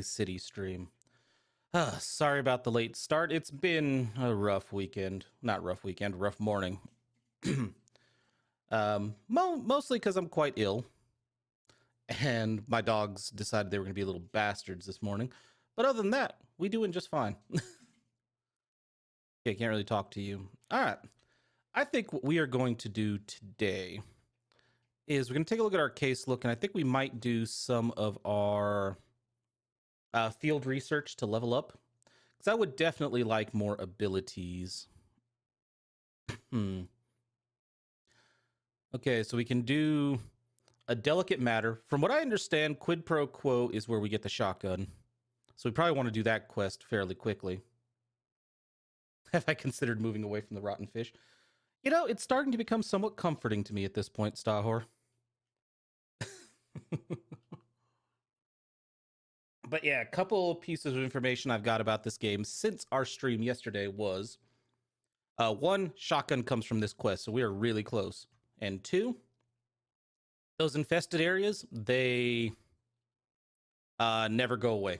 Racking City stream. Sorry about the late start. It's been a rough weekend. Not rough weekend, rough morning. Mostly because I'm quite ill. And my dogs decided they were going to be little bastards this morning. But other than that, we doing just fine. Yeah, can't really talk to you. All right. I think what we are going to do today is we're going to take a look at our case look, and I think we might do some of our field research to level up. Because I would definitely like more abilities. Okay, so we can do a delicate matter. From what I understand, quid pro quo is where we get the shotgun. So we probably want to do that quest fairly quickly. Have I considered moving away from the rotten fish? You know, it's starting to become somewhat comforting to me at this point, Stahor. But yeah, a couple pieces of information I've got about this game since our stream yesterday was one, shotgun comes from this quest, so we are really close. And two, those infested areas, they never go away.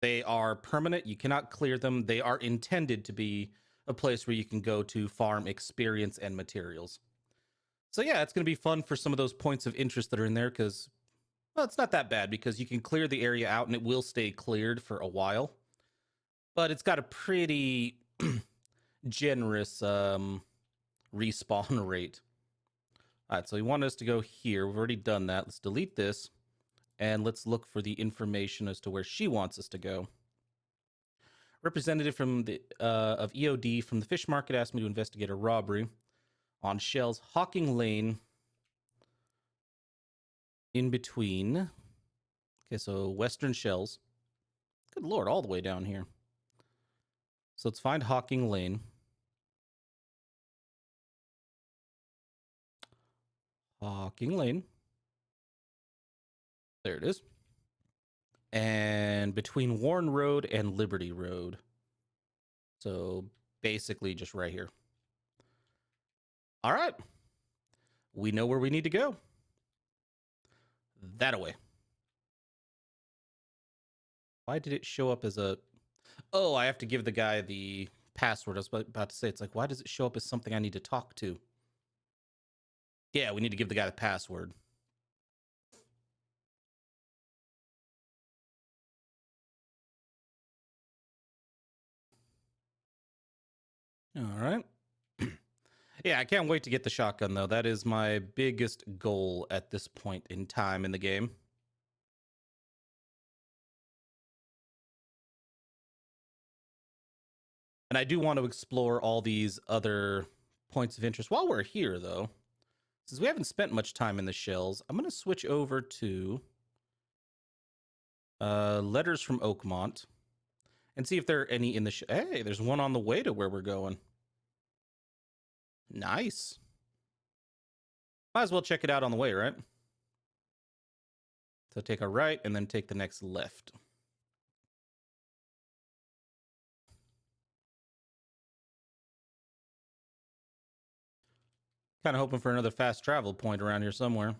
They are permanent. You cannot clear them. They are intended to be a place where you can go to farm experience and materials. So yeah, it's going to be fun for some of those points of interest that are in there because, well, it's not that bad because you can clear the area out and it will stay cleared for a while. But it's got a pretty generous respawn rate. All right, so we want us to go here. We've already done that. Let's delete this. And let's look for the information as to where she wants us to go. Representative from the of EOD from the fish market asked me to investigate a robbery on Shell's Hawking Lane in between. Okay, so Western Shells. Good Lord, all the way down here. So let's find Hawking Lane. Hawking Lane. There it is. And between Warren Road and Liberty Road. So basically just right here. All right. We know where we need to go. That-a-way. Why did it show up as a... Oh, I have to give the guy the password. I was about to say, it's like, why does it show up as something I need to talk to? Yeah, we need to give the guy the password. All right. Yeah, I can't wait to get the shotgun, though. That is my biggest goal at this point in time in the game. And I do want to explore all these other points of interest. While we're here, though, since we haven't spent much time in the shells, I'm going to switch over to letters from Oakmont and see if there are any in the... Hey, there's one on the way to where we're going. Nice. Might as well check it out on the way, right? So take a right and then take the next left. Kind of hoping for another fast travel point around here somewhere.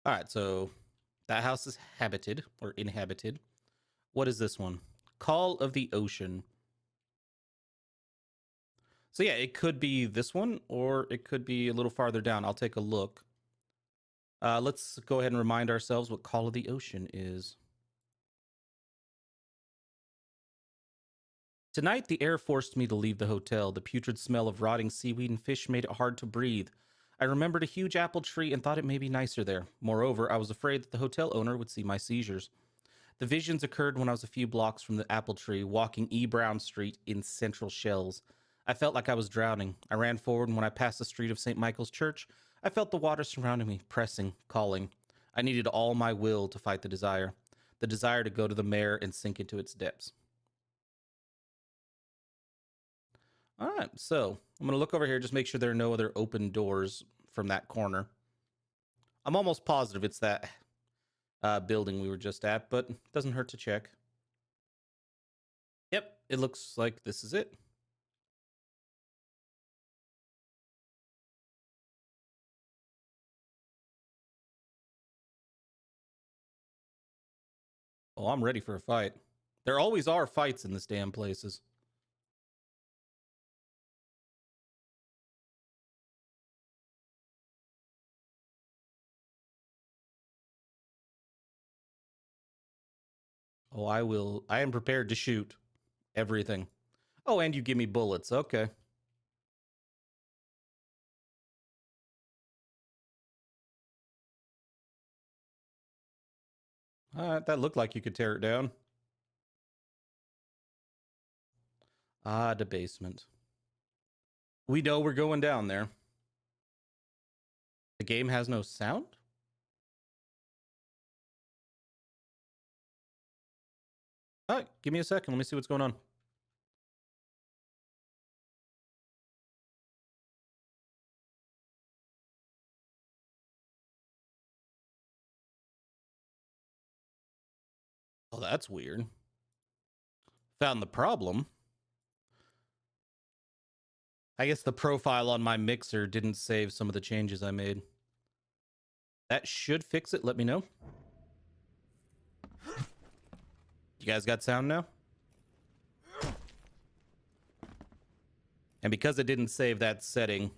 All right, so that house is habited or inhabited. What is this one? Call of the Ocean. So yeah, it could be this one or it could be a little farther down. I'll take a look. Let's go ahead and remind ourselves what Call of the Ocean is. Tonight, the air forced me to leave the hotel. The putrid smell of rotting seaweed and fish made it hard to breathe. I remembered a huge apple tree and thought it may be nicer there. Moreover, I was afraid that the hotel owner would see my seizures. The visions occurred when I was a few blocks from the apple tree, walking E. Brown Street in Central Shells. I felt like I was drowning. I ran forward, and when I passed the street of St. Michael's Church, I felt the water surrounding me, pressing, calling. I needed all my will to fight the desire to go to the mare and sink into its depths. All right, so I'm going to look over here, just make sure there are no other open doors from that corner. I'm almost positive it's that building we were just at, but it doesn't hurt to check. Yep, it looks like this is it. Oh, I'm ready for a fight. There always are fights in this damn places. Oh, I will. I am prepared to shoot everything. Oh, and you give me bullets. Okay. That looked like you could tear it down. Ah, the basement. We know we're going down there. The game has no sound? All right, give me a second. Let me see what's going on. Oh, that's weird. Found the problem. I guess the profile on my mixer didn't save some of the changes I made. That should fix it. Let me know. You guys got sound now? And because it didn't save that setting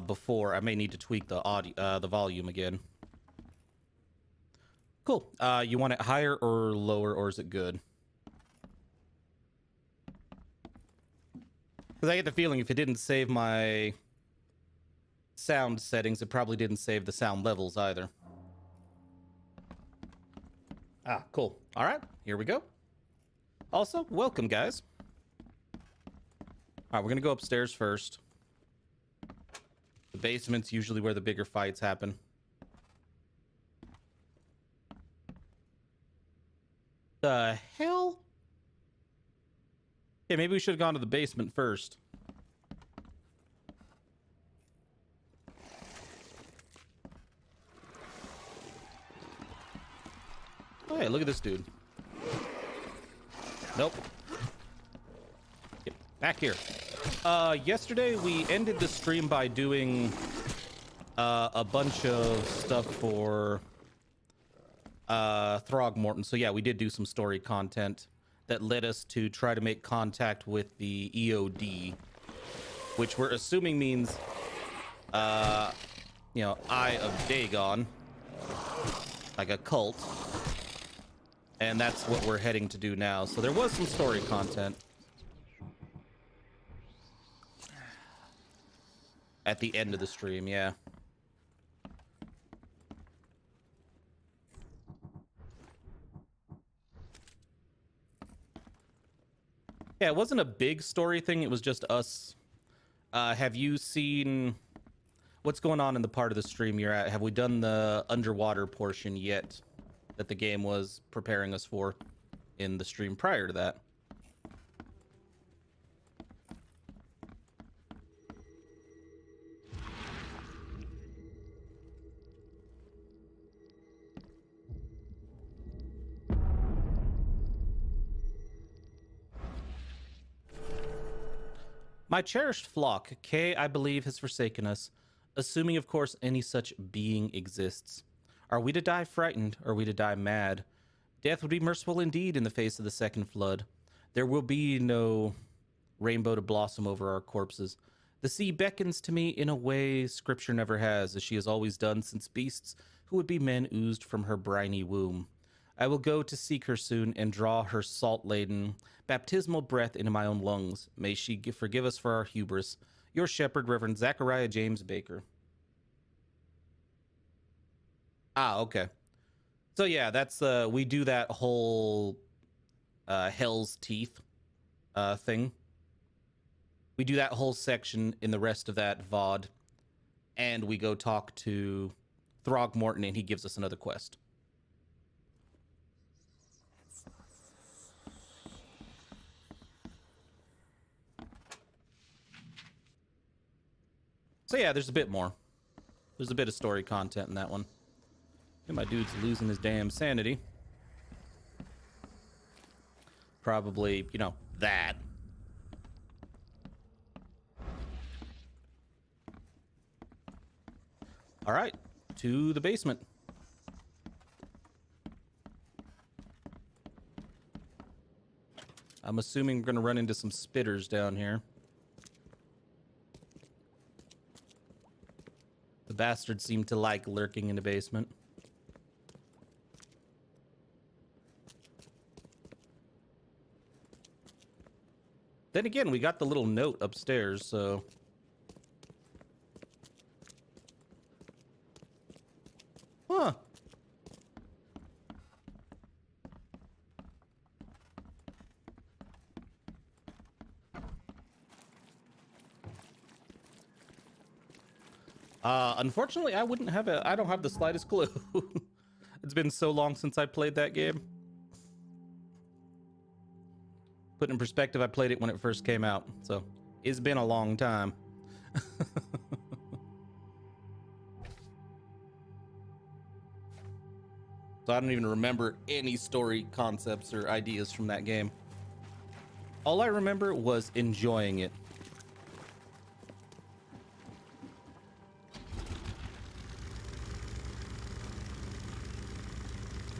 before, I may need to tweak the audio, the volume again. Cool. You want it higher or lower, or is it good? Because I get the feeling if it didn't save my sound settings, it probably didn't save the sound levels either. Ah, cool. All right, here we go. Also, welcome, guys. All right, we're going to go upstairs first. The basement's usually where the bigger fights happen. The hell? Yeah, maybe we should have gone to the basement first. Oh, hey, look at this dude. Nope. Get back here. Yesterday we ended the stream by doing a bunch of stuff for Throgmorton. So yeah, we did do some story content that led us to try to make contact with the EOD, which we're assuming means you know, Eye of Dagon, like a cult. And that's what we're heading to do now. So there was some story content at the end of the stream, yeah. Yeah, it wasn't a big story thing. It was just us. Have you seen what's going on in the part of the stream you're at? Have we done the underwater portion yet that the game was preparing us for in the stream prior to that? My cherished flock, Kay, I believe, has forsaken us, assuming, of course, any such being exists. Are we to die frightened, or are we to die mad? Death would be merciful indeed in the face of the second flood. There will be no rainbow to blossom over our corpses. The sea beckons to me in a way scripture never has, as she has always done since beasts who would be men oozed from her briny womb. I will go to seek her soon and draw her salt-laden, baptismal breath into my own lungs. May she forgive us for our hubris. Your shepherd, Reverend Zachariah James Baker. Ah, okay. So yeah, that's we do that whole Hell's Teeth thing. We do that whole section in the rest of that VOD, and we go talk to Throgmorton, and he gives us another quest. So yeah, there's a bit more. There's a bit of story content in that one. And my dude's losing his damn sanity. Probably, you know, that. All right, to the basement. I'm assuming we're going to run into some spitters down here. The bastards seem to like lurking in the basement. Then again, we got the little note upstairs, so... Huh. Unfortunately, I don't have the slightest clue. It's been so long since I played that game. Put in perspective, I played it when it first came out, so it's been a long time. So I don't even remember any story concepts or ideas from that game. All I remember was enjoying it.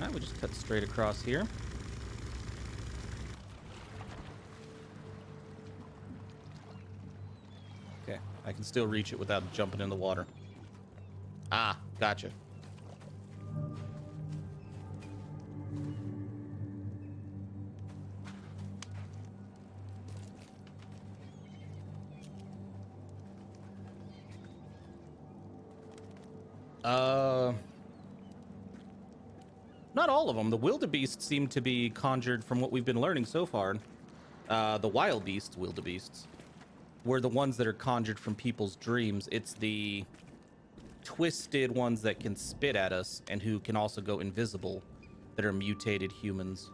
All right, we just cut straight across here. Okay, I can still reach it without jumping in the water. Ah, gotcha. Not all of them. The wildebeests seem to be conjured from what we've been learning so far. The wild beasts, wildebeests, were the ones that are conjured from people's dreams. It's the twisted ones that can spit at us and who can also go invisible that are mutated humans.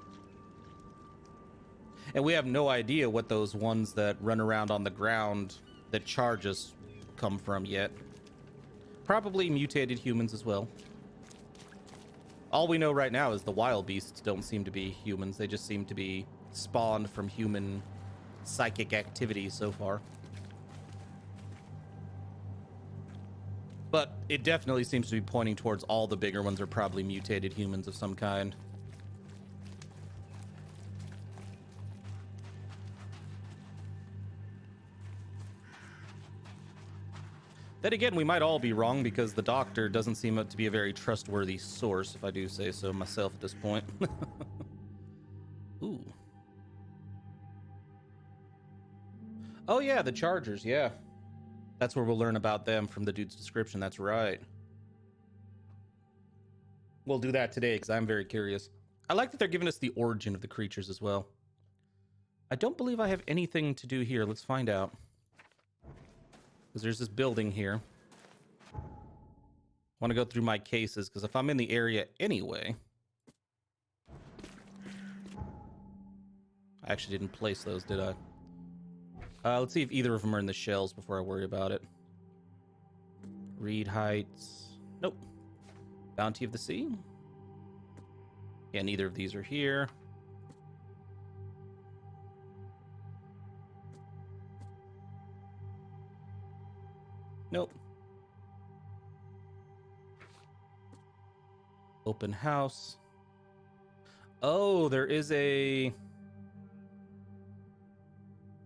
And we have no idea what those ones that run around on the ground that charge us come from yet. Probably mutated humans as well. All we know right now is the wild beasts don't seem to be humans. They just seem to be spawned from human psychic activity so far. But it definitely seems to be pointing towards all the bigger ones are probably mutated humans of some kind. Then again, we might all be wrong because the doctor doesn't seem to be a very trustworthy source, if I do say so myself at this point. Ooh. Oh yeah, the Chargers, yeah. That's where we'll learn about them from the dude's description, that's right. We'll do that today because I'm very curious. I like that they're giving us the origin of the creatures as well. I don't believe I have anything to do here. Let's find out. Because there's this building here. I want to go through my cases, because if I'm in the area anyway... I actually didn't place those, did I? Let's see if either of them are in the shells before I worry about it. Reed Heights. Nope. Bounty of the Sea. Yeah, neither of these are here. Nope. Open house. Oh, there is a...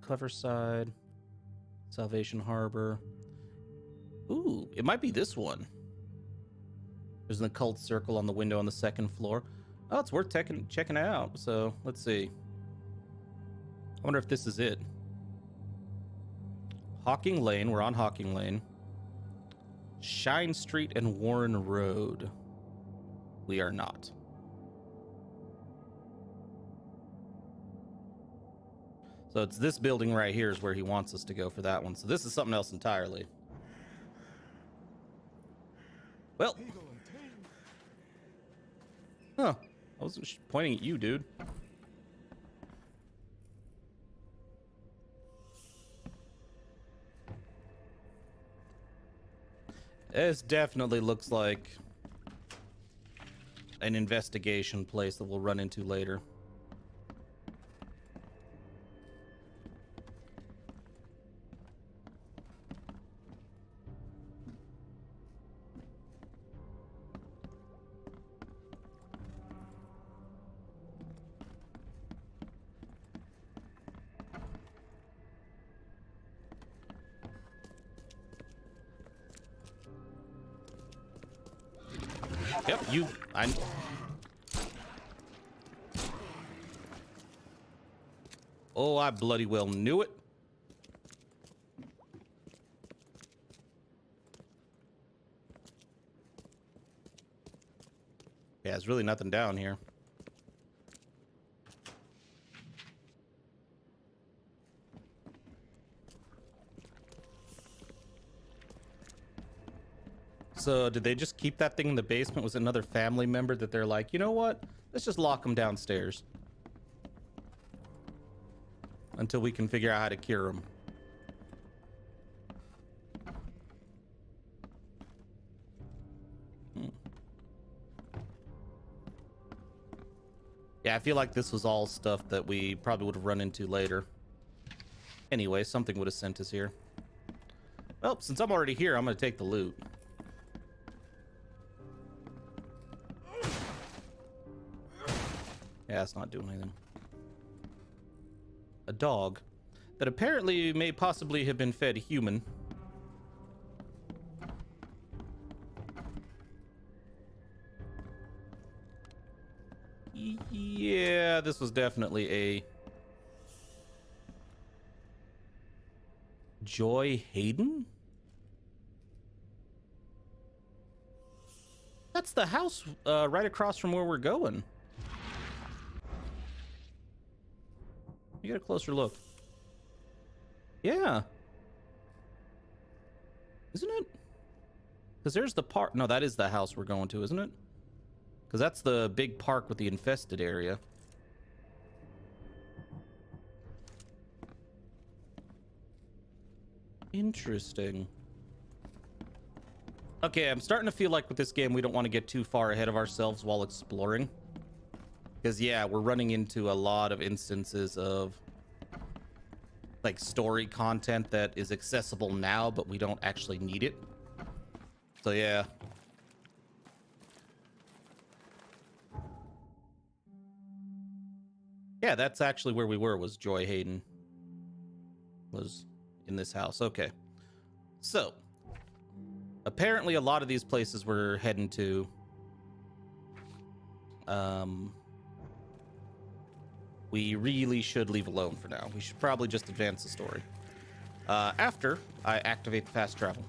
Cliverside. Salvation Harbor. Ooh, it might be this one. There's an occult circle on the window on the second floor. Oh, it's worth checking out. So, let's see. I wonder if this is it. Hawking Lane. We're on Hawking Lane. Shine Street and Warren Road. We are not. So it's this building right here is where he wants us to go for that one. So this is something else entirely. Well. Huh. I was pointing at you, dude. This definitely looks like an investigation place that we'll run into later. Yep, Oh, I bloody well knew it. Yeah, there's really nothing down here. So did they just keep that thing in the basement? Was it another family member that they're like, you know what? Let's just lock them downstairs until we can figure out how to cure them. Yeah, I feel like this was all stuff that we probably would have run into later. Anyway, something would have sent us here. Well, since I'm already here, I'm going to take the loot. Yeah, it's not doing anything. A dog that apparently may possibly have been fed human. Yeah, this was definitely a Joy Hayden? That's the house right across from where we're going. You get a closer look. Yeah. Isn't it? Because there's the park. No, that is the house we're going to, isn't it? Because that's the big park with the infested area. Interesting. Okay, I'm starting to feel like with this game, we don't want to get too far ahead of ourselves while exploring. Because, yeah, we're running into a lot of instances of, like, story content that is accessible now, but we don't actually need it. So, yeah. Yeah, that's actually where we were, was Joy Hayden. Was in this house. Okay. So, apparently a lot of these places we're heading to, we really should leave alone for now. We should probably just advance the story. After I activate the fast travel.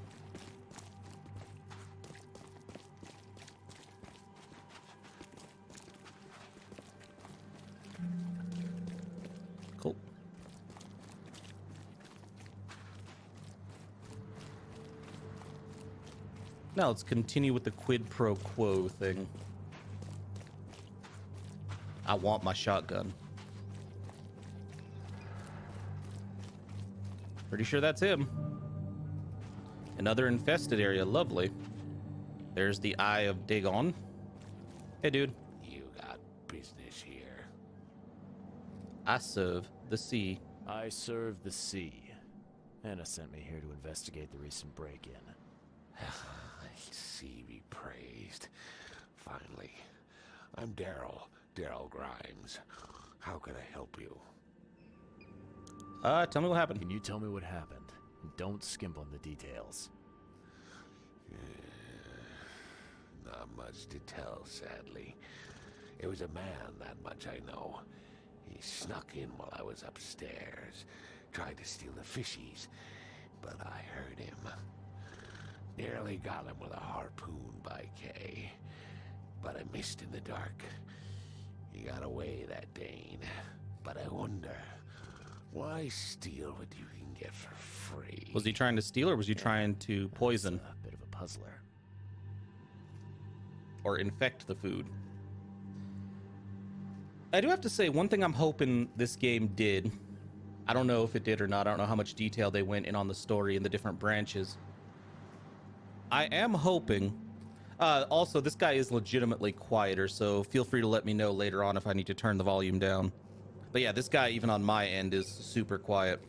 Cool. Now let's continue with the quid pro quo thing. I want my shotgun. Pretty sure that's him. Another infested area. Lovely. There's the Eye of Dagon. Hey, dude. You got business here. I serve the sea. I serve the sea. Anna sent me here to investigate the recent break-in. Sea be praised. Finally. I'm Daryl Grimes. How can I help you? Tell me what happened. Can you tell me what happened? And don't skimp on the details. Not much to tell, sadly. It was a man, that much I know. He snuck in while I was upstairs, tried to steal the fishies, but I heard him. Nearly got him with a harpoon by Kay, but I missed in the dark. He got away, that Dane, but I wonder, why steal what you can get for free? Was he trying to steal or was he trying to poison? That's a bit of a puzzler. Or infect the food? I do have to say, one thing I'm hoping this game did, I don't know if it did or not, I don't know how much detail they went in on the story and the different branches. I am hoping, also this guy is legitimately quieter, so feel free to let me know later on if I need to turn the volume down. But yeah, this guy, even on my end, is super quiet.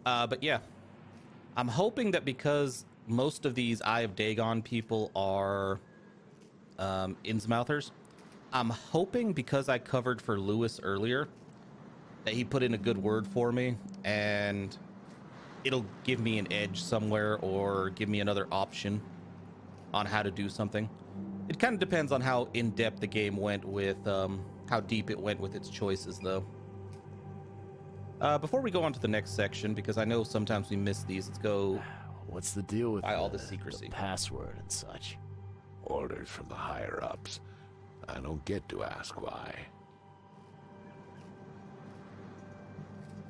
But yeah, I'm hoping that because most of these Eye of Dagon people are Innsmouthers, I'm hoping because I covered for Lewis earlier that he put in a good word for me and it'll give me an edge somewhere or give me another option on how to do something. It kind of depends on how in-depth the game went with, how deep it went with its choices, though. Before we go on to the next section, because I know sometimes we miss these, let's go What's the deal with by all the secrecy. the password and such? Orders from the higher-ups. I don't get to ask why.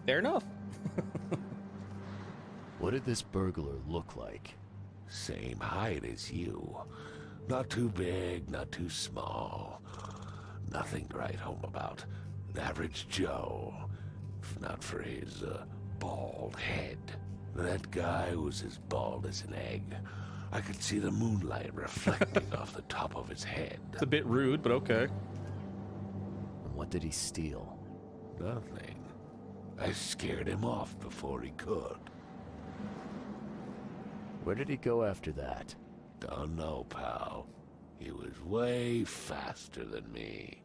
Fair enough. What did this burglar look like? Same height as you. Not too big, not too small. Nothing to write home about. An average Joe. If not for his, bald head. That guy was as bald as an egg. I could see the moonlight reflecting off the top of his head. It's a bit rude, but okay. And what did he steal? Nothing. I scared him off before he could. Where did he go after that? Don't know, pal. He was way faster than me.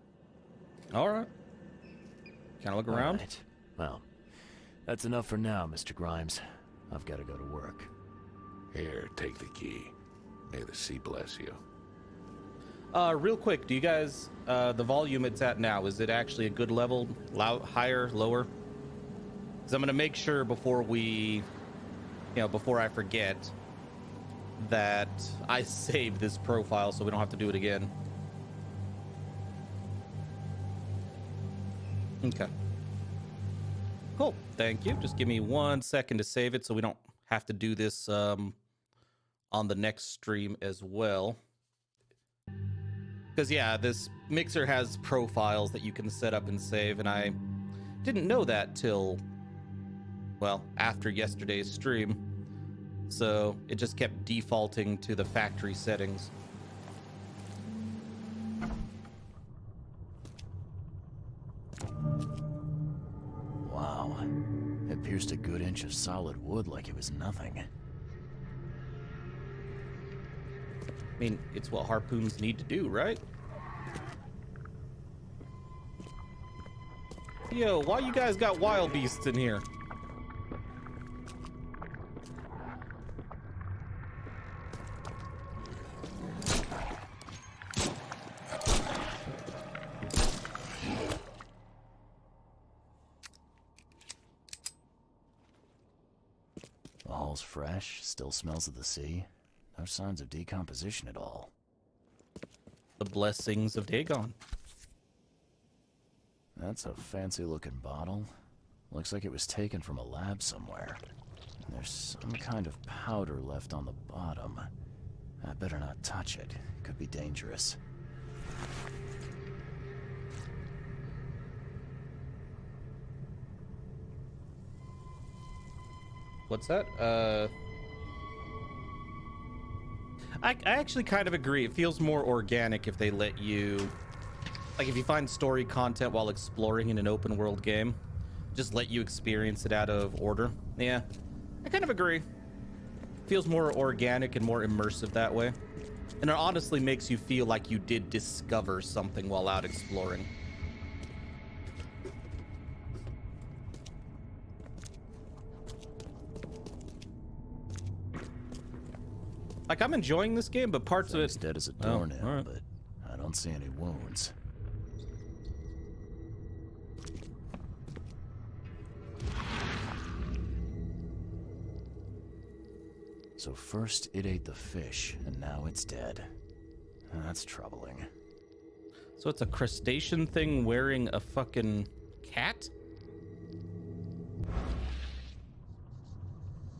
All right. Kind of look around. All right. Well, that's enough for now, Mr. Grimes. I've got to go to work. Here, take the key. May the sea bless you. Real quick, do you guys, the volume it's at now, is it actually a good level? Loud, higher, lower? Because I'm going to make sure before we, before I forget, that I save this profile so we don't have to do it again. Okay. Cool. Thank you. Just give me 1 second to save it so we don't have to do this on the next stream as well. Because, yeah, this mixer has profiles that you can set up and save, and I didn't know that till, well, after yesterday's stream. So it just kept defaulting to the factory settings. Wow. It pierced a good inch of solid wood like it was nothing. I mean, it's what harpoons need to do, right? Yo, why you guys got wild beasts in here? The hall's fresh, still smells of the sea. No signs of decomposition at all. The blessings of Dagon. That's a fancy-looking bottle. Looks like it was taken from a lab somewhere. And there's some kind of powder left on the bottom. I better not touch it. It could be dangerous. What's that? I actually kind of agree. It feels more organic if they let you, like, if you find story content while exploring in an open world game, just let you experience it out of order. Yeah, I kind of agree. Feels more organic and more immersive that way. And it honestly makes you feel like you did discover something while out exploring. Like, I'm enjoying this game, but parts of Thing's it... dead as a doornail, all right. but I don't see any wounds. So first it ate the fish, and now it's dead. That's troubling. So it's a crustacean thing wearing a fucking cat?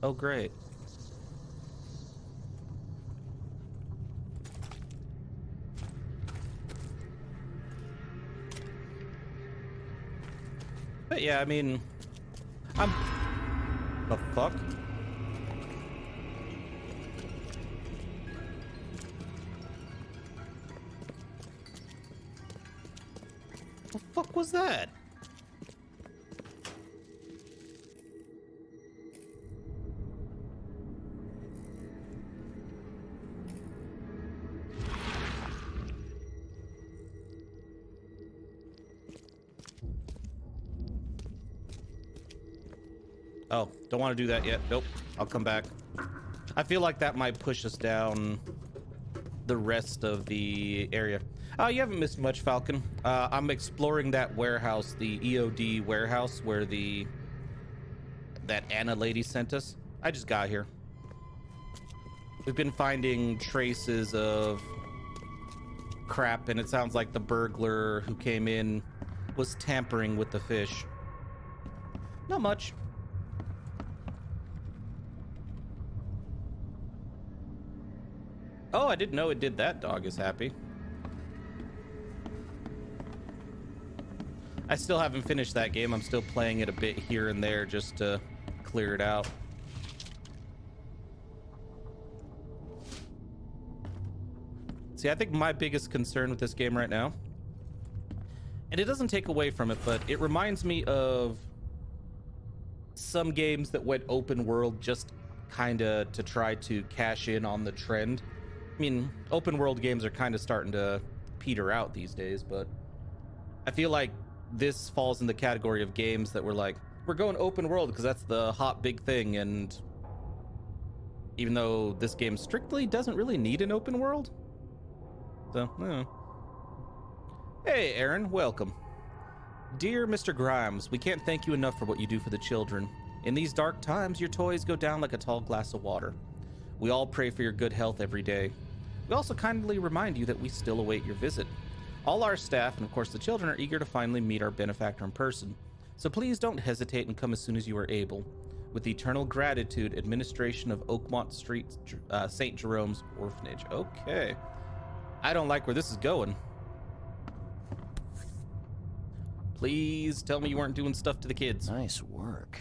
Oh, great. But yeah, I mean, the fuck? The fuck was that? Oh, don't want to do that yet. Nope. I'll come back. I feel like that might push us down the rest of the area. You haven't missed much, Falcon. I'm exploring that warehouse, the EOD warehouse, where that Anna lady sent us. I just got here. We've been finding traces of crap, and it sounds like the burglar who came in was tampering with the fish. Not much. Oh, I didn't know it did that. Dog is happy. I still haven't finished that game. I'm still playing it a bit here and there just to clear it out. See, I think my biggest concern with this game right now, and it doesn't take away from it, but it reminds me of some games that went open world just kind of to try to cash in on the trend. I mean, open world games are kind of starting to peter out these days, but I feel like this falls in the category of games that were like, we're going open world because that's the hot big thing, and even though this game strictly doesn't really need an open world. So, I don't know. Hey, Aaron, welcome. Dear Mr. Grimes, we can't thank you enough for what you do for the children. In these dark times, your toys go down like a tall glass of water. We all pray for your good health every day. We also kindly remind you that we still await your visit. All our staff, and of course the children, are eager to finally meet our benefactor in person. So please don't hesitate and come as soon as you are able. With eternal gratitude, administration of Oakmont Street, St. Jerome's Orphanage. Okay. I don't like where this is going. Please tell me you weren't doing stuff to the kids. Nice work.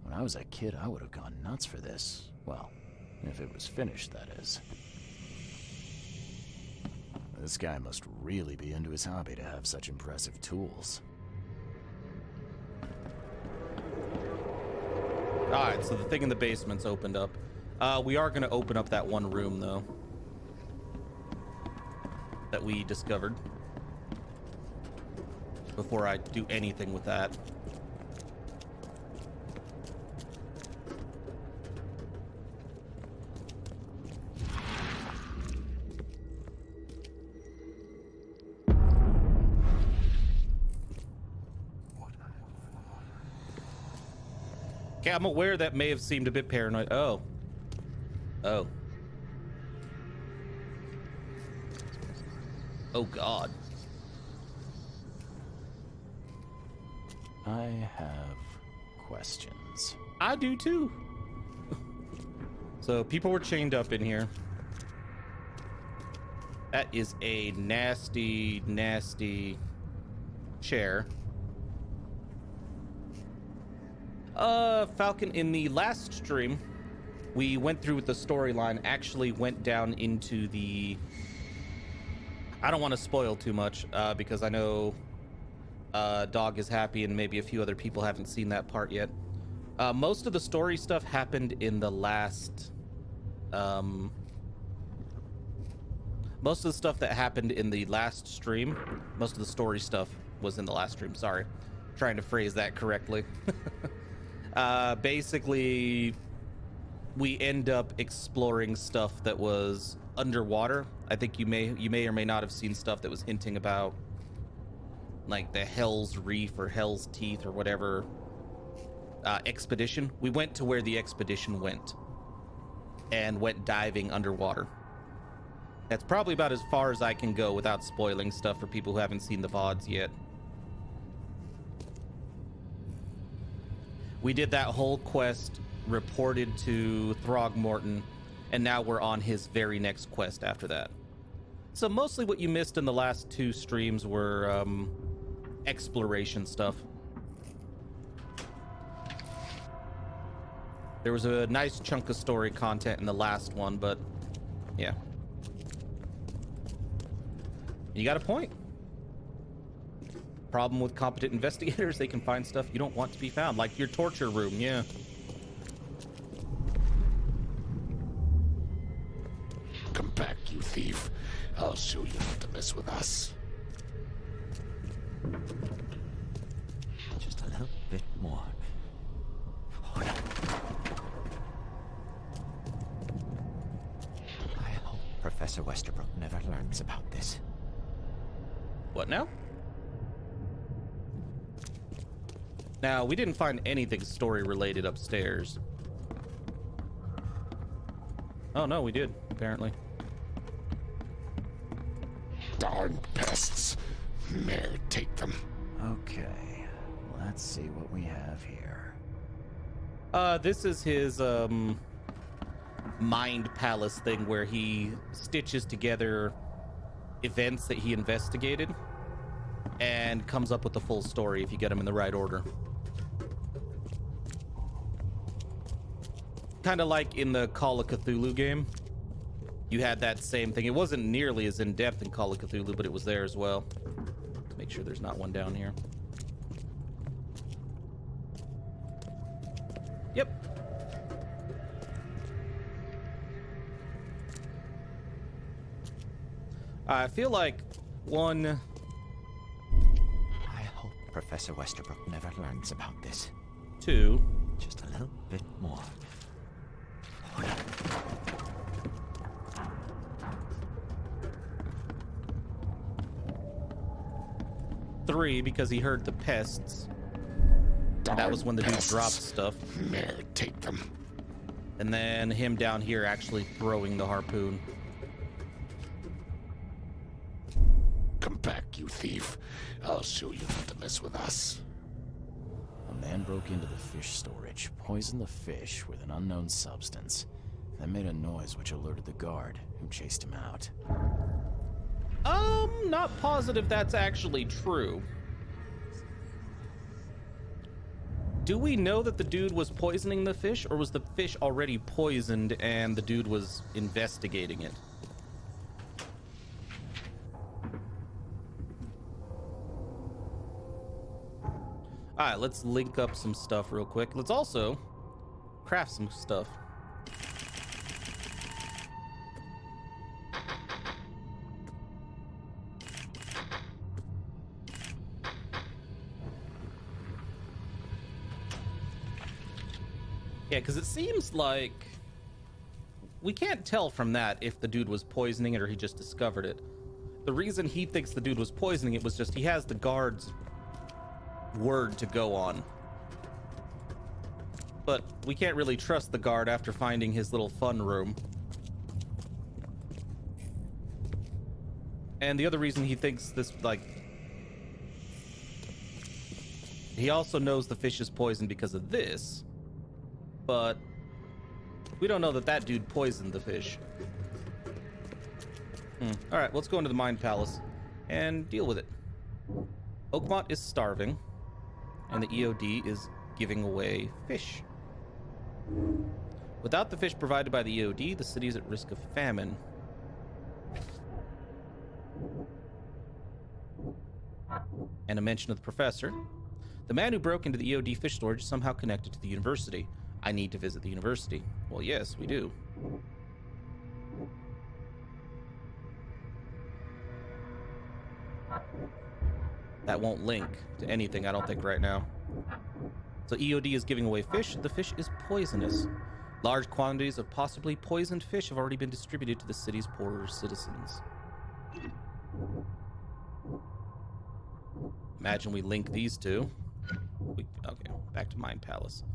When I was a kid, I would have gone nuts for this. Well, if it was finished, that is. This guy must really be into his hobby to have such impressive tools. Alright, so the thing in the basement's opened up. We are going to open up that one room, though, that we discovered before I do anything with that. Okay, I'm aware that may have seemed a bit paranoid. Oh. Oh. Oh, God. I have questions. I do, too. So, people were chained up in here. That is a nasty, nasty chair. Falcon, in the last stream, we went through with the storyline, actually went down into the... I don't want to spoil too much, because I know Dog is happy and maybe a few other people haven't seen that part yet. Most of the story stuff happened in the last... most of the stuff that happened in the last stream, most of the story stuff was in the last stream, sorry. Trying to phrase that correctly. Basically, we end up exploring stuff that was underwater. I think you may or may not have seen stuff that was hinting about like the Hell's Reef or Hell's Teeth or whatever expedition. We went to where the expedition went and went diving underwater. That's probably about as far as I can go without spoiling stuff for people who haven't seen the VODs yet. We did that whole quest, reported to Throgmorton, and now we're on his very next quest after that. So mostly what you missed in the last two streams were exploration stuff. There was a nice chunk of story content in the last one, but yeah. You got a point. Problem with competent investigators, they can find stuff you don't want to be found, like your torture room, yeah. Come back, you thief. I'll show you not to mess with us. Just a little bit more. Oh, yeah. I hope Professor Professor Westerbrook never learns about this. What now? Now, we didn't find anything story related upstairs. Oh no, we did, apparently. Darn pests. May take them. Okay, let's see what we have here. This is his, mind palace thing where he stitches together events that he investigated and comes up with the full story if you get them in the right order. Kind of like in the Call of Cthulhu game. You had that same thing. It wasn't nearly as in-depth in Call of Cthulhu, but it was there as well. Let's make sure there's not one down here. Yep. I feel like one... I hope Professor Westerbrook never learns about this. 2... Just a little bit more. 3, because he heard the pests. And that was when the dude dropped stuff. May take them. And then him down here actually throwing the harpoon. Come back, you thief. I'll show you not to mess with us. A man broke into the fish storage, poisoned the fish with an unknown substance, then made a noise which alerted the guard, who chased him out. Not positive that's actually true. Do we know that the dude was poisoning the fish, or was the fish already poisoned and the dude was investigating it? Alright, let's link up some stuff real quick. Let's also craft some stuff. Yeah, because it seems like we can't tell from that if the dude was poisoning it or he just discovered it. The reason he thinks the dude was poisoning it was just he has the guard's word to go on. But we can't really trust the guard after finding his little fun room. And the other reason he thinks this, like... He also knows the fish is poisoned because of this. But we don't know that that dude poisoned the fish. All right, let's go into the Mind Palace and deal with it. Oakmont is starving, and the EOD is giving away fish. Without the fish provided by the EOD, the city is at risk of famine. And a mention of the professor. The man who broke into the EOD fish storage is somehow connected to the university. I need to visit the university. Well, yes, we do. That won't link to anything, I don't think, right now. So EOD is giving away fish. The fish is poisonous. Large quantities of possibly poisoned fish have already been distributed to the city's poorer citizens. Imagine we link these two. Okay, back to Mind Palace.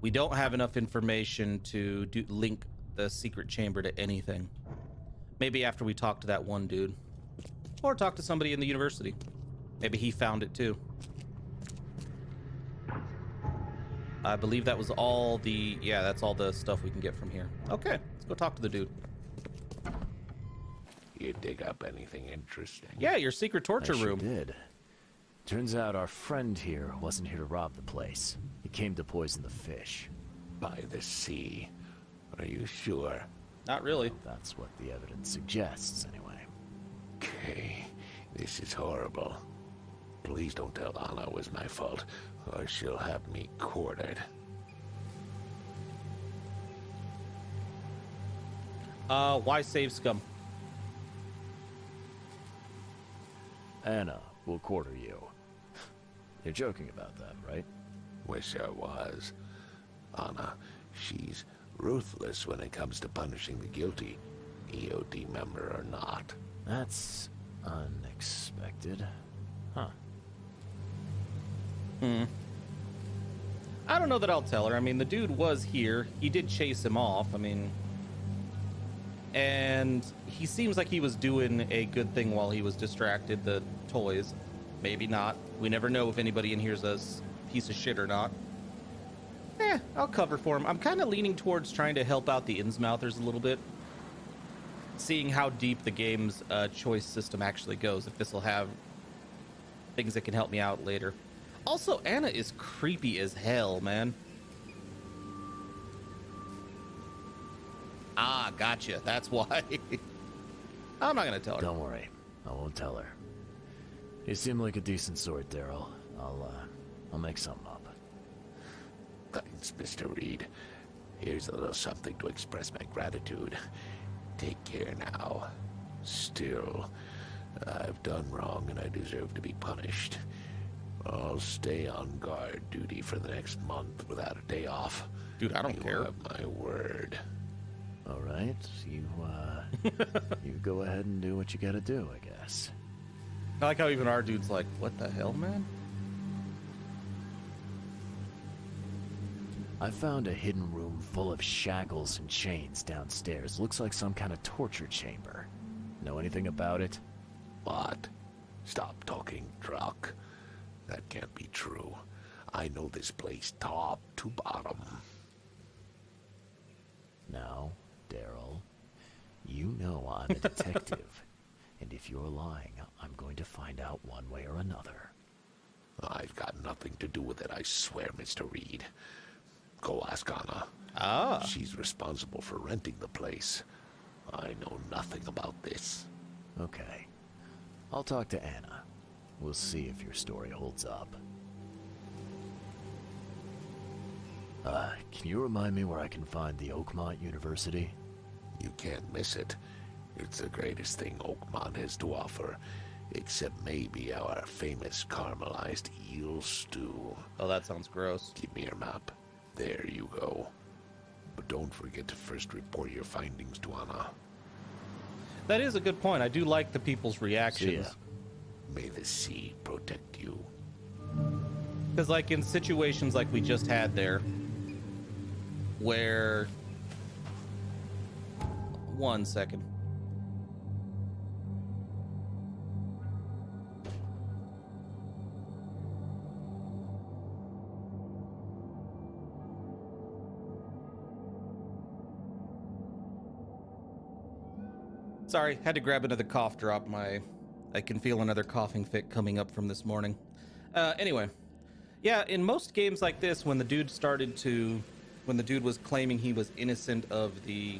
We don't have enough information to link the secret chamber to anything. Maybe after we talk to that one dude. Or talk to somebody in the university. Maybe he found it too. I believe that was all the... Yeah, that's all the stuff we can get from here. Okay, let's go talk to the dude. You dig up anything interesting? Yeah, your secret torture room. Did. Turns out our friend here wasn't here to rob the place. He came to poison the fish. By the sea. Are you sure? Not really. That's what the evidence suggests, anyway. Okay, this is horrible. Please don't tell Anna it was my fault, or she'll have me quartered. Why save scum? Anna will quarter you. You're joking about that, right? Wish I was. Anna, she's ruthless when it comes to punishing the guilty. EOD member or not. That's unexpected. Huh. I don't know that I'll tell her. I mean, the dude was here. He did chase him off. I mean, and he seems like he was doing a good thing while he was distracted. The toys, maybe not. We never know if anybody in here's a piece of shit or not. I'll cover for him. I'm kind of leaning towards trying to help out the Innsmouthers a little bit, seeing how deep the game's choice system actually goes, if this will have things that can help me out later. Also, Anna is creepy as hell, man. Ah, gotcha. That's why. I'm not gonna tell her. Don't worry. I won't tell her. You seem like a decent sort, Daryl. I'll make something up. Thanks, Mr. Reed. Here's a little something to express my gratitude. Take care now. Still, I've done wrong and I deserve to be punished. I'll stay on guard duty for the next month without a day off. Dude, I don't care. You have my word. All right, you go ahead and do what you gotta do, I guess. I like how even our dude's like, what the hell, man? I found a hidden room full of shackles and chains downstairs. Looks like some kind of torture chamber. Know anything about it? What? Stop talking truck. That can't be true. I know this place top to bottom. Now, Daryl, you know I'm a detective. And if you're lying, I'm going to find out one way or another. I've got nothing to do with it, I swear, Mr. Reed. Go ask Anna. Ah. She's responsible for renting the place. I know nothing about this. Okay. I'll talk to Anna. We'll see if your story holds up. Can you remind me where I can find the Oakmont University? You can't miss it. It's the greatest thing Oakmont has to offer, except maybe our famous caramelized eel stew. Oh, that sounds gross. Give me your map. There you go. But don't forget to first report your findings to Anna. That is a good point. I do like the people's reactions. May the sea protect you. Because, like, in situations like we just had there, where... One second. Sorry, had to grab another cough drop. I can feel another coughing fit coming up from this morning. Anyway, yeah, in most games like this, when the dude was claiming he was innocent of the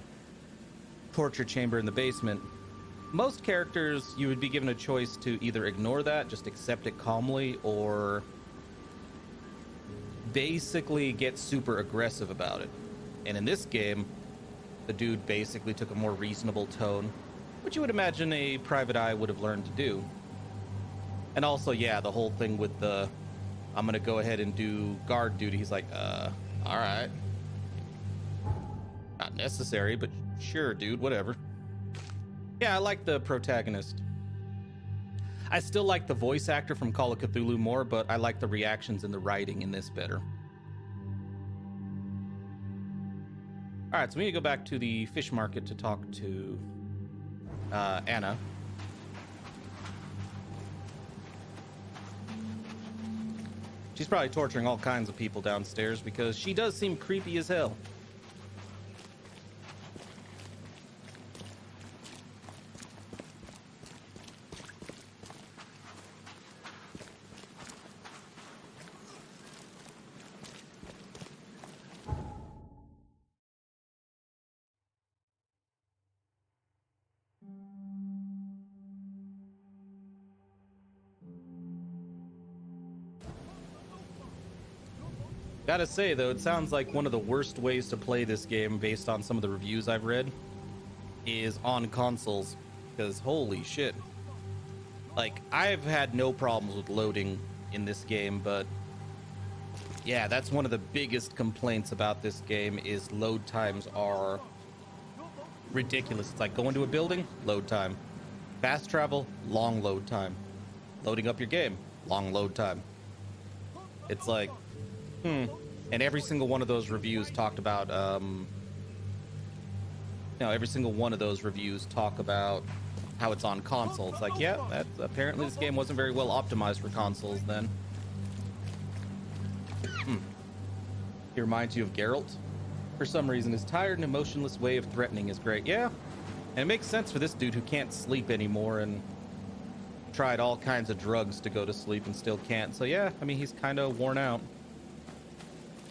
torture chamber in the basement, most characters, you would be given a choice to either ignore that, just accept it calmly, or basically get super aggressive about it. And in this game, the dude basically took a more reasonable tone, which you would imagine a private eye would have learned to do. And also, yeah, the whole thing with the, I'm gonna go ahead and do guard duty. He's like, all right. Not necessary, but sure, dude, whatever. Yeah, I like the protagonist. I still like the voice actor from Call of Cthulhu more, but I like the reactions and the writing in this better. All right, so we need to go back to the fish market to talk to Anna. She's probably torturing all kinds of people downstairs because she does seem creepy as hell. Gotta say, though, it sounds like one of the worst ways to play this game, based on some of the reviews I've read, is on consoles. Because, holy shit. Like, I've had no problems with loading in this game, but yeah, that's one of the biggest complaints about this game, is load times are ridiculous. It's like going to a building, load time. Fast travel, long load time. Loading up your game, long load time. It's like, And every single one of those reviews talked about, every single one of those reviews talk about how it's on console. It's like, yeah, apparently this game wasn't very well optimized for consoles then. He reminds you of Geralt. For some reason, his tired and emotionless way of threatening is great. Yeah, and it makes sense for this dude who can't sleep anymore and tried all kinds of drugs to go to sleep and still can't. So yeah, I mean, he's kind of worn out.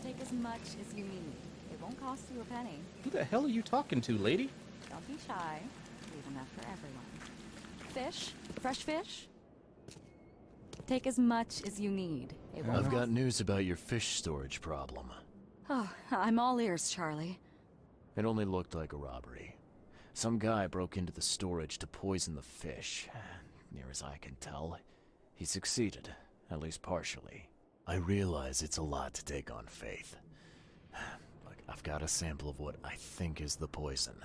Take as much as you need. It won't cost you a penny. Who the hell are you talking to, lady? Don't be shy. Leave enough for everyone. Fish? Fresh fish? Take as much as you need. It won't I've got cost- news about your fish storage problem. Oh, I'm all ears, Charlie. It only looked like a robbery. Some guy broke into the storage to poison the fish. Near as I can tell, he succeeded, at least partially. I realize it's a lot to take on faith. Look, I've got a sample of what I think is the poison,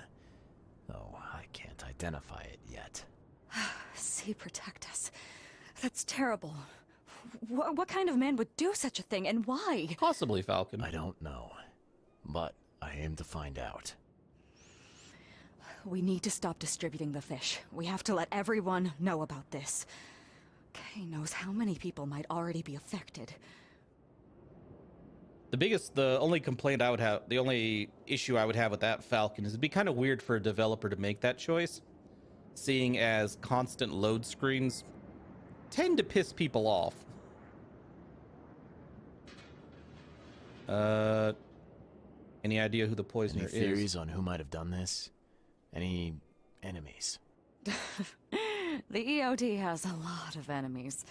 though I can't identify it yet. See, protect us. That's terrible. What kind of man would do such a thing, and why? Possibly Falcon. I don't know, but I aim to find out. We need to stop distributing the fish. We have to let everyone know about this. Kay knows how many people might already be affected. The only complaint I would have, the only issue I would have with that, Falcon, is it'd be kind of weird for a developer to make that choice, seeing as constant load screens tend to piss people off. Any idea who the poisoner Any theories on who might have done this? Any enemies? The EOD has a lot of enemies.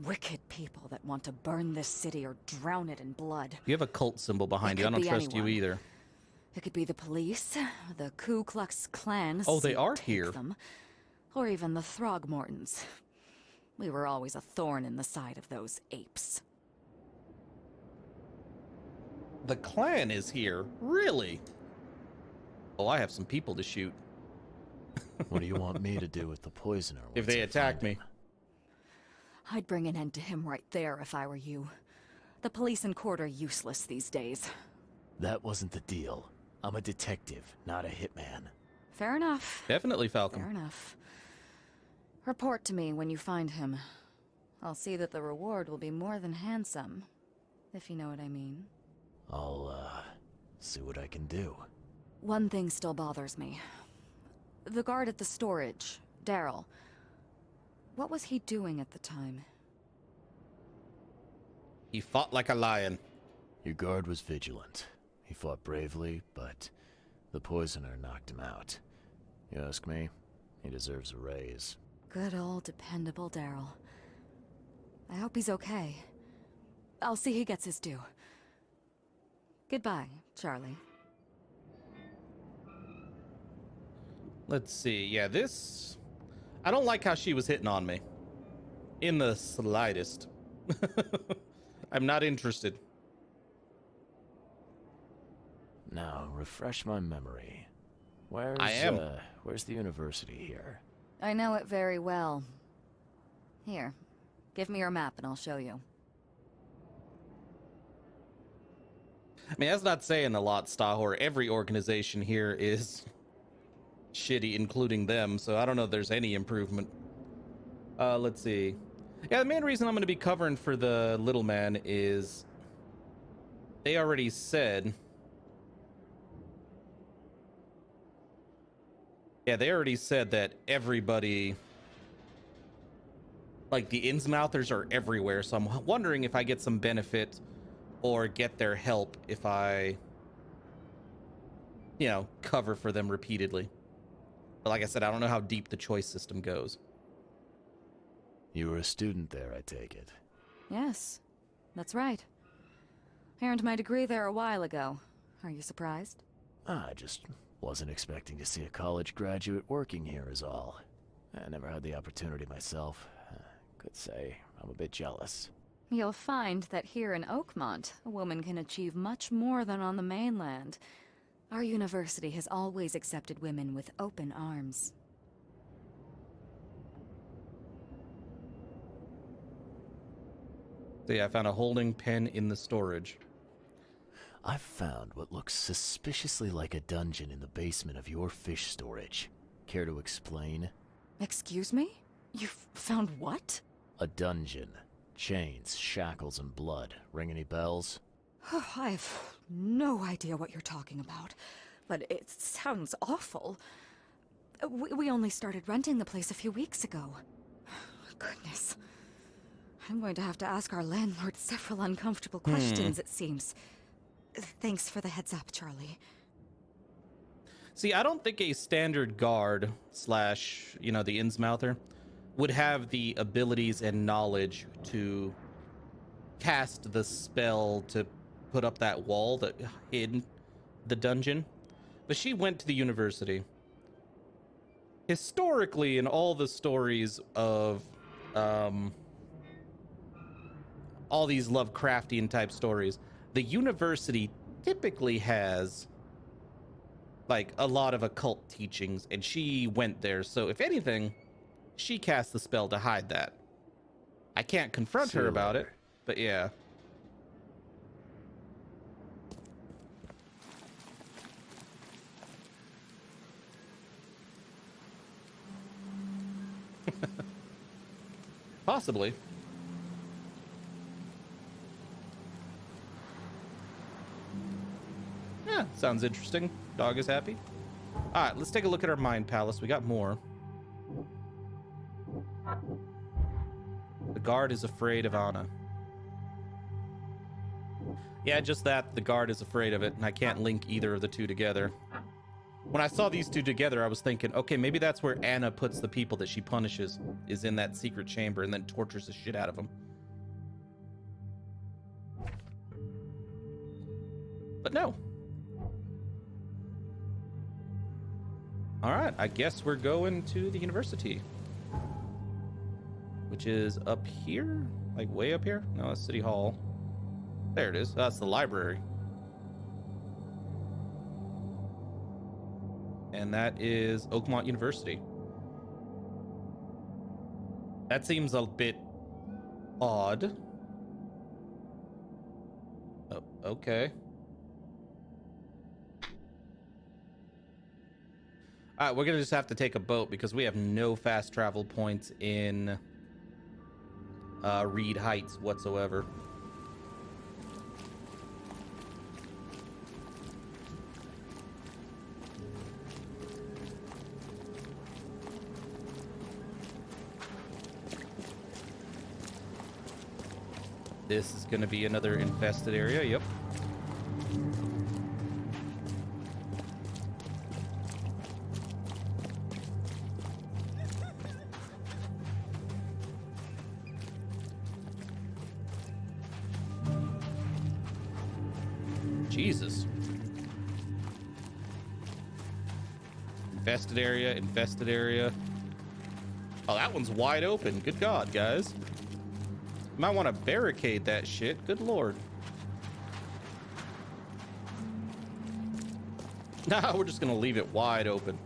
Wicked people that want to burn this city or drown it in blood. You have a cult symbol behind It you. I could don't be trust you anyone. either. It could be the police, the Ku Klux Klan. Oh, they seek are to take here. them, or even the Throgmortons. We were always a thorn in the side of those apes. The clan is here? Really? Oh, I have some people to shoot. What do you want me to do with the poisoner? If once they I attack find me. him? I'd bring an end to him right there if I were you. The police in court are useless these days. That wasn't the deal. I'm a detective, not a hitman. Fair enough. Definitely Falcon. Fair enough. Report to me when you find him. I'll see that the reward will be more than handsome, if you know what I mean. I'll, see what I can do. One thing still bothers me. The guard at the storage, Daryl. What was he doing at the time? He fought like a lion. Your guard was vigilant. He fought bravely, but the poisoner knocked him out. You ask me, he deserves a raise. Good old dependable Daryl. I hope he's okay. I'll see he gets his due. Goodbye, Charlie. Let's see. Yeah, this... I don't like how she was hitting on me. In the slightest. I'm not interested. Now, refresh my memory. Where's the university here? I know it very well. Here, give me your map and I'll show you. I mean, that's not saying a lot, Stahor. Every organization here is shitty, including them, so I don't know if there's any improvement. Let's see. Yeah, the main reason I'm going to be covering for the little man is they already said... Yeah, they already said that everybody... Like, the Innsmouthers are everywhere, so I'm wondering if I get some benefit or get their help if I, you know, cover for them repeatedly. But like I said, I don't know how deep the choice system goes. You were a student there, I take it. Yes, that's right. I earned my degree there a while ago. Are you surprised? I just wasn't expecting to see a college graduate working here is all. I never had the opportunity myself. Could say I'm a bit jealous. You'll find that here in Oakmont, a woman can achieve much more than on the mainland. Our university has always accepted women with open arms. So yeah, I found a holding pen in the storage. I've found what looks suspiciously like a dungeon in the basement of your fish storage. Care to explain? Excuse me? You've found what? A dungeon. Chains, shackles, and blood. Ring any bells? I've no idea what you're talking about, but it sounds awful. We only started renting the place a few weeks ago. Goodness. I'm going to have to ask our landlord several uncomfortable questions, it seems. Thanks for the heads up, Charlie. See, I don't think a standard guard slash, the Innsmouther would have the abilities and knowledge to cast the spell to put up that wall that hid the dungeon. But she went to the university. Historically, in all the stories of all these Lovecraftian type stories, the university typically has like a lot of occult teachings, and she went there. So if anything, she cast the spell to hide that. I can't confront her about it, but yeah. Possibly. Yeah, sounds interesting. Dog is happy. All right, let's take a look at our mind palace. We got more. The guard is afraid of Anna. Yeah, just that. The guard is afraid of it, and I can't link either of the two together. When I saw these two together, I was thinking, okay, maybe that's where Anna puts the people that she punishes, is in that secret chamber, and then tortures the shit out of them. But no. All right, I guess we're going to the university. Which is up here? Like way up here? No, that's City Hall. There it is. That's the library. And that is Oakmont University. That seems a bit odd. Oh, okay. All right, we're gonna just have to take a boat because we have no fast travel points in Reed Heights whatsoever. This is gonna be another infested area, yep. Jesus. Infested area, infested area. Oh, that one's wide open. Good God, guys. Might want to barricade that shit. Good Lord. Nah, we're just going to leave it wide open.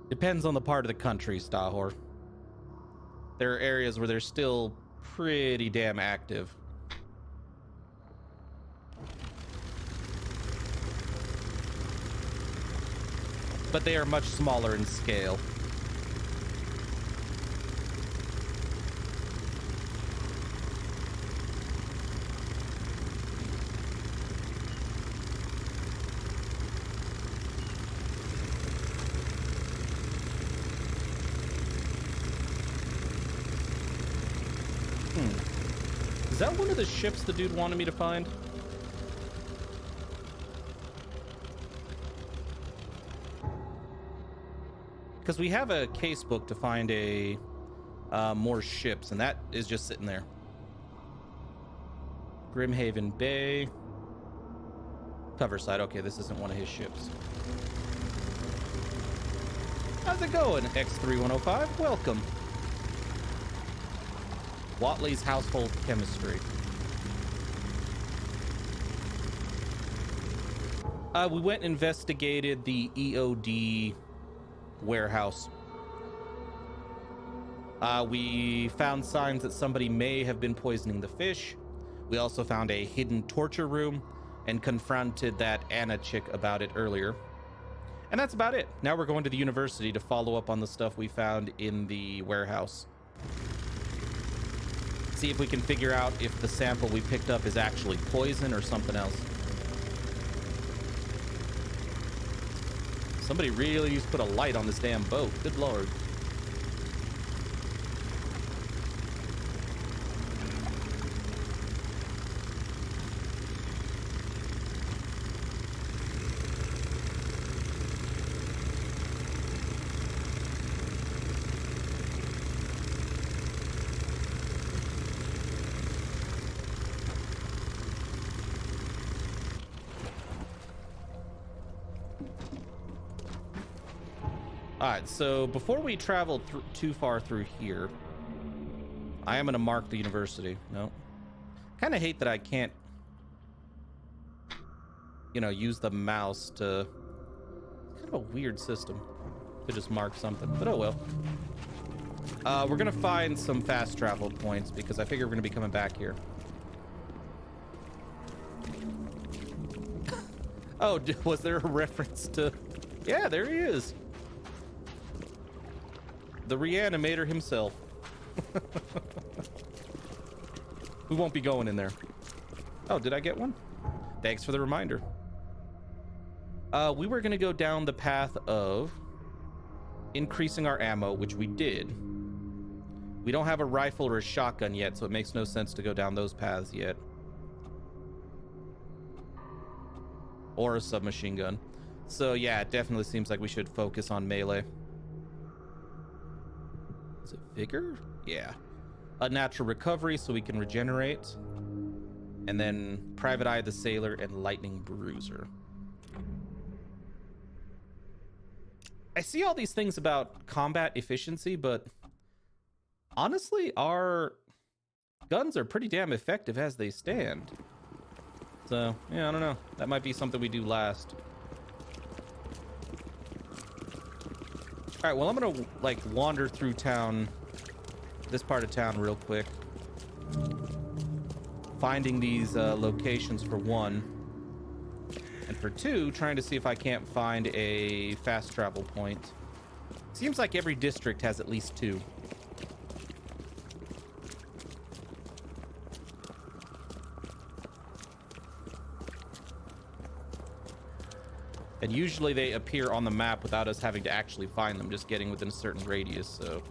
Depends on the part of the country, Stahor. There are areas where they're still pretty damn active. But they are much smaller in scale. Is that one of the ships the dude wanted me to find? because we have a case book to find a more ships, and that is just sitting there. Grimhaven Bay. Cover side. Okay, this isn't one of his ships. How's it going, X3105? Welcome. Watley's Household Chemistry. We went and investigated the EOD warehouse. We found signs that somebody may have been poisoning the fish. We also found a hidden torture room and confronted that Anna chick about it earlier. And that's about it. Now we're going to the university to follow up on the stuff we found in the warehouse. See if we can figure out if the sample we picked up is actually poison or something else. Somebody really needs to put a light on this damn boat. Good lord. Alright, so before we travel too far through here, I am going to mark the university. No. Kind of hate that I can't, you know, use the mouse to... It's kind of a weird system to just mark something, but oh well. We're going to find some fast travel points because I figure we're going to be coming back here. Oh, was there a reference to... Yeah, there he is. The reanimator himself. We won't be going in there. Oh, did I get one? Thanks for the reminder. We were going to go down the path of increasing our ammo, which we did. We don't have a rifle or a shotgun yet, so it makes no sense to go down those paths yet. Or a submachine gun. So yeah, it definitely seems like we should focus on melee. Is it vigor? Yeah. A natural recovery so we can regenerate. And then Private Eye the Sailor and Lightning Bruiser. I see all these things about combat efficiency, but honestly, our guns are pretty damn effective as they stand. So, yeah, I don't know. That might be something we do last. All right, well, I'm gonna like wander through town, this part of town real quick, finding these locations for one, and for two, trying to see if I can't find a fast travel point. Seems like every district has at least two. And usually they appear on the map without us having to actually find them, just getting within a certain radius, so.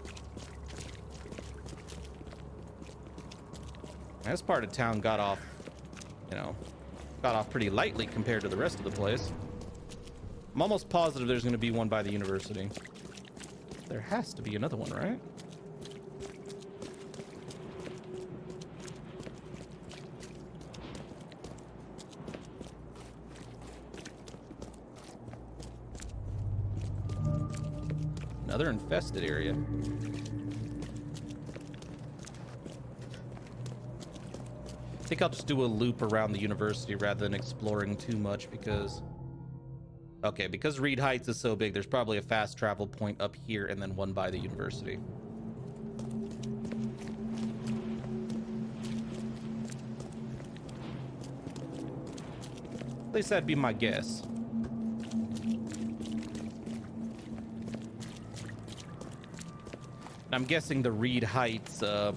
This part of town got off, you know, got off pretty lightly compared to the rest of the place. I'm almost positive there's going to be one by the university. There has to be another one, right? Another infested area. I think I'll just do a loop around the university rather than exploring too much because... Okay, because Reed Heights is so big, there's probably a fast travel point up here and then one by the university. At least that'd be my guess. I'm guessing the Reed Heights, what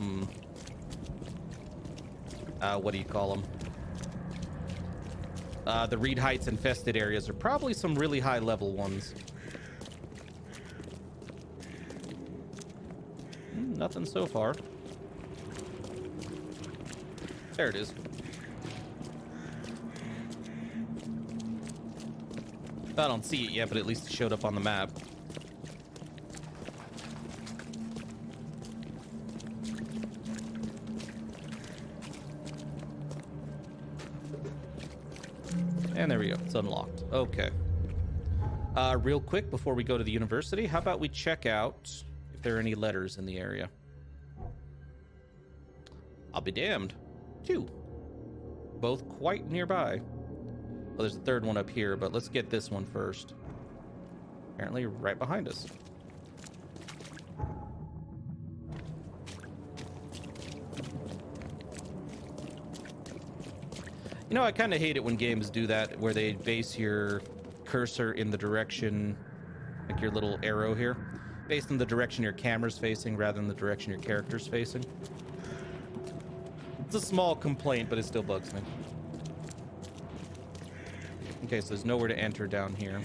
do you call them? The Reed Heights infested areas are probably some really high level ones. Nothing so far. There it is. I don't see it yet, but at least it showed up on the map. And there we go. It's unlocked. Okay. Real quick, before we go to the university, how about we check out if there are any letters in the area? I'll be damned. 2. Both quite nearby. Well, there's a third one up here, but let's get this one first. Apparently right behind us. You know, I kind of hate it when games do that, where they base your cursor in the direction, like your little arrow here, based on the direction your camera's facing rather than the direction your character's facing. It's a small complaint, but it still bugs me. Okay, so there's nowhere to enter down here.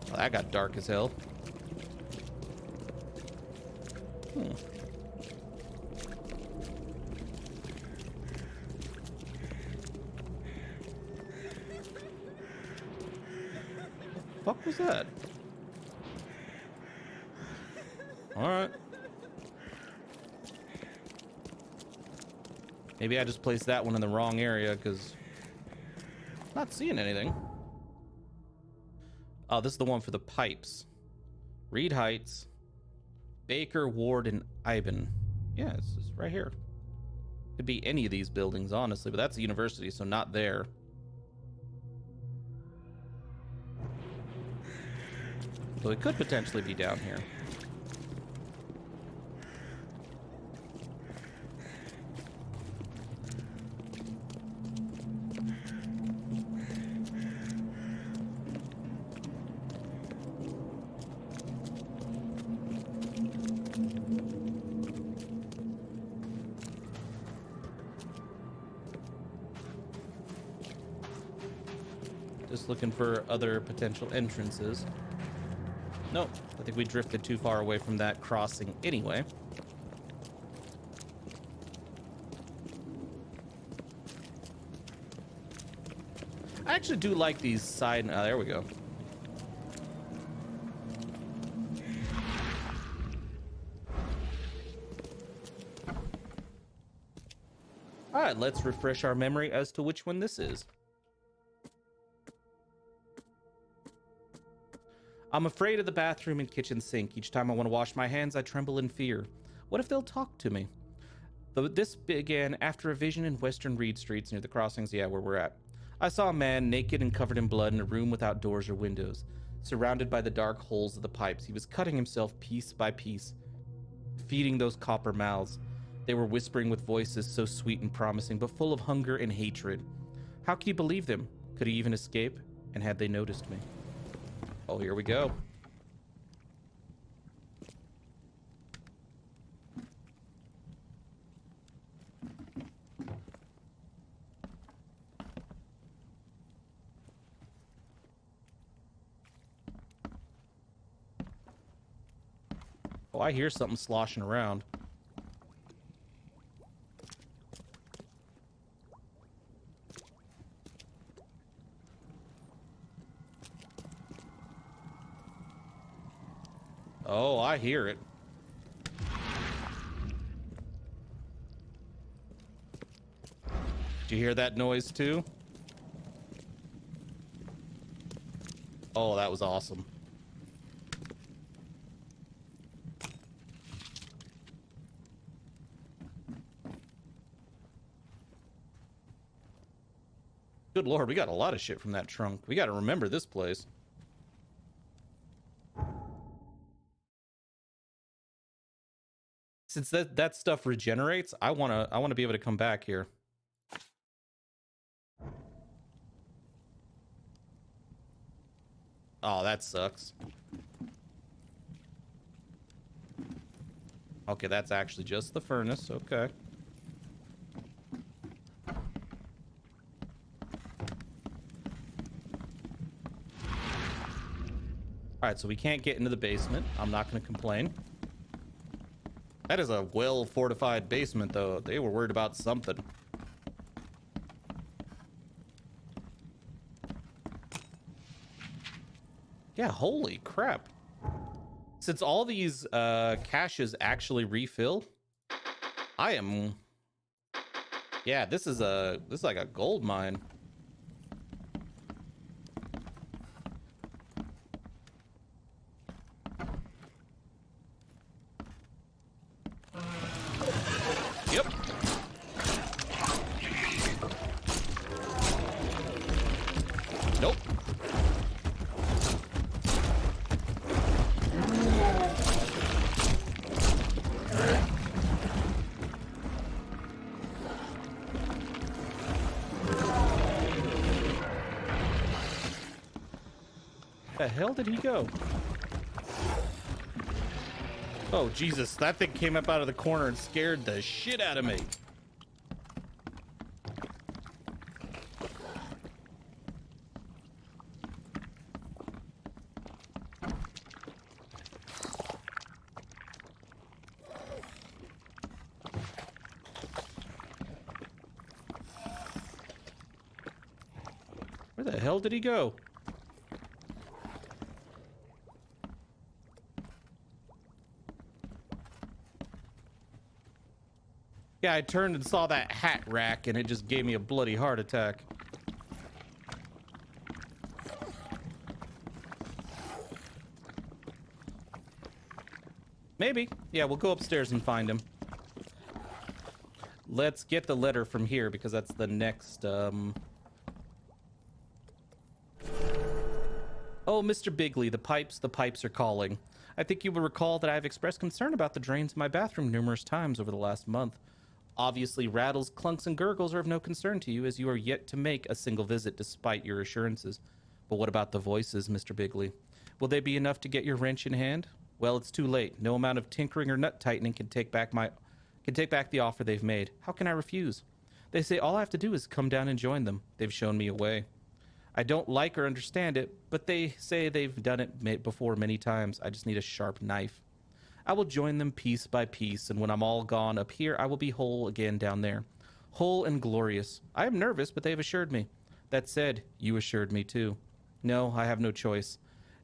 Well, that got dark as hell. What the fuck was that? All right. Maybe I just placed that one in the wrong area because I'm not seeing anything. Oh, this is the one for the pipes. Reed Heights, Baker, Ward, and Ivan. Yeah, it's just right here. Could be any of these buildings, honestly, but that's a university, so not there. So it could potentially be down here. Just looking for other potential entrances. Nope, I think we drifted too far away from that crossing anyway. I actually do like these side... Oh, there we go. All right, let's refresh our memory as to which one this is. I'm afraid of the bathroom and kitchen sink. Each time I want to wash my hands, I tremble in fear. What if they'll talk to me? This began after a vision in Western Reed Streets near the crossings, yeah, where we're at. I saw a man naked and covered in blood in a room without doors or windows. Surrounded by the dark holes of the pipes, he was cutting himself piece by piece, feeding those copper mouths. They were whispering with voices so sweet and promising, but full of hunger and hatred. How could he believe them? Could he even escape? And had they noticed me? Oh, here we go. Oh, I hear something sloshing around. Oh, I hear it. Did you hear that noise too? Oh, that was awesome. Good Lord, we got a lot of shit from that trunk. We got to remember this place. Since that stuff regenerates, I wanna be able to come back here. Oh, that sucks. Okay, that's actually just the furnace. Okay. All right, so we can't get into the basement. I'm not going to complain. That is a well-fortified basement, though. They were worried about something. Yeah, holy crap. Since all these caches actually refill, I am... Yeah, this is like a gold mine. Yep. Nope. The hell did he go? Oh, Jesus, that thing came up out of the corner and scared the shit out of me. Where the hell did he go? Yeah, I turned and saw that hat rack, and it just gave me a bloody heart attack. Maybe. Yeah, we'll go upstairs and find him. Let's get the letter from here, because that's the next, Oh, Mr. Bigley, the pipes are calling. I think you will recall that I have expressed concern about the drains in my bathroom numerous times over the last month. Obviously, rattles, clunks, and gurgles are of no concern to you, as you are yet to make a single visit despite your assurances. But what about the voices, Mr. Bigley? Will they be enough to get your wrench in hand? Well, it's too late. No amount of tinkering or nut tightening can take back the offer they've made. How can I refuse? They say all I have to do is come down and join them. They've shown me a way. I don't like or understand it, but they say they've done it before many times. I just need a sharp knife. I will join them piece by piece, and when I'm all gone up here, I will be whole again down there. Whole and glorious. I am nervous, but they have assured me. That said, you assured me too. No, I have no choice.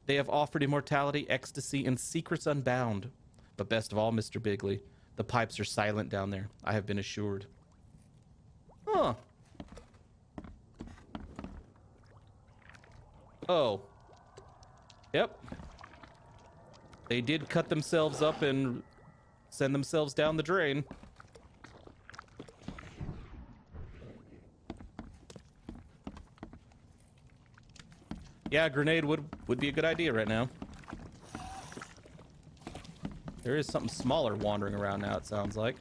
They have offered immortality, ecstasy, and secrets unbound. But best of all, Mr. Bigley, the pipes are silent down there. I have been assured. Huh. Oh. Yep. They did cut themselves up and send themselves down the drain. Yeah, a grenade would be a good idea right now. There is something smaller wandering around now, it sounds like.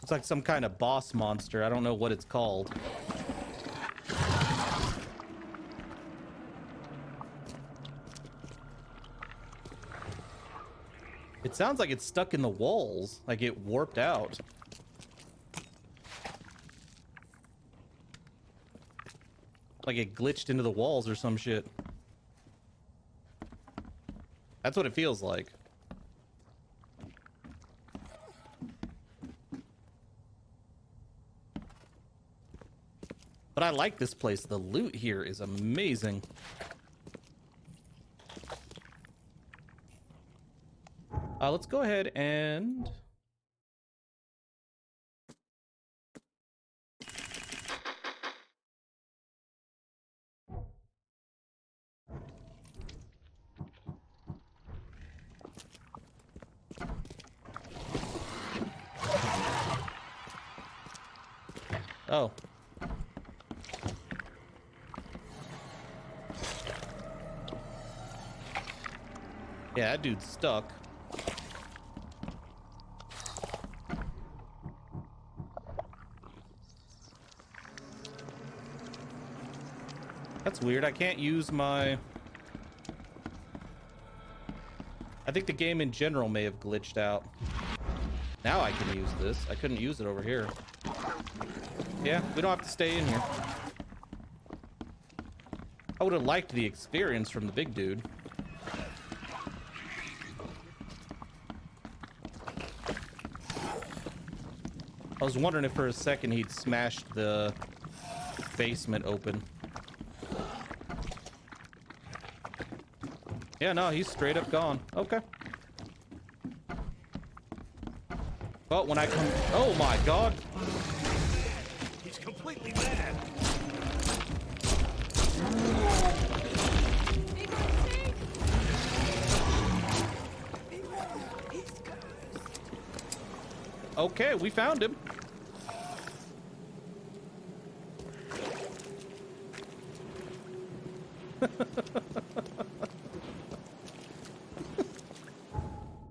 It's like some kind of boss monster. I don't know what it's called. It sounds like it's stuck in the walls, like it warped out. Like it glitched into the walls or some shit. That's what it feels like. But I like this place. The loot here is amazing. Let's go ahead and... Oh. Yeah, that dude's stuck. That's weird. I can't use my... I think the game in general may have glitched out. Now I can use this. I couldn't use it over here. Yeah, we don't have to stay in here. I would have liked the experience from the big dude. I was wondering if for a second he'd smashed the basement open. Yeah, no, he's straight up gone. Okay. But when I come... Oh my god! He's completely mad. Okay, we found him.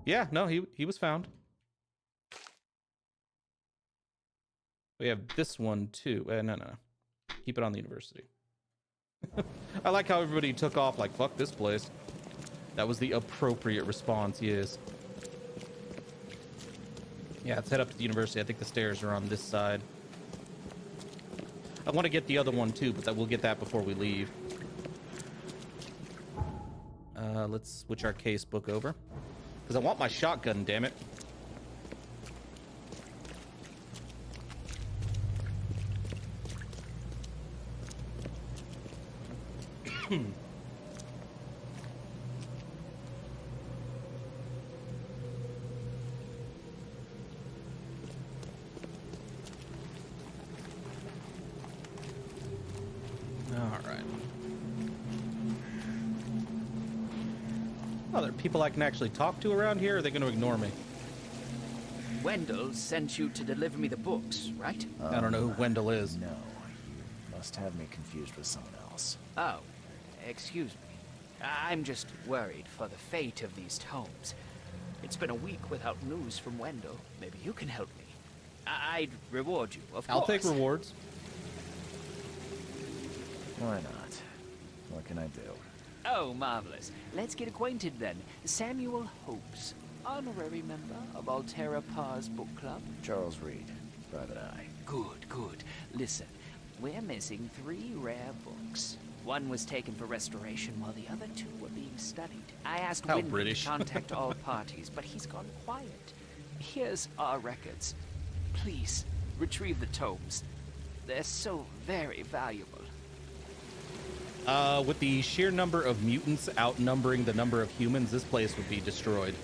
Yeah, no, he was found. We have this one too. No. Keep it on the university. I like how everybody took off like, fuck this place. That was the appropriate response, yes. Yeah, let's head up to the university. I think the stairs are on this side. I want to get the other one too, but we'll get that before we leave. Let's switch our case book over. Because I want my shotgun, damn it. Oh, there are people I can actually talk to around here, or are they going to ignore me? Wendell sent you to deliver me the books, right? I don't know who Wendell is. No, you must have me confused with someone else. Oh, excuse me. I'm just worried for the fate of these tomes. It's been a week without news from Wendell. Maybe you can help me. I'd reward you, of course. I'll take rewards. Why not? What can I do? Oh, marvelous. Let's get acquainted then. Samuel Hopes, honorary member of Altera Par's book club. Charles Reed, Private Eye. Good, good. Listen, we're missing 3 rare books. One was taken for restoration while the other 2 were being studied. I asked How Windley British. to contact all parties, but he's gone quiet. Here's our records. Please, retrieve the tomes. They're so very valuable. With the sheer number of mutants outnumbering the number of humans, this place would be destroyed.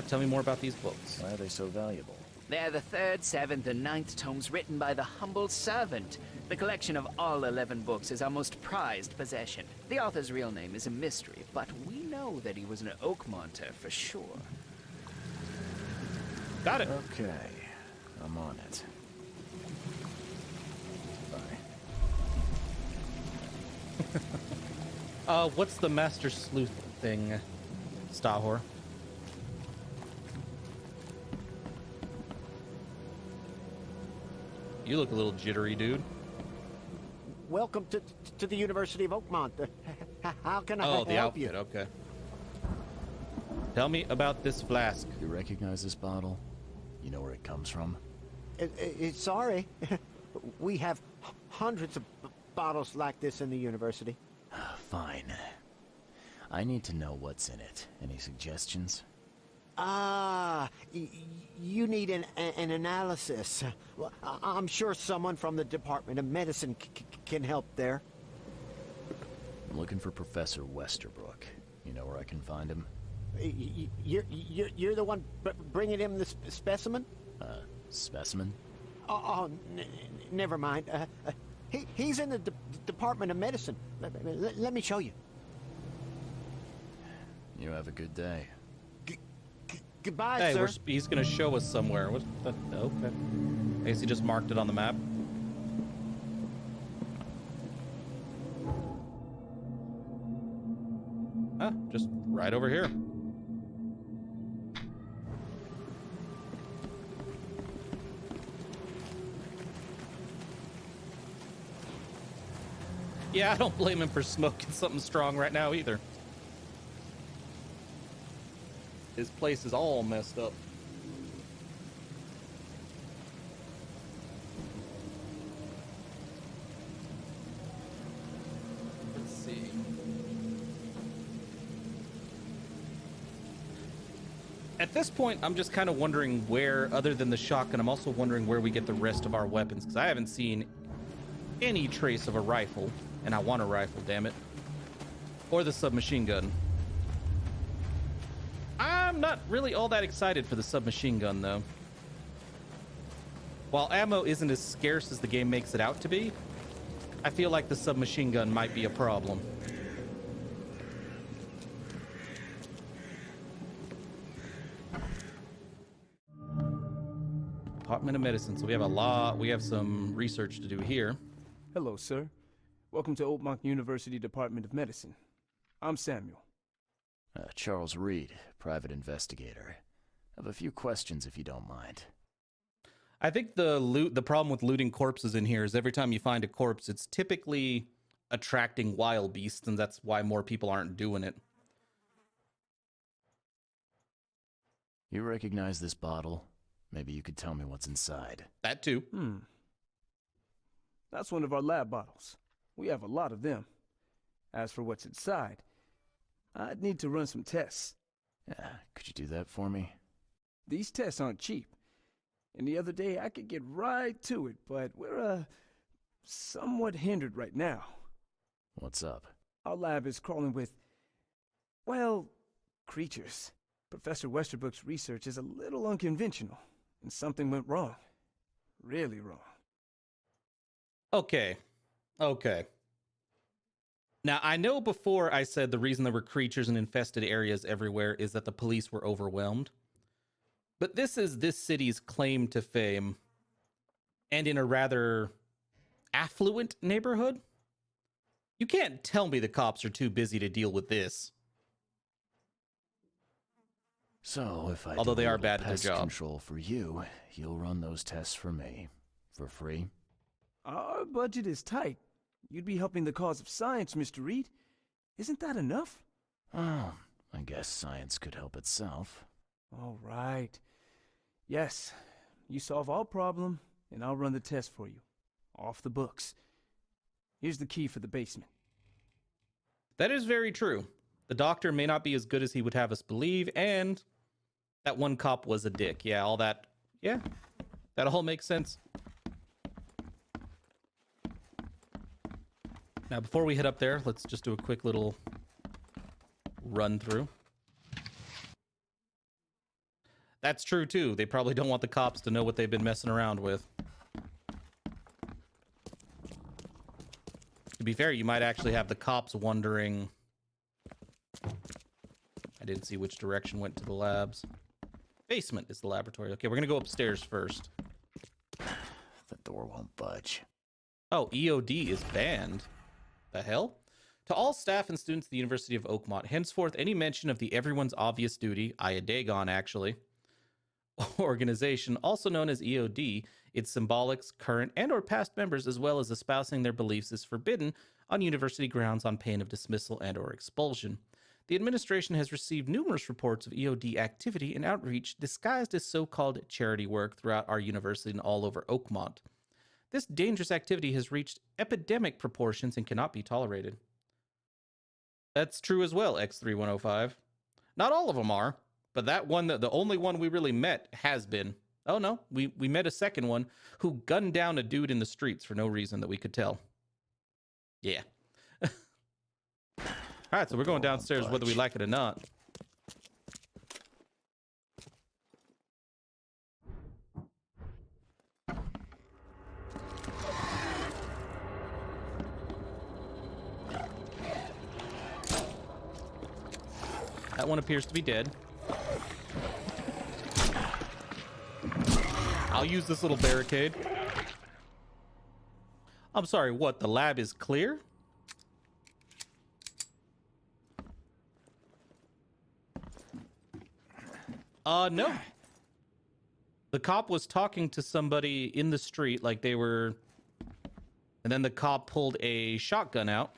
Tell me more about these books. Why are they so valuable? They're the 3rd, 7th, and 9th tomes written by the humble servant. The collection of all 11 books is our most prized possession. The author's real name is a mystery, but we know that he was an Oakmonter for sure. Got it. Okay, I'm on it. Bye. What's the Master Sleuth thing, Stahor? You look a little jittery, dude. Welcome to the University of Oakmont. How can I help you? Oh, the outfit, okay. Tell me about this flask. You recognize this bottle? You know where it comes from? Sorry. We have hundreds of bottles like this in the university. Fine. I need to know what's in it. Any suggestions? You need an analysis. Well, I'm sure someone from the Department of Medicine can help there. I'm looking for Professor Westerbrook. You know where I can find him? You're the one bringing him the specimen? Specimen? Never mind. He's in the Department of Medicine. Let me show you. You have a good day. Goodbye, Hey, sir. he's gonna show us somewhere. What? Okay. I guess he just marked it on the map. Huh? Just right over here. Yeah, I don't blame him for smoking something strong right now either. His place is all messed up. Let's see. At this point, I'm just kind of wondering where, other than the shotgun, I'm also wondering where we get the rest of our weapons, because I haven't seen any trace of a rifle, and I want a rifle, damn it. Or the submachine gun. I'm not really all that excited for the submachine gun, though. While ammo isn't as scarce as the game makes it out to be, I feel like the submachine gun might be a problem. Department of Medicine. So we have some research to do here. Hello, sir. Welcome to Oakmont University Department of Medicine. I'm Samuel. Charles Reed, private investigator. I have a few questions if you don't mind. I think the problem with looting corpses in here is every time you find a corpse, it's typically attracting wild beasts, and that's why more people aren't doing it. You recognize this bottle? Maybe you could tell me what's inside. That too. That's one of our lab bottles. We have a lot of them. As for what's inside, I'd need to run some tests. Yeah, could you do that for me? These tests aren't cheap. And the other day I could get right to it, but we're, somewhat hindered right now. What's up? Our lab is crawling with, well, creatures. Professor Westerbrook's research is a little unconventional, and something went wrong. Really wrong. Okay. Now, I know before I said the reason there were creatures in infested areas everywhere is that the police were overwhelmed. But this is this city's claim to fame, and in a rather affluent neighborhood. You can't tell me the cops are too busy to deal with this. So, if I Although do they a are little bad at their pest job. control for you, you'll run those tests for me. For free? Our budget is tight. You'd be helping the cause of science, Mr. Reed. Isn't that enough? Oh, I guess science could help itself. All right. Yes, you solve our problem, and I'll run the test for you. Off the books. Here's the key for the basement. That is very true. The doctor may not be as good as he would have us believe, and that one cop was a dick. Yeah, all that. Yeah, that all makes sense. Now, before we head up there, let's just do a quick little run through. That's true, too. They probably don't want the cops to know what they've been messing around with. To be fair, you might actually have the cops wondering... I didn't see which direction went to the labs. Basement is the laboratory. Okay, we're going to go upstairs first. The door won't budge. Oh, EOD is banned. The hell? To all staff and students at the University of Oakmont, henceforth any mention of the Everyone's Obvious Duty, Dagon actually, organization, also known as EOD, its symbolics, current and or past members, as well as espousing their beliefs, is forbidden on university grounds on pain of dismissal and or expulsion. The administration has received numerous reports of EOD activity and outreach disguised as so-called charity work throughout our university and all over Oakmont. This dangerous activity has reached epidemic proportions and cannot be tolerated. That's true as well, X3105. Not all of them are, but that one, the only one we really met has been. Oh no, we met a second one who gunned down a dude in the streets for no reason that we could tell. Yeah. All right, so we're going downstairs whether we like it or not. That one appears to be dead. I'll use this little barricade. I'm sorry, what? The lab is clear? No. The cop was talking to somebody in the street like they were... And then the cop pulled a shotgun out.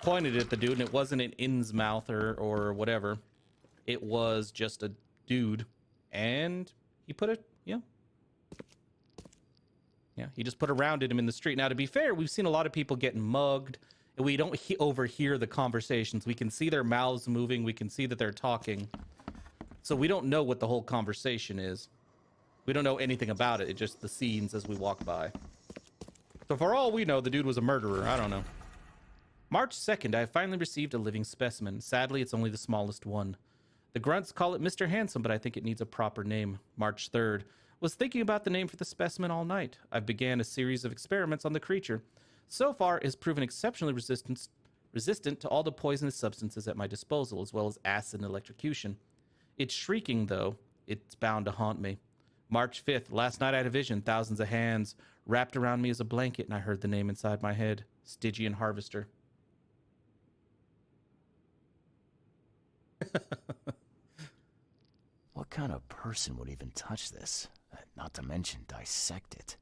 Pointed at the dude, and it wasn't an Innsmouth or whatever. It was just a dude. And he put it, yeah, he just put a round at him in the street. Now, to be fair, we've seen a lot of people getting mugged, and we don't overhear the conversations. We can see their mouths moving. We can see that they're talking. So we don't know what the whole conversation is. We don't know anything about it. It's just the scenes as we walk by. So for all we know, the dude was a murderer. I don't know. March 2nd, I finally received a living specimen. Sadly, it's only the smallest one. The grunts call it Mr. Handsome, but I think it needs a proper name. March 3rd. Was thinking about the name for the specimen all night. I began a series of experiments on the creature. So far, it has proven exceptionally resistant to all the poisonous substances at my disposal, as well as acid and electrocution. It's shrieking, though. It's bound to haunt me. March 5th. Last night I had a vision. Thousands of hands wrapped around me as a blanket, and I heard the name inside my head. Stygian Harvester. What kind of person would even touch this? Not to mention dissect it.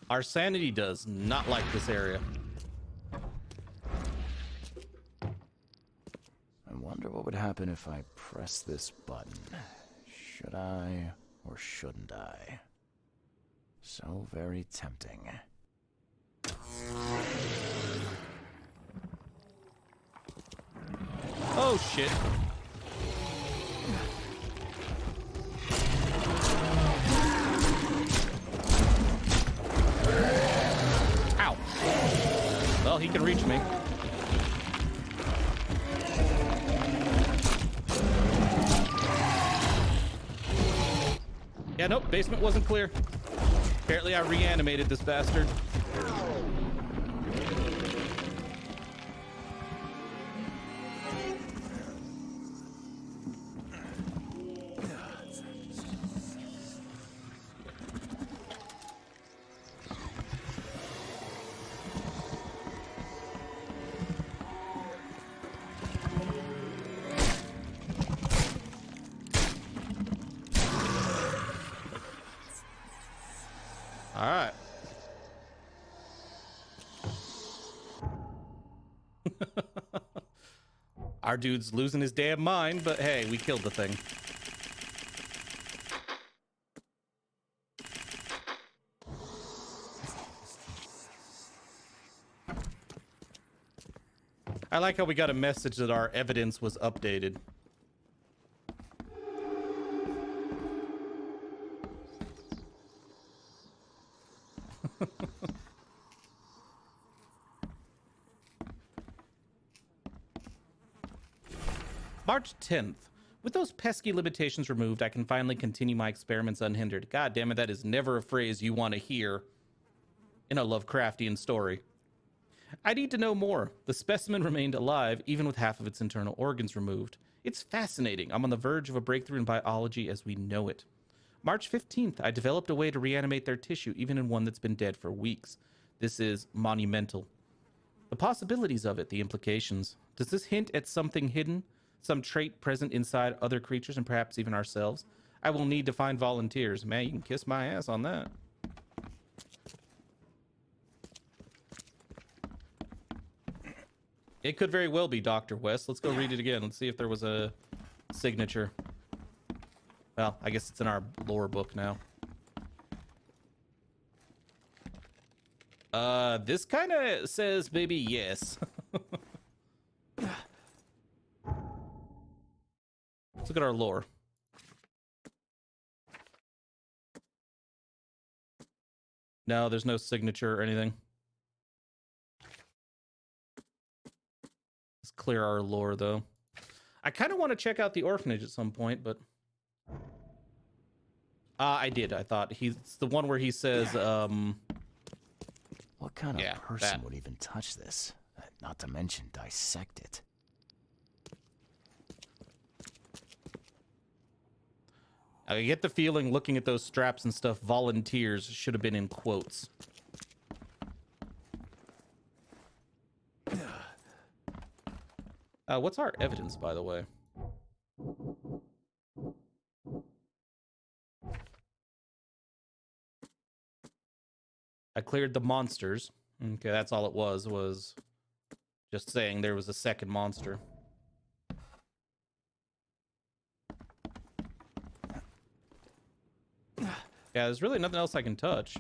Our sanity does not like this area. I wonder what would happen if I press this button. Should I or shouldn't I? So very tempting. Oh, shit. Ow. Well, he can reach me. Yeah, nope, basement wasn't clear. Apparently I reanimated this bastard. All right. Our dude's losing his damn mind, but hey, we killed the thing. I like how we got a message that our evidence was updated. March 10th. With those pesky limitations removed, I can finally continue my experiments unhindered. God damn it, that is never a phrase you want to hear in a Lovecraftian story. I need to know more. The specimen remained alive, even with half of its internal organs removed. It's fascinating. I'm on the verge of a breakthrough in biology as we know it. March 15th. I developed a way to reanimate their tissue, even in one that's been dead for weeks. This is monumental. The possibilities of it, the implications. Does this hint at something hidden? Some trait present inside other creatures and perhaps even ourselves? I will need to find volunteers. Man, you can kiss my ass on that. It could very well be Dr. West. Let's go read it again. Let's see if there was a signature. Well, I guess it's in our lore book now. This kind of says maybe yes. Let's look at our lore. No, there's no signature or anything. Let's clear our lore, though. I kind of want to check out the orphanage at some point, but... I did. I thought he's the one where he says, What kind of person would even touch this? Not to mention dissect it. I get the feeling, looking at those straps and stuff, volunteers should have been in quotes. What's our evidence, by the way? I cleared the monsters. Okay, that's all it was just saying there was a second monster. Yeah, there's really nothing else I can touch.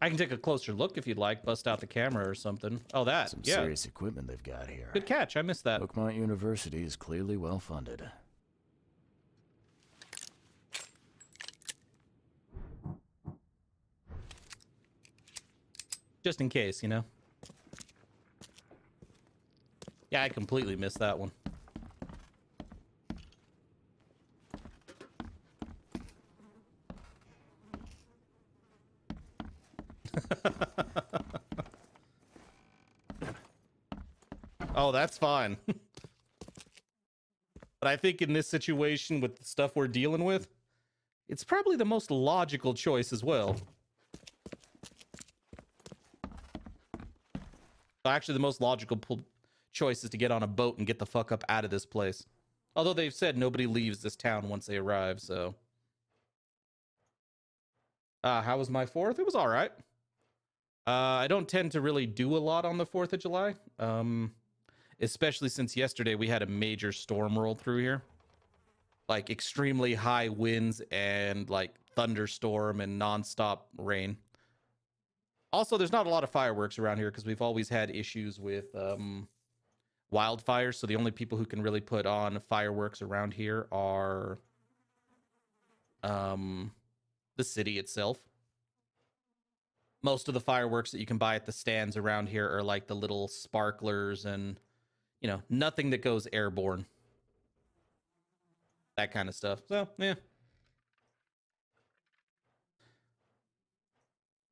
I can take a closer look if you'd like. Bust out the camera or something. Oh, that. Some yeah. serious equipment they've got here. Good catch. I missed that. Oakmont University is clearly well funded. Just in case, you know? Yeah, I completely missed that one. Oh, that's fine. But I think in this situation with the stuff we're dealing with, it's probably the most logical choice as well. Actually, the most logical choice is to get on a boat and get the fuck up out of this place. Although they've said nobody leaves this town once they arrive, so... how was my 4th? It was all right. I don't tend to really do a lot on the 4th of July. Especially since yesterday we had a major storm roll through here. Like extremely high winds and like thunderstorm and nonstop rain. Also, there's not a lot of fireworks around here because we've always had issues with wildfires. So the only people who can really put on fireworks around here are the city itself. Most of the fireworks that you can buy at the stands around here are like the little sparklers and, you know, nothing that goes airborne. That kind of stuff. So, yeah.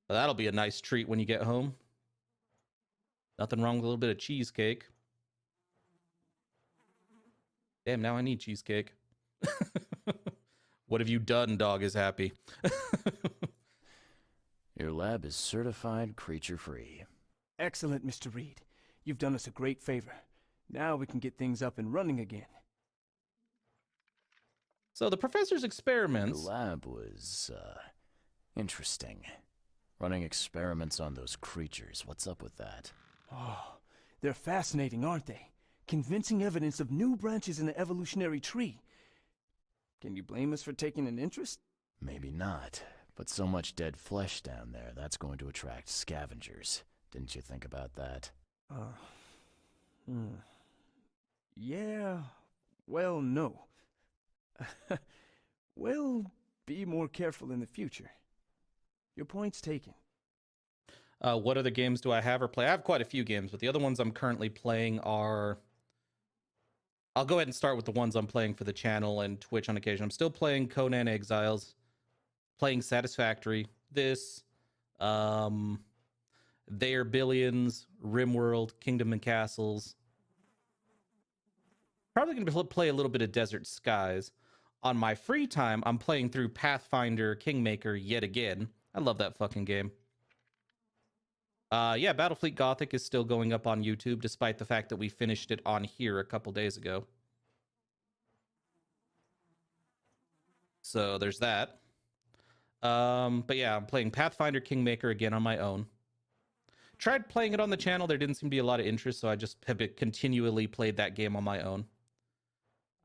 Well, that'll be a nice treat when you get home. Nothing wrong with a little bit of cheesecake. Damn, now I need cheesecake. What have you done, dog is happy? Your lab is certified creature-free. Excellent, Mr. Reed. You've done us a great favor. Now we can get things up and running again. So the professor's experiments... The lab was, interesting. Running experiments on those creatures. What's up with that? Oh, they're fascinating, aren't they? Convincing evidence of new branches in the evolutionary tree. Can you blame us for taking an interest? Maybe not. But so much dead flesh down there, that's going to attract scavengers. Didn't you think about that? Yeah, well, no. We'll be more careful in the future. Your point's taken. What other games do I have or play? I have quite a few games, but the other ones I'm currently playing are... I'll go ahead and start with the ones I'm playing for the channel and Twitch on occasion. I'm still playing Conan Exiles, playing Satisfactory, this, They Are Billions, RimWorld, Kingdom and Castles. Probably going to play a little bit of Desert Skies. On my free time, I'm playing through Pathfinder Kingmaker yet again. I love that fucking game. Yeah, Battlefleet Gothic is still going up on YouTube, despite the fact that we finished it on here a couple days ago. So there's that. But yeah, I'm playing Pathfinder Kingmaker again on my own. Tried playing it on the channel. There didn't seem to be a lot of interest, so I just have continually played that game on my own.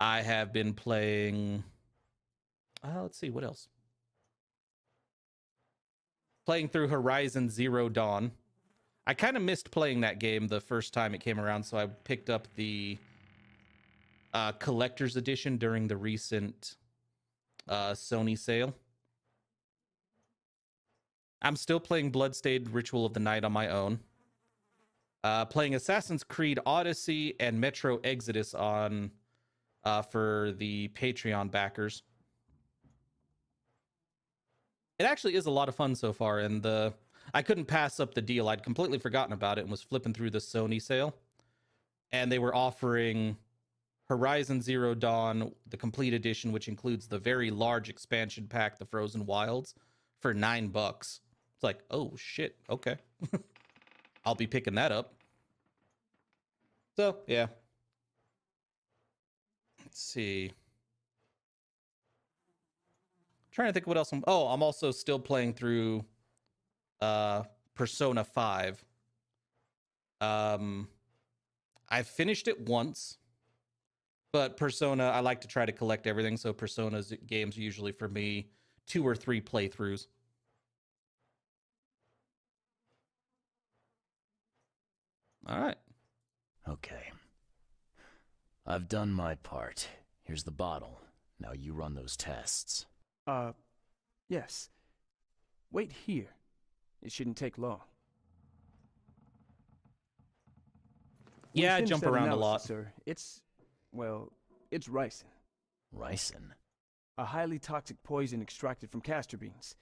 I have been playing... let's see, what else? Playing through Horizon Zero Dawn. I kind of missed playing that game the first time it came around, so I picked up the collector's edition during the recent Sony sale. I'm still playing Bloodstained Ritual of the Night on my own. Playing Assassin's Creed Odyssey and Metro Exodus on for the Patreon backers. It actually is a lot of fun so far, and I couldn't pass up the deal. I'd completely forgotten about it and was flipping through the Sony sale. And they were offering Horizon Zero Dawn, the complete edition, which includes the very large expansion pack, The Frozen Wilds, for $9. It's like, oh shit, okay. I'll be picking that up. So, yeah. Let's see. Trying to think what else I'm also still playing through Persona 5. I finished it once, but Persona, I like to try to collect everything, so Persona's games are usually for me 2 or 3 playthroughs. All right. Okay. I've done my part. Here's the bottle. Now you run those tests. Yes. Wait here. It shouldn't take long. Yeah, I Finish jump that around a analysis, lot. Sir. It's ricin. Ricin? A highly toxic poison extracted from castor beans.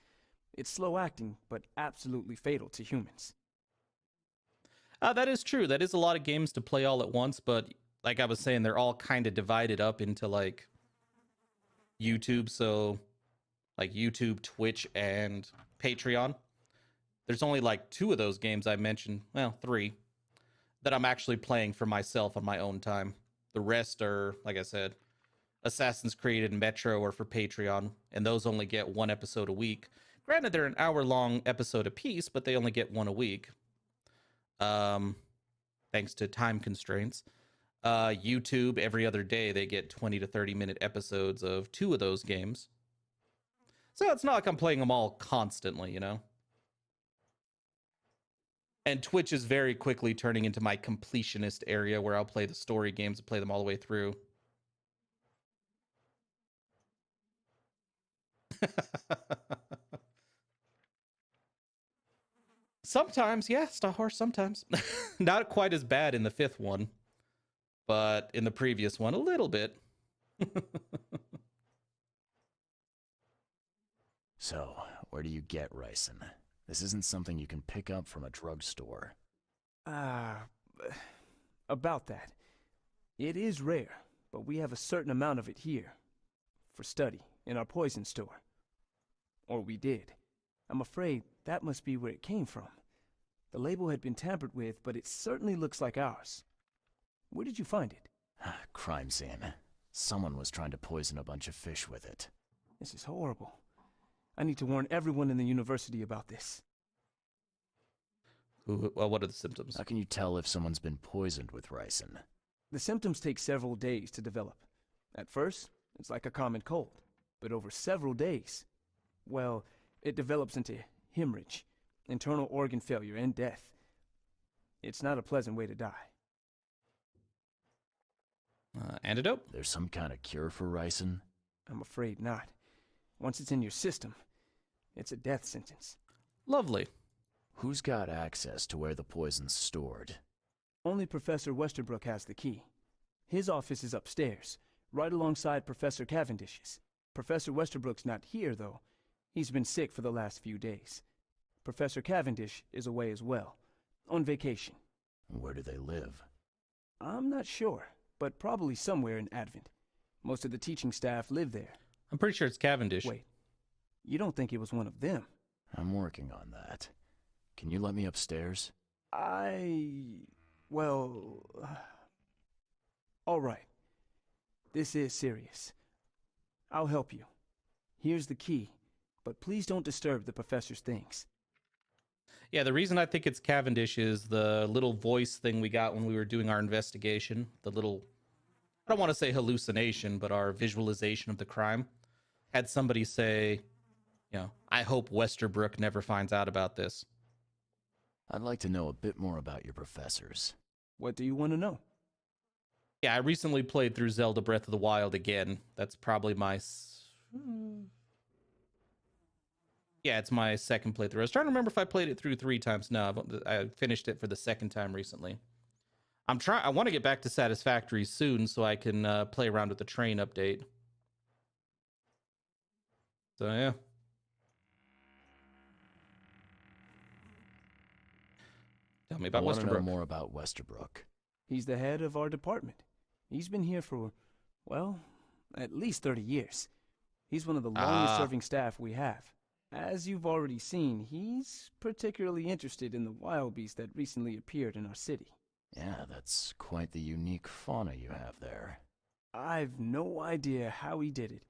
It's slow acting, but absolutely fatal to humans. That is true. That is a lot of games to play all at once, but like I was saying, they're all kind of divided up into like YouTube. So like YouTube, Twitch, and Patreon. There's only like 2 of those games I mentioned, well, 3, that I'm actually playing for myself on my own time. The rest are, like I said, Assassin's Creed and Metro are for Patreon, and those only get 1 episode a week. Granted, they're an hour-long episode apiece, but they only get 1 a week. Thanks to time constraints. YouTube, every other day, they get 20 to 30-minute episodes of 2 of those games. So it's not like I'm playing them all constantly, you know? And Twitch is very quickly turning into my completionist area where I'll play the story games and play them all the way through. Sometimes, yeah, Star Horse, sometimes. Not quite as bad in the 5th one, but in the previous one, a little bit. So, where do you get ricin? This isn't something you can pick up from a drugstore. About that. It is rare, but we have a certain amount of it here. For study, in our poison store. Or we did. I'm afraid that must be where it came from. The label had been tampered with, but it certainly looks like ours. Where did you find it? Crime scene. Someone was trying to poison a bunch of fish with it. This is horrible. I need to warn everyone in the university about this. Well, what are the symptoms? How can you tell if someone's been poisoned with ricin? The symptoms take several days to develop. At first, it's like a common cold. But over several days, well, it develops into hemorrhage, internal organ failure, and death. It's not a pleasant way to die. Antidote? There's some kind of cure for ricin? I'm afraid not. Once it's in your system, it's a death sentence. Lovely. Who's got access to where the poison's stored? Only Professor Westerbrook has the key. His office is upstairs, right alongside Professor Cavendish's. Professor Westerbrook's not here, though. He's been sick for the last few days. Professor Cavendish is away as well, on vacation. Where do they live? I'm not sure, but probably somewhere in Advent. Most of the teaching staff live there. I'm pretty sure it's Cavendish. Wait, you don't think it was one of them? I'm working on that. Can you let me upstairs? Well... all right. This is serious. I'll help you. Here's the key, but please don't disturb the professor's things. Yeah, the reason I think it's Cavendish is the little voice thing we got when we were doing our investigation. The little, I don't want to say hallucination, but our visualization of the crime. Had somebody say, you know, I hope Westerbrook never finds out about this. I'd like to know a bit more about your professors. What do you want to know? Yeah, I recently played through Zelda Breath of the Wild again. That's probably my... Yeah, it's my second playthrough. I was trying to remember if I played it through 3 times. No, I finished it for the 2nd time recently. I want to get back to Satisfactory soon so I can play around with the train update. So, yeah. Tell me about I want to know Westerbrook. more about Westerbrook. He's the head of our department. He's been here for, well, at least 30 years. He's one of the longest-serving staff we have. As you've already seen, he's particularly interested in the wild beast that recently appeared in our city. Yeah, that's quite the unique fauna you have there. I've no idea how he did it,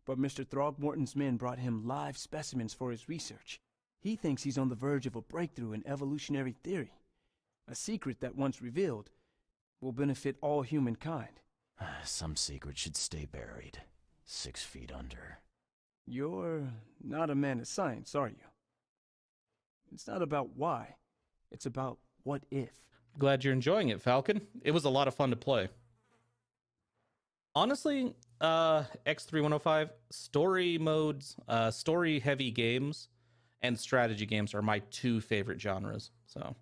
but Mr. Throgmorton's men brought him live specimens for his research. He thinks he's on the verge of a breakthrough in evolutionary theory. A secret that, once revealed, will benefit all humankind. Some secret should stay buried, 6 feet under. You're not a man of science, are you? It's not about why. It's about what if. Glad you're enjoying it, Falcon. It was a lot of fun to play. Honestly, X3105, story modes, story heavy games and strategy games are my two favorite genres. So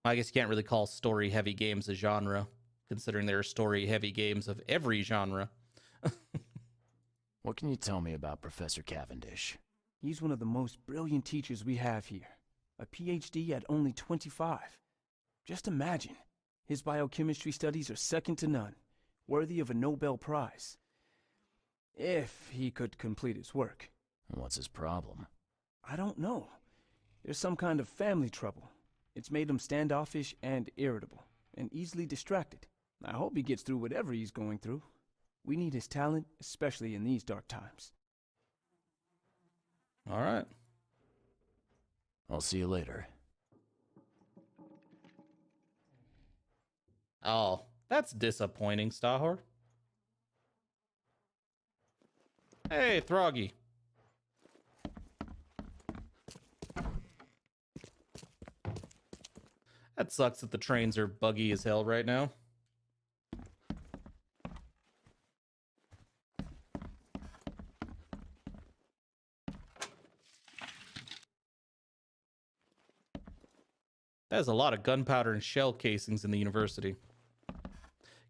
I guess you can't really call story heavy games a genre, considering there are story heavy games of every genre. What can you tell me about Professor Cavendish? He's one of the most brilliant teachers we have here. A PhD at only 25. Just imagine. His biochemistry studies are second to none, worthy of a Nobel Prize. If he could complete his work. What's his problem? I don't know. There's some kind of family trouble. It's made him standoffish and irritable, and easily distracted. I hope he gets through whatever he's going through. We need his talent, especially in these dark times. All right. I'll see you later. Oh, that's disappointing, Stahor. Hey, Throggy. That sucks that the trains are buggy as hell right now. There's a lot of gunpowder and shell casings in the university.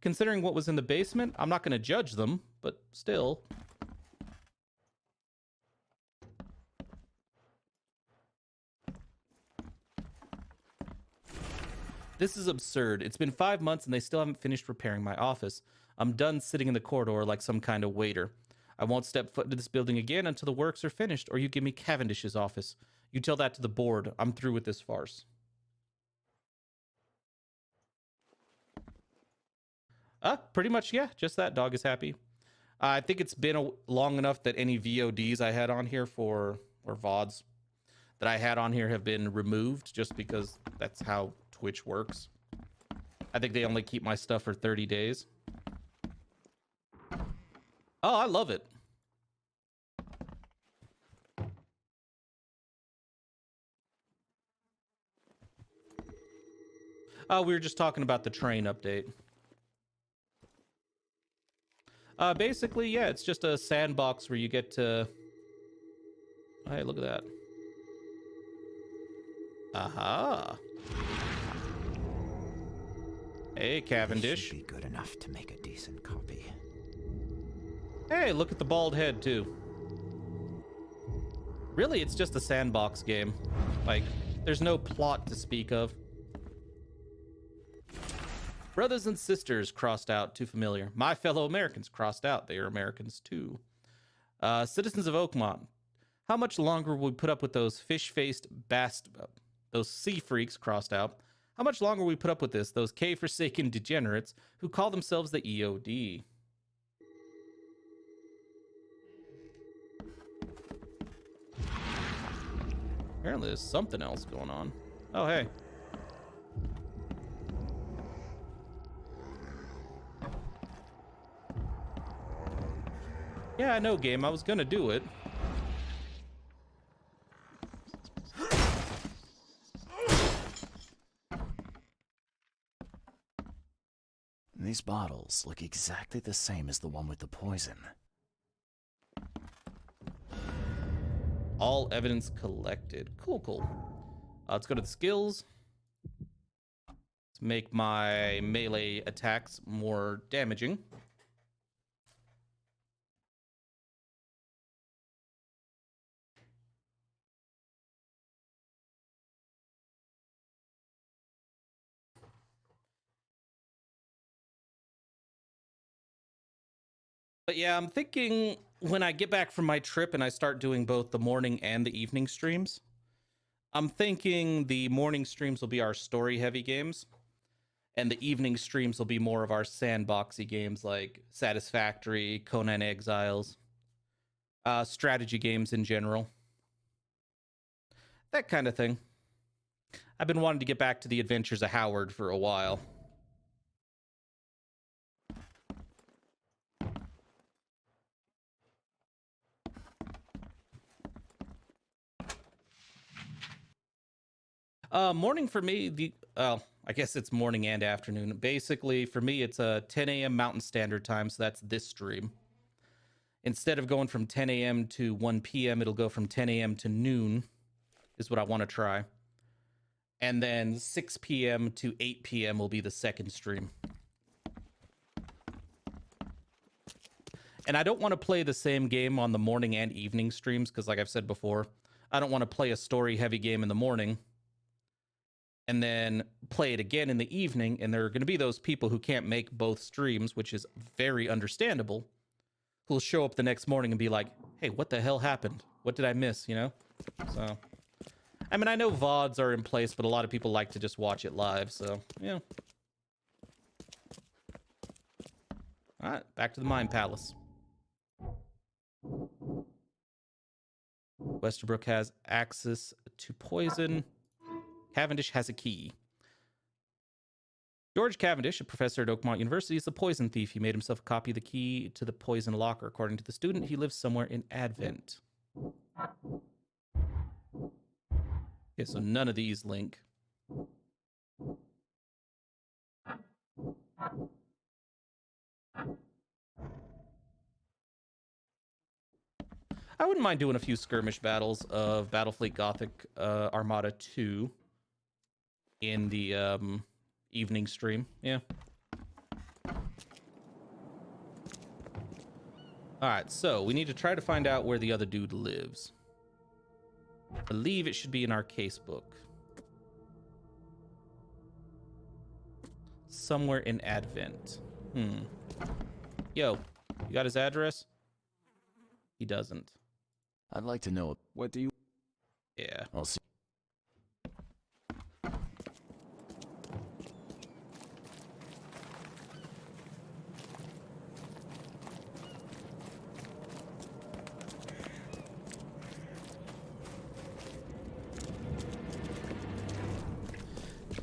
Considering what was in the basement, I'm not going to judge them, but still. This is absurd. It's been 5 months and they still haven't finished repairing my office. I'm done sitting in the corridor like some kind of waiter. I won't step foot into this building again until the works are finished, or you give me Cavendish's office. You tell that to the board. I'm through with this farce. Pretty much, yeah. Just that. Dog is happy. I think it's been long enough that any VODs I had on here or VODs that I had on here have been removed, just because that's how Twitch works. I think they only keep my stuff for 30 days. Oh, I love it. We were just talking about the train update. Basically, yeah, it's just a sandbox where you get to... Hey, look at that. Aha. Hey, Cavendish. Should be good enough to make a decent copy. Hey, look at the bald head, too. Really, it's just a sandbox game. Like, there's no plot to speak of. Brothers and sisters crossed out, too familiar. My fellow Americans crossed out. They are Americans, too. Citizens of Oakmont. How much longer will we put up with those fish-faced those sea freaks crossed out? How much longer will we put up with this? Those cave-forsaken degenerates who call themselves the EOD. Apparently there's something else going on. Oh, hey. Yeah, I know, game. I was gonna do it. These bottles look exactly the same as the one with the poison. All evidence collected. Cool, cool. Let's go to the skills. Let's make my melee attacks more damaging. But yeah, I'm thinking when I get back from my trip and I start doing both the morning and the evening streams, I'm thinking the morning streams will be our story-heavy games, and the evening streams will be more of our sandboxy games like Satisfactory, Conan Exiles, strategy games in general. That kind of thing. I've been wanting to get back to the Adventures of Howard for a while. Morning for me, I guess it's morning and afternoon. Basically, for me, it's a 10 a.m. Mountain Standard Time, so that's this stream. Instead of going from 10 a.m. to 1 p.m., it'll go from 10 a.m. to noon, is what I want to try. And then 6 p.m. to 8 p.m. will be the second stream. And I don't want to play the same game on the morning and evening streams, because like I've said before, I don't want to play a story-heavy game in the morning and then play it again in the evening, and there are going to be those people who can't make both streams, which is very understandable, who'll show up the next morning and be like, hey, what the hell happened? What did I miss, you know? So, I mean, I know VODs are in place, but a lot of people like to just watch it live, so, yeah. All right, back to the Mind Palace. Westerbrook has access to poison. Cavendish has a key. George Cavendish, a professor at Oakmont University, is a poison thief. He made himself a copy of the key to the poison locker. According to the student, he lives somewhere in Advent. Okay, so none of these link. I wouldn't mind doing a few skirmish battles of Battlefleet Gothic Armada 2 in the evening stream. Yeah. Alright, so we need to try to find out where the other dude lives. I believe it should be in our casebook. Somewhere in Advent. Yo, you got his address? He doesn't. I'd like to know. What do you... Yeah. I'll see.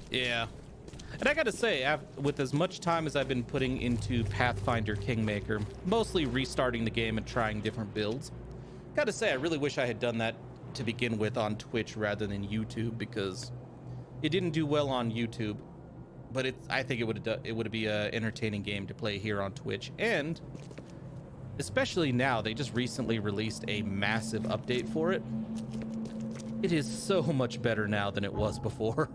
Yeah. And I gotta say, with as much time as I've been putting into Pathfinder Kingmaker, mostly restarting the game and trying different builds, gotta say, I really wish I had done that to begin with on Twitch rather than YouTube, because it didn't do well on YouTube, but I think it would be an entertaining game to play here on Twitch. And especially now, they just recently released a massive update for it. It is so much better now than it was before.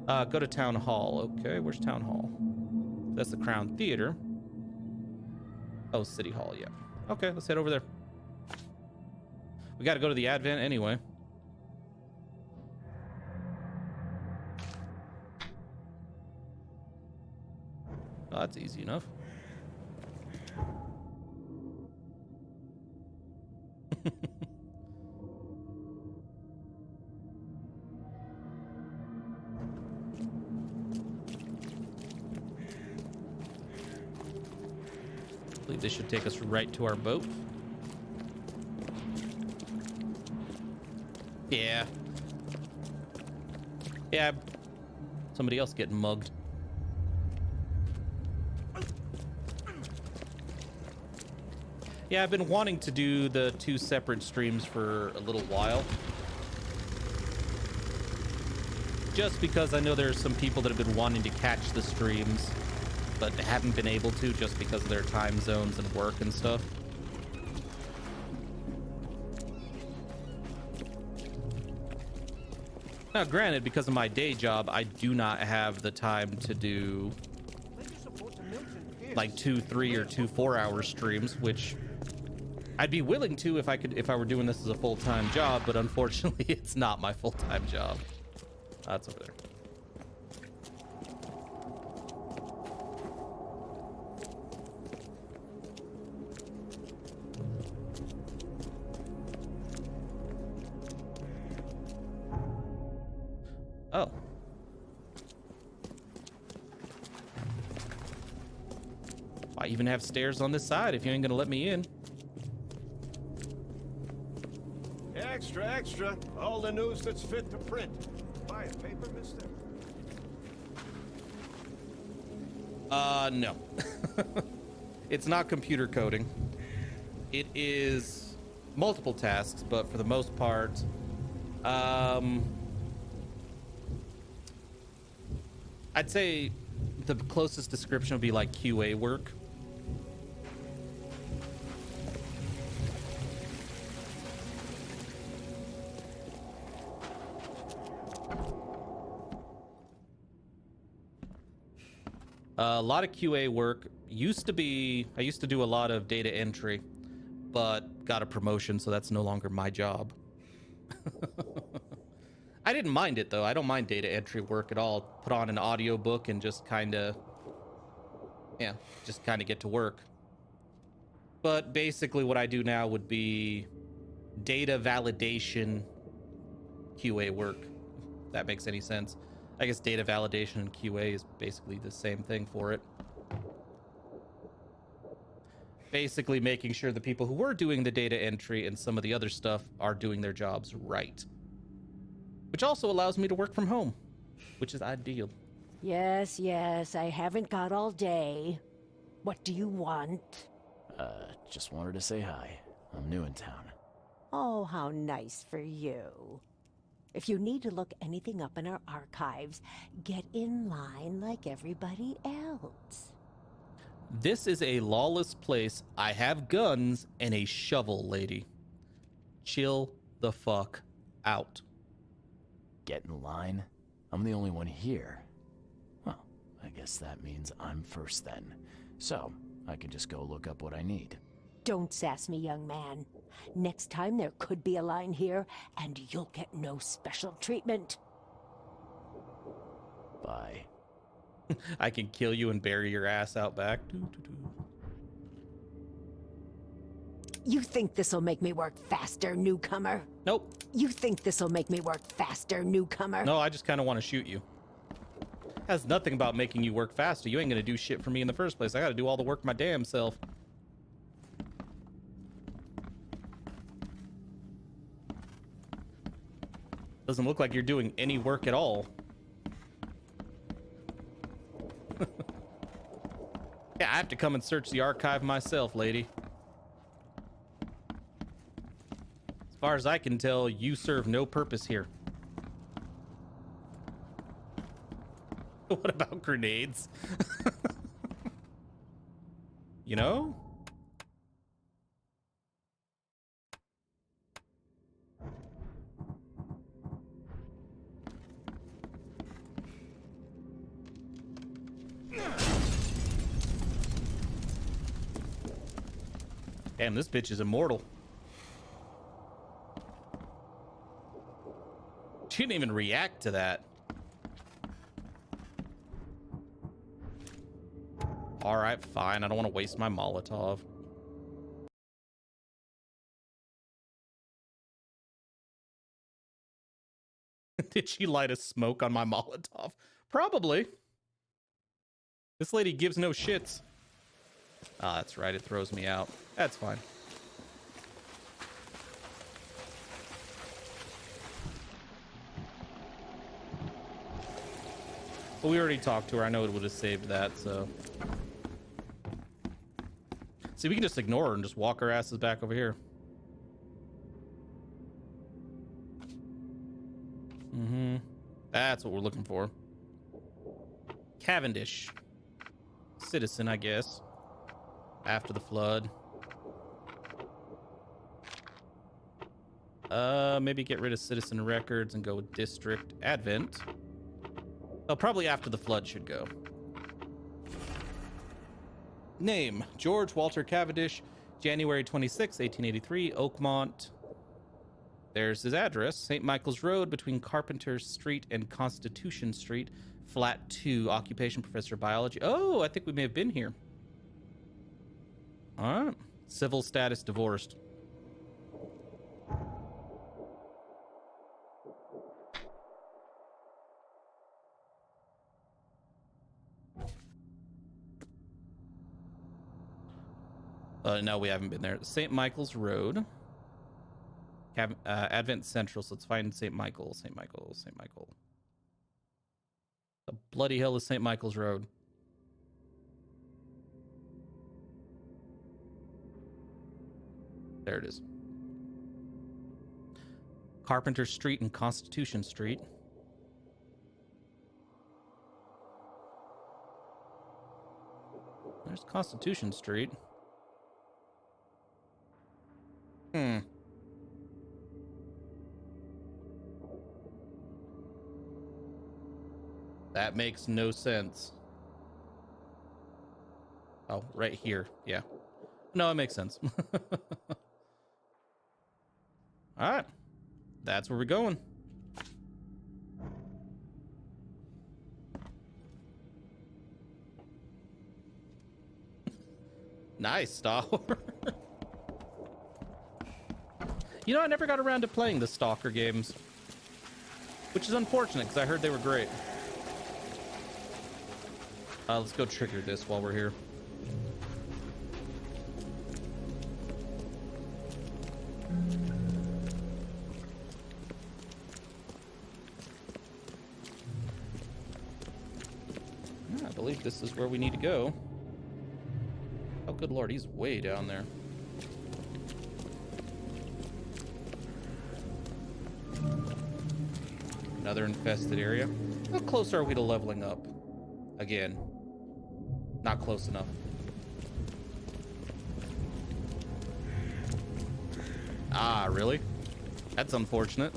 Go to Town Hall. Okay, where's Town Hall? That's the Crown Theater. Oh, City Hall, yeah. Okay, let's head over there. We gotta go to the Advent anyway. Oh, that's easy enough. I believe this should take us right to our boat. Yeah. Yeah. Somebody else getting mugged. Yeah, I've been wanting to do the 2 separate streams for a little while. Just because I know there's some people that have been wanting to catch the streams, but haven't been able to just because of their time zones and work and stuff. Now, granted, because of my day job, I do not have the time to do like 2, 3, or 2 4-hour streams, which I'd be willing to if I were doing this as a full-time job, but unfortunately, it's not my full-time job. That's over there. Oh. Why even have stairs on this side if you ain't gonna let me in? Extra, extra. All the news that's fit to print. Buy a paper, mister? No. It's not computer coding. It is multiple tasks, but for the most part, I'd say the closest description would be like QA work. A lot of QA work. I used to do a lot of data entry, but got a promotion, so that's no longer my job. I didn't mind it, though. I don't mind data entry work at all. Put on an audiobook and just kind of get to work. But basically what I do now would be data validation QA work, if that makes any sense. I guess data validation and QA is basically the same thing for it. Basically making sure the people who were doing the data entry and some of the other stuff are doing their jobs right. Which also allows me to work from home, which is ideal. Yes, yes, I haven't got all day. What do you want? Just wanted to say hi. I'm new in town. Oh, how nice for you. If you need to look anything up in our archives, get in line like everybody else. This is a lawless place. I have guns and a shovel, lady. Chill the fuck out. Get in line? I'm the only one here. Well, I guess that means I'm first then. So, I can just go look up what I need. Don't sass me, young man. Next time there could be a line here, and you'll get no special treatment. Bye. I can kill you and bury your ass out back. You think this'll make me work faster, newcomer? Nope. You think this'll make me work faster, newcomer? No, I just kind of want to shoot you. Has nothing about making you work faster. You ain't gonna do shit for me in the first place. I gotta do all the work my damn self. Doesn't look like you're doing any work at all. Yeah, I have to come and search the archive myself, lady. As far as I can tell, you serve no purpose here. What about grenades? You know? Damn, this bitch is immortal. She didn't even react to that. All right, fine. I don't want to waste my Molotov. Did she light a smoke on my Molotov? Probably. This lady gives no shits. Ah, that's right. It throws me out. That's fine. Well, we already talked to her. I know it would have saved that, so. See, we can just ignore her and just walk our asses back over here. Mm-hmm. That's what we're looking for. Cavendish. Citizen, I guess. After the flood. Maybe get rid of citizen records and go with district. Advent. Oh, probably after the flood should go. Name, George Walter Cavendish, January 26, 1883, Oakmont. There's his address, St. Michael's Road between Carpenter Street and Constitution Street, flat 2, occupation professor of biology. Oh, I think we may have been here. All right. Civil status divorced. No, we haven't been there. St. Michael's Road. Advent Central, so let's find St. Michael. St. Michael, St. Michael. The bloody hell is St. Michael's Road? There it is. Carpenter Street and Constitution Street. There's Constitution Street. That makes no sense. Oh, right here. Yeah. No, it makes sense. All right. That's where we're going. Nice, Stalker. You know, I never got around to playing the Stalker games, which is unfortunate because I heard they were great. Let's go trigger this while we're here. I believe this is where we need to go. Oh, good lord, he's way down there. Another infested area. How close are we to leveling up? Again, not close enough. Ah, really? That's unfortunate.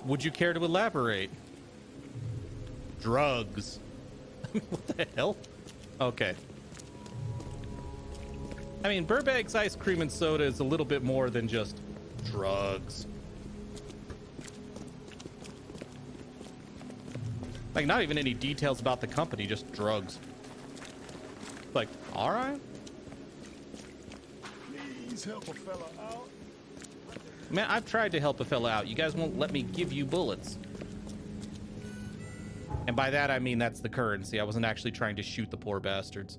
Would you care to elaborate? Drugs. What the hell? Okay. I mean, Burbank's ice cream and soda is a little bit more than just drugs. Like, not even any details about the company, just drugs. Like, all right. Please help a fella out. Man, I've tried to help a fella out. You guys won't let me give you bullets. And by that, I mean that's the currency. I wasn't actually trying to shoot the poor bastards.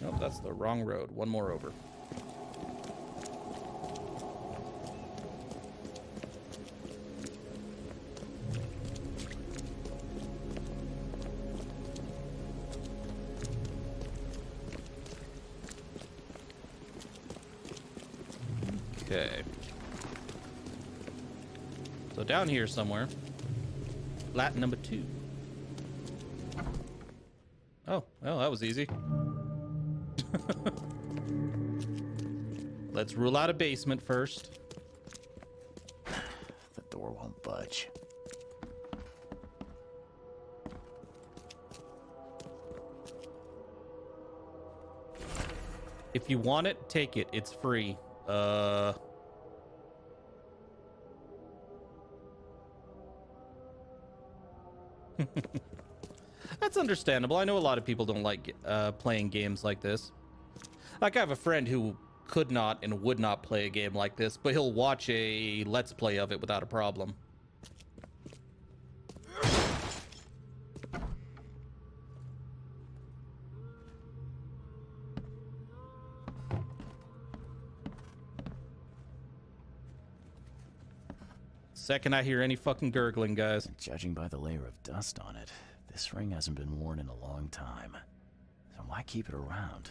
Nope, that's the wrong road. One more over. Okay. So down here somewhere. Latin number 2. Oh, well, that was easy. Let's rule out a basement first. The door won't budge. If you want it, take it. It's free. That's understandable. I know a lot of people don't like playing games like this. Like, I have a friend who could not and would not play a game like this, but he'll watch a Let's Play of it without a problem. Second I hear any fucking gurgling, guys. Judging by the layer of dust on it, this ring hasn't been worn in a long time. So why keep it around?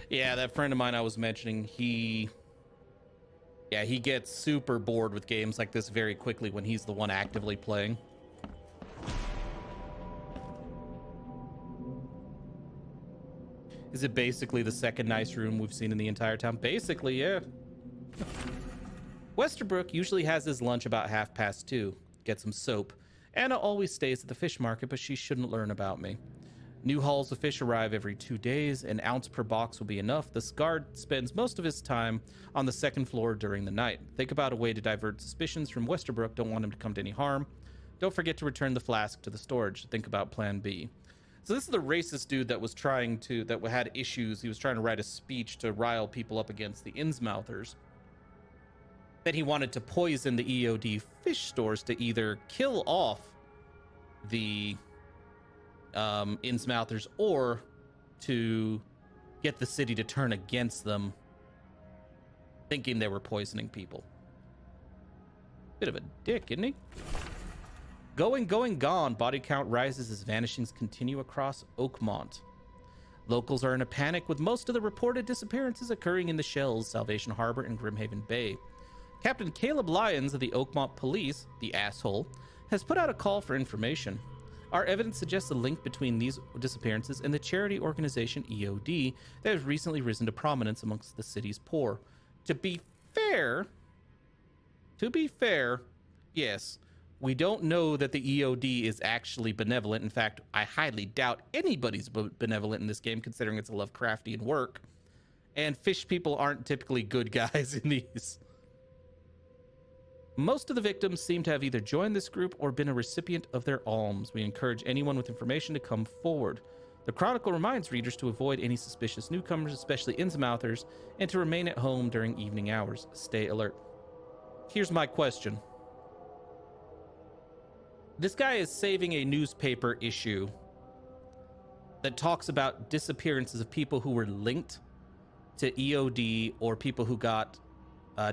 Yeah, that friend of mine I was mentioning, he gets super bored with games like this very quickly when he's the one actively playing. Is it basically the second nice room we've seen in the entire town? Basically, yeah. Westerbrook usually has his lunch about 2:30. Get some soap. Anna always stays at the fish market, but she shouldn't learn about me. New hauls of fish arrive every 2 days. An ounce per box will be enough. This guard spends most of his time on the second floor during the night. Think about a way to divert suspicions from Westerbrook. Don't want him to come to any harm. Don't forget to return the flask to the storage. Think about plan B. So this is the racist dude that was that had issues. He was trying to write a speech to rile people up against the Innsmouthers. Then he wanted to poison the EOD fish stores to either kill off the Innsmouthers or to get the city to turn against them, thinking they were poisoning people. Bit of a dick, isn't he? Going, gone. Body count rises as vanishings continue across Oakmont. Locals are in a panic, with most of the reported disappearances occurring in the Shells, Salvation Harbor, and Grimhaven Bay. Captain Caleb Lyons of the Oakmont Police, the asshole, has put out a call for information. Our evidence suggests a link between these disappearances and the charity organization EOD that has recently risen to prominence amongst the city's poor. To be fair, yes, we don't know that the EOD is actually benevolent. In fact, I highly doubt anybody's benevolent in this game, considering it's a Lovecraftian work. And fish people aren't typically good guys in these. Most of the victims seem to have either joined this group or been a recipient of their alms. We encourage anyone with information to come forward. The Chronicle reminds readers to avoid any suspicious newcomers, especially Innsmouthers, and to remain at home during evening hours. Stay alert. Here's my question. This guy is saving a newspaper issue that talks about disappearances of people who were linked to EOD or people who got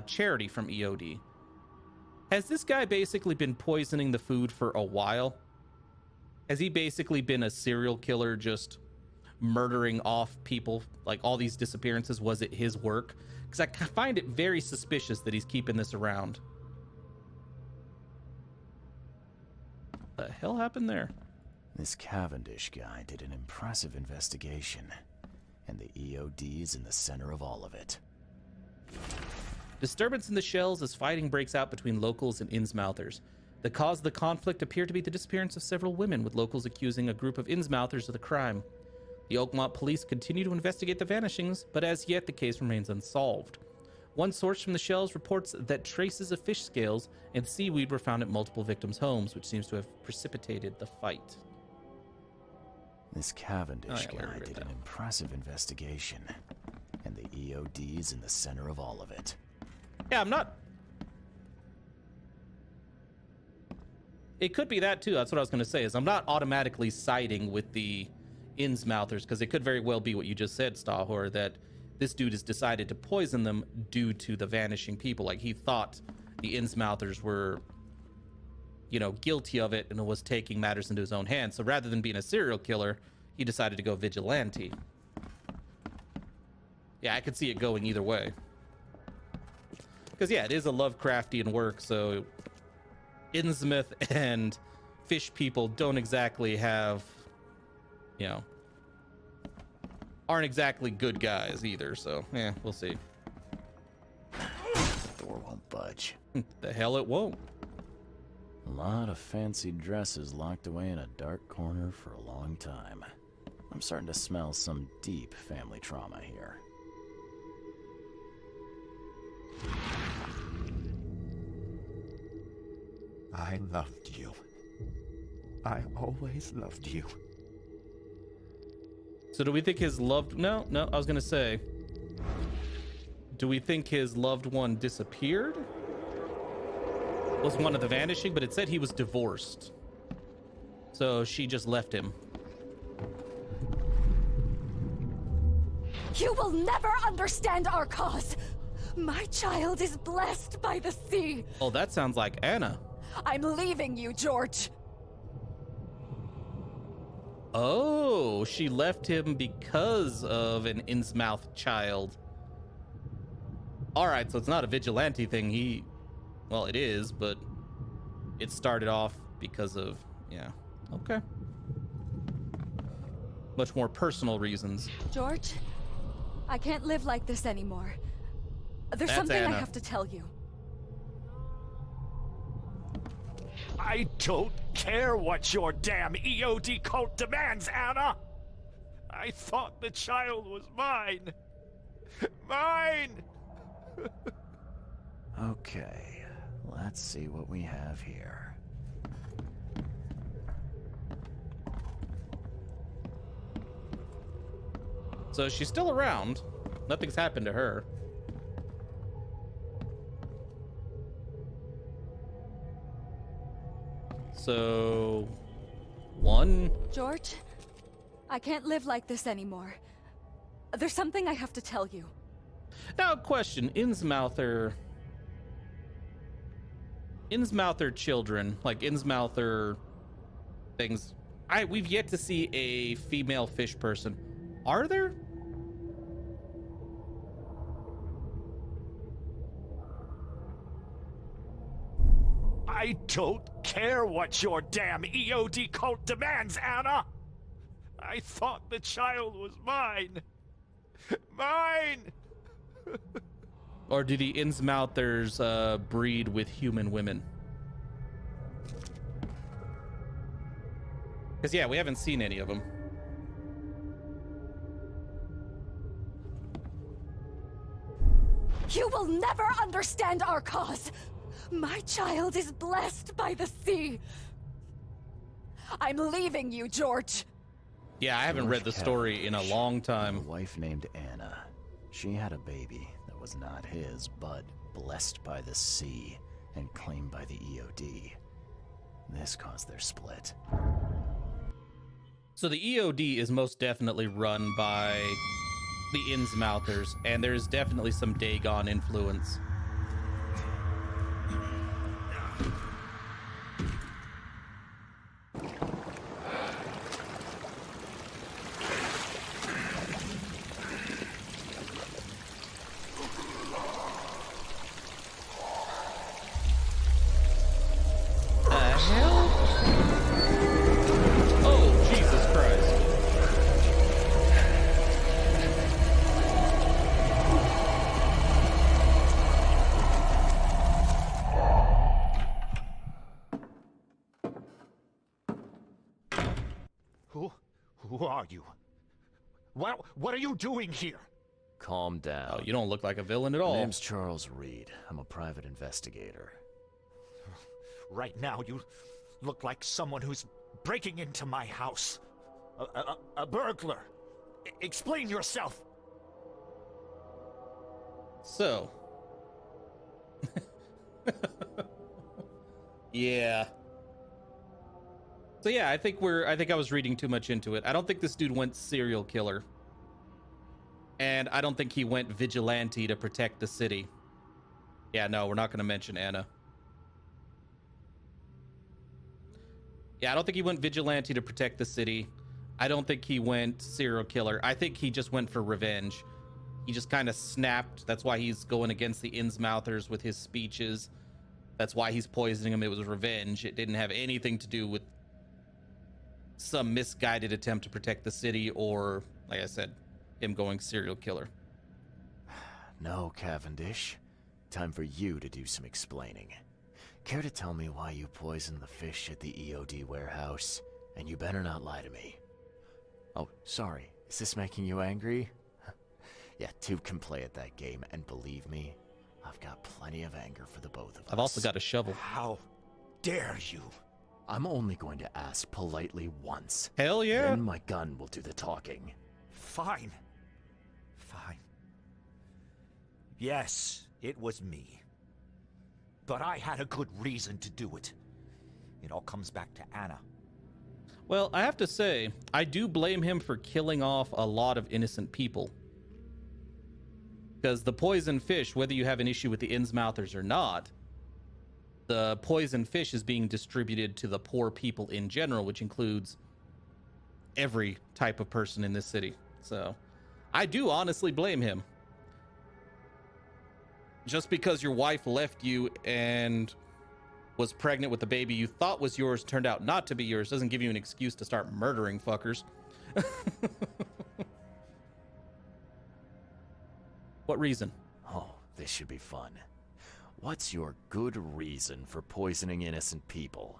charity from EOD. Has this guy basically been poisoning the food for a while? Has he basically been a serial killer, just murdering off people? Like, all these disappearances, was it his work? Because I find it very suspicious that he's keeping this around. What the hell happened there? This Cavendish guy did an impressive investigation, and the EOD is in the center of all of it. Disturbance in the Shells as fighting breaks out between locals and Innsmouthers. The cause of the conflict appeared to be the disappearance of several women, with locals accusing a group of Innsmouthers of the crime. The Oakmont police continue to investigate the vanishings, but as yet the case remains unsolved. One source from the Shells reports that traces of fish scales and seaweed were found at multiple victims' homes, which seems to have precipitated the fight. This Cavendish guy did an impressive investigation, and the EOD is in the center of all of it. Yeah, I'm not... It could be that, too. That's what I was going to say, is I'm not automatically siding with the Innsmouthers, because it could very well be what you just said, Stahor, that this dude has decided to poison them due to the vanishing people. Like, he thought the Innsmouthers were, you know, guilty of it and was taking matters into his own hands. So rather than being a serial killer, he decided to go vigilante. Yeah, I could see it going either way. Because, yeah, it is a Lovecraftian work, so Innsmouth and fish people don't exactly have, you know, aren't exactly good guys either, so, yeah, we'll see. The door won't budge. The hell it won't. A lot of fancy dresses locked away in a dark corner for a long time. I'm starting to smell some deep family trauma here. I loved you. I always loved you. So do we think his loved... No, I was going to say... Do we think his loved one disappeared? Was one of the vanishing, but it said he was divorced. So she just left him. You will never understand our cause. My child is blessed by the sea. Oh, that sounds like Anna. I'm leaving you, George. Oh, she left him because of an Innsmouth child. All right, so it's not a vigilante thing. Well, it is, but it started off because of, yeah, okay. Much more personal reasons. George, I can't live like this anymore. There's That's something Anna. I have to tell you. I don't care what your damn EOD cult demands, Anna! I thought the child was mine! Mine! Okay, let's see what we have here. So she's still around. Nothing's happened to her. So, 1. George, I can't live like this anymore. There's something I have to tell you. Now, question: Innsmouther children, like Innsmouther things. We've yet to see a female fish person. Are there? I don't care what your damn EOD cult demands, Anna! I thought the child was mine. Mine! Or do the Innsmouthers breed with human women? Because, yeah, we haven't seen any of them. You will never understand our cause. My child is blessed by the sea. I'm leaving you, George. Yeah, I haven't read the story in a long time. A wife named Anna. She had a baby that was not his, but blessed by the sea and claimed by the EOD. This caused their split. So the EOD is most definitely run by the Innsmouthers, and there's definitely some Dagon influence. Who are you? What are you doing here? Calm down. Oh, you don't look like a villain at all. My name's Charles Reed. I'm a private investigator. Right now, you look like someone who's breaking into my house. A burglar. Explain yourself. So. Yeah. So yeah, I think I was reading too much into it. I don't think this dude went serial killer. And I don't think he went vigilante to protect the city. Yeah, no, we're not going to mention Anna. Yeah, I don't think he went vigilante to protect the city. I don't think he went serial killer. I think he just went for revenge. He just kind of snapped. That's why he's going against the Innsmouthers with his speeches. That's why he's poisoning them. It was revenge. It didn't have anything to do with some misguided attempt to protect the city or, like I said, him going serial killer. No, Cavendish. Time for you to do some explaining. Care to tell me why you poisoned the fish at the EOD warehouse? And you better not lie to me. Oh, sorry. Is this making you angry? Yeah, two can play at that game, and believe me, I've got plenty of anger for the both of us. I've also got a shovel. How dare you? I'm only going to ask politely once. Hell yeah. Then my gun will do the talking. Fine. Fine. Yes, it was me. But I had a good reason to do it. It all comes back to Anna. Well, I have to say, I do blame him for killing off a lot of innocent people. Because the poison fish, whether you have an issue with the Innsmouthers or not, the poison fish is being distributed to the poor people in general, which includes every type of person in this city. So, I do honestly blame him. Just because your wife left you and was pregnant with the baby you thought was yours turned out not to be yours doesn't give you an excuse to start murdering fuckers. What reason? Oh, this should be fun. What's your good reason for poisoning innocent people?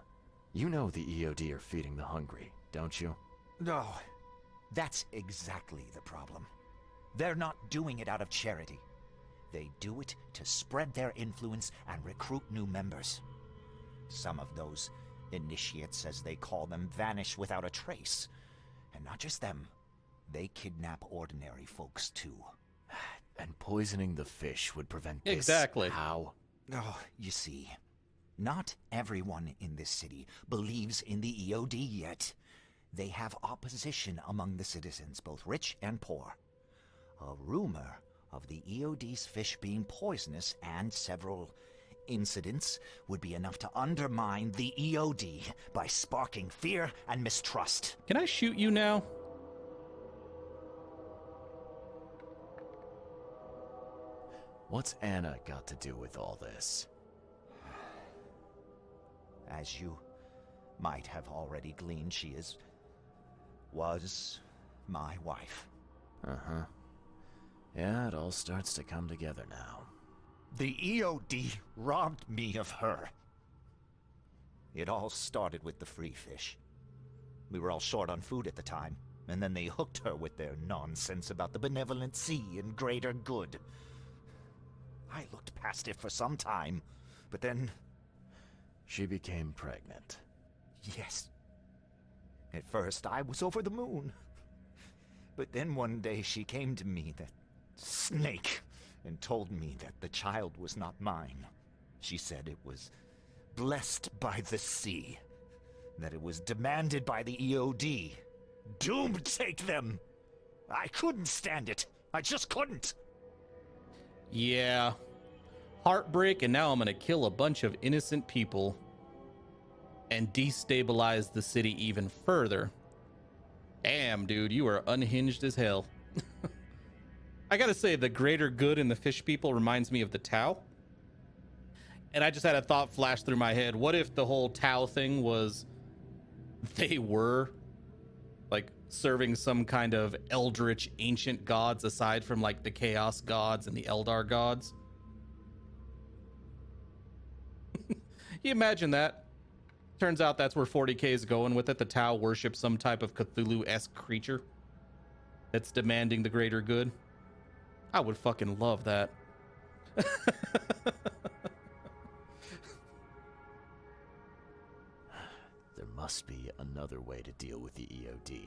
You know the EOD are feeding the hungry, don't you? No, that's exactly the problem. They're not doing it out of charity. They do it to spread their influence and recruit new members. Some of those initiates, as they call them, vanish without a trace. And not just them. They kidnap ordinary folks, too. And poisoning the fish would prevent this. Exactly. How? Oh, you see, not everyone in this city believes in the EOD yet. They have opposition among the citizens, both rich and poor. A rumor of the EOD's fish being poisonous and several incidents would be enough to undermine the EOD by sparking fear and mistrust. Can I shoot you now? What's Anna got to do with all this? As you might have already gleaned, she was my wife. Uh-huh. Yeah, it all starts to come together now. The EOD robbed me of her. It all started with the free fish. We were all short on food at the time, and then they hooked her with their nonsense about the benevolent sea and greater good. I looked past it for some time, but then... She became pregnant. Yes. At first, I was over the moon. But then one day she came to me, that snake, and told me that the child was not mine. She said it was blessed by the sea, that it was demanded by the EOD. Doomed take them! I couldn't stand it. I just couldn't. Yeah. Heartbreak, and now I'm gonna kill a bunch of innocent people and destabilize the city even further. Damn, dude, you are unhinged as hell. I gotta say, the greater good in the fish people reminds me of the Tau. And I just had a thought flash through my head. What if the whole Tau thing was they were like serving some kind of eldritch ancient gods aside from like the chaos gods and the Eldar gods? You imagine that? Turns out that's where 40K is going with it. The Tau worship some type of Cthulhu-esque creature that's demanding the greater good. I would fucking love that. There must be another way to deal with the EOD.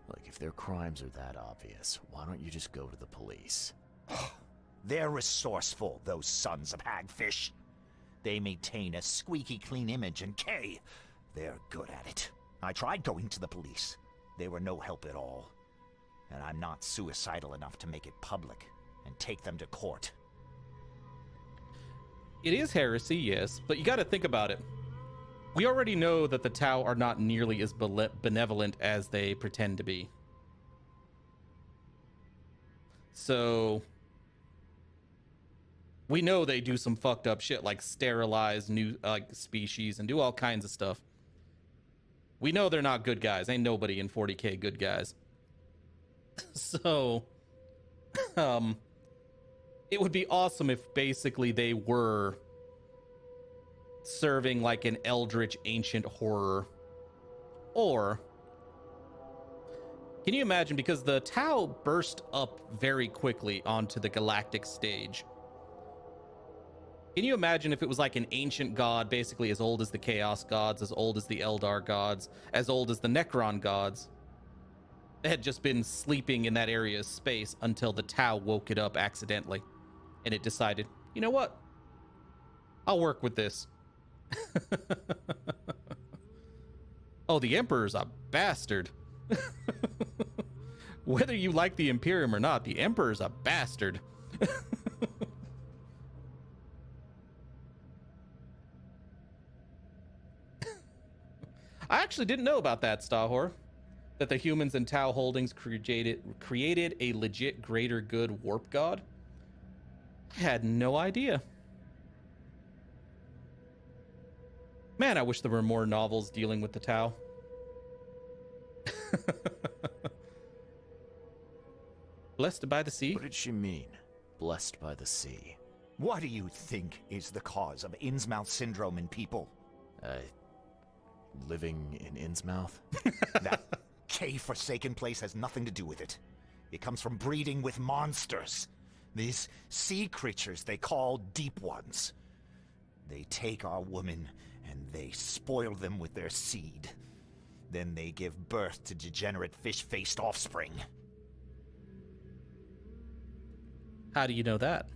Like, if their crimes are that obvious, why don't you just go to the police? They're resourceful, those sons of hagfish. They maintain a squeaky clean image, and they're good at it. I tried going to the police. They were no help at all. And I'm not suicidal enough to make it public and take them to court. It is heresy, yes, but you got to think about it. We already know that the Tau are not nearly as benevolent as they pretend to be. So we know they do some fucked up shit, like sterilize new species and do all kinds of stuff. We know they're not good guys. Ain't nobody in 40K good guys. So, it would be awesome if basically they were serving like an eldritch ancient horror. Or, can you imagine, because the Tau burst up very quickly onto the galactic stage. Can you imagine if it was like an ancient god, basically as old as the Chaos gods, as old as the Eldar gods, as old as the Necron gods, that had just been sleeping in that area of space until the Tau woke it up accidentally. And it decided, you know what? I'll work with this. Oh, the Emperor's a bastard. Whether you like the Imperium or not, the Emperor's a bastard. I actually didn't know about that, Stahor. That the humans and Tau Holdings created a legit greater good warp god. I had no idea. Man, I wish there were more novels dealing with the Tau. Blessed by the sea? What did she mean, blessed by the sea? What do you think is the cause of Innsmouth syndrome in people? Living in Innsmouth? That K-forsaken place has nothing to do with it. It comes from breeding with monsters. These sea creatures they call Deep Ones. They take our women and they spoil them with their seed. Then they give birth to degenerate fish-faced offspring. How do you know that?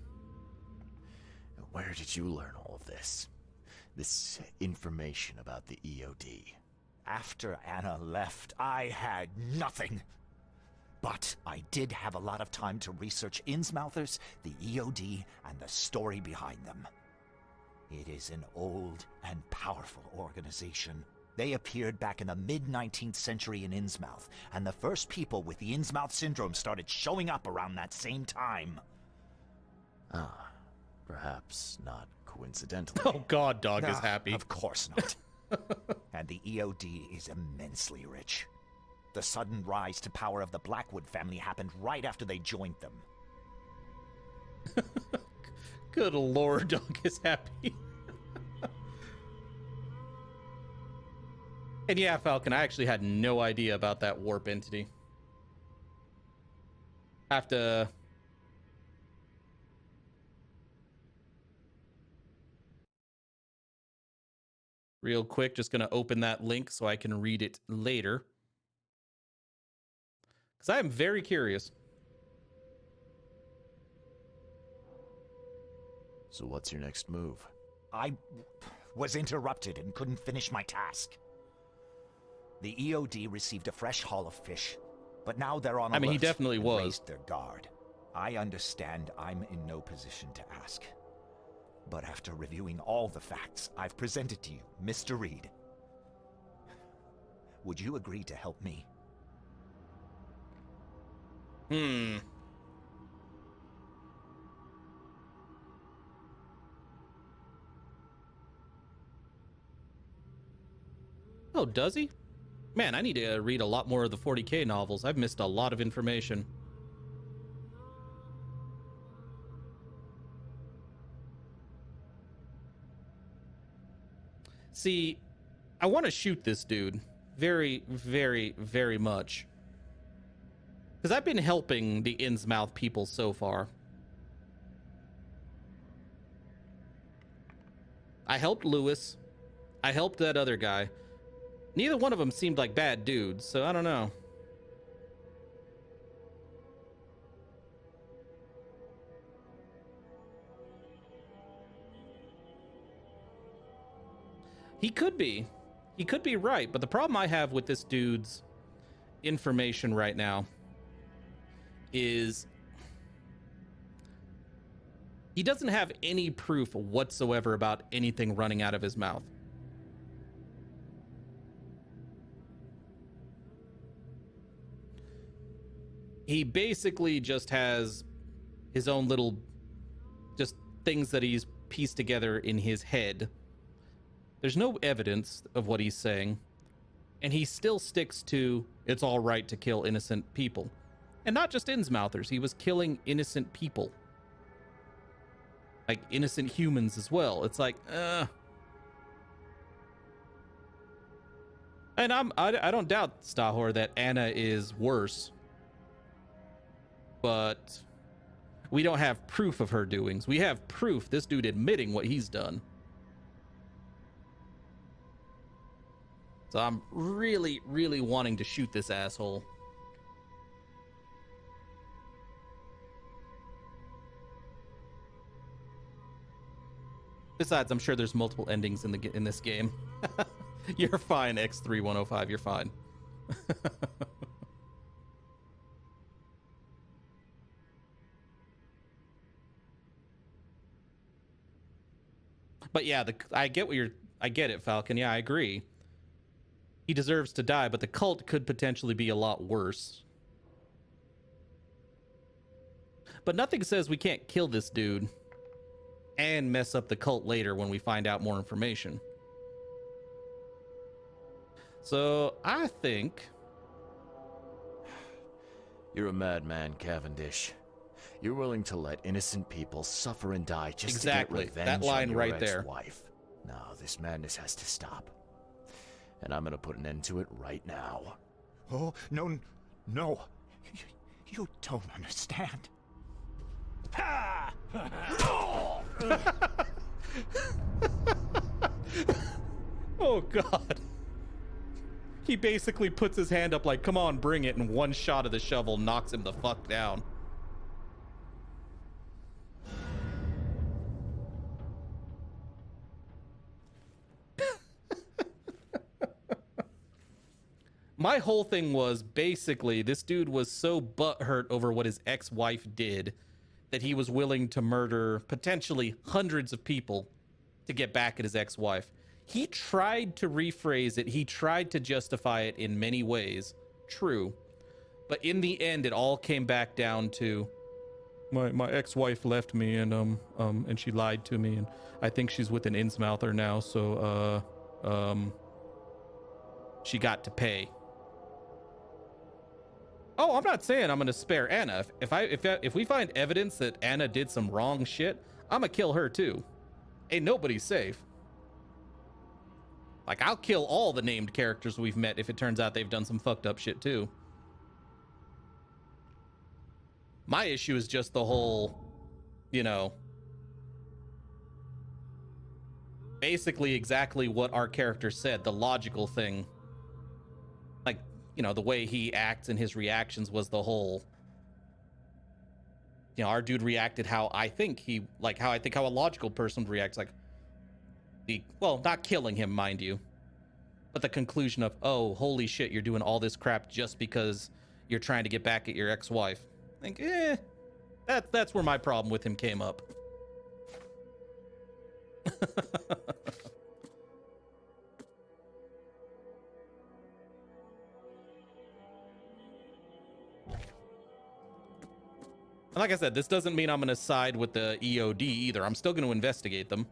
Where did you learn all of this? This information about the EOD? After Anna left, I had nothing. But I did have a lot of time to research Innsmouthers, the EOD, and the story behind them. It is an old and powerful organization. They appeared back in the mid-19th century in Innsmouth, and the first people with the Innsmouth syndrome started showing up around that same time. Ah, perhaps not coincidentally. Oh god, dog is happy. Of course not. And the EOD is immensely rich. The sudden rise to power of the Blackwood family happened right after they joined them. Good lord, dog is happy. And yeah, Falcon, I actually had no idea about that warp entity. Have to... Real quick, just going to open that link so I can read it later. Because I am very curious. So what's your next move? I was interrupted and couldn't finish my task. The EOD received a fresh haul of fish, but now they're on alert. I mean, he definitely and was. raised their guard. I understand I'm in no position to ask. But after reviewing all the facts I've presented to you, Mr. Reed, would you agree to help me? Oh, does he? Man, I need to read a lot more of the 40K novels. I've missed a lot of information. See, I want to shoot this dude very, very, very much. Because I've been helping the Innsmouth people so far. I helped Lewis. I helped that other guy. Neither one of them seemed like bad dudes, so I don't know. He could be. He could be right, but the problem I have with this dude's information right now is he doesn't have any proof whatsoever about anything running out of his mouth. He basically just has his own little just things that he's pieced together in his head. There's no evidence of what he's saying, and he still sticks to it's all right to kill innocent people. And not just Innsmouthers, he was killing innocent people. Like innocent humans as well. It's like, And I don't doubt, Stahor, that Anna is worse. But we don't have proof of her doings. We have proof this dude admitting what he's done. So I'm really, really wanting to shoot this asshole. Besides, I'm sure there's multiple endings in this game. You're fine, X3105. You're fine. But yeah, I get it, Falcon. Yeah, I agree. He deserves to die, but the cult could potentially be a lot worse. But nothing says we can't kill this dude and mess up the cult later when we find out more information. So I think... You're a madman, Cavendish. You're willing to let innocent people suffer and die just to get revenge that line on your right there. ex-wife. No, this madness has to stop. And I'm gonna put an end to it right now. Oh, no. You don't understand. Oh, God. He basically puts his hand up like, come on, bring it, and one shot of the shovel knocks him the fuck down. My whole thing was basically this dude was so butthurt over what his ex-wife did that he was willing to murder potentially hundreds of people to get back at his ex-wife. He tried to rephrase it. He tried to justify it in many ways. True. But in the end, it all came back down to my ex-wife left me and she lied to me, and I think she's with an Innsmouther now, so she got to pay. Oh, I'm not saying I'm gonna spare Anna. If we find evidence that Anna did some wrong shit, I'm gonna kill her too. Ain't nobody safe. Like, I'll kill all the named characters we've met if it turns out they've done some fucked up shit too. My issue is just the whole, you know, basically exactly what our character said, the logical thing. Like, you know, the way he acts and his reactions was the whole, you know, our dude reacted how I think how a logical person would react. Like, well, not killing him, mind you, but the conclusion of, oh, holy shit, you're doing all this crap just because you're trying to get back at your ex-wife. I think, that's where my problem with him came up. Like I said, this doesn't mean I'm going to side with the EOD either. I'm still going to investigate them.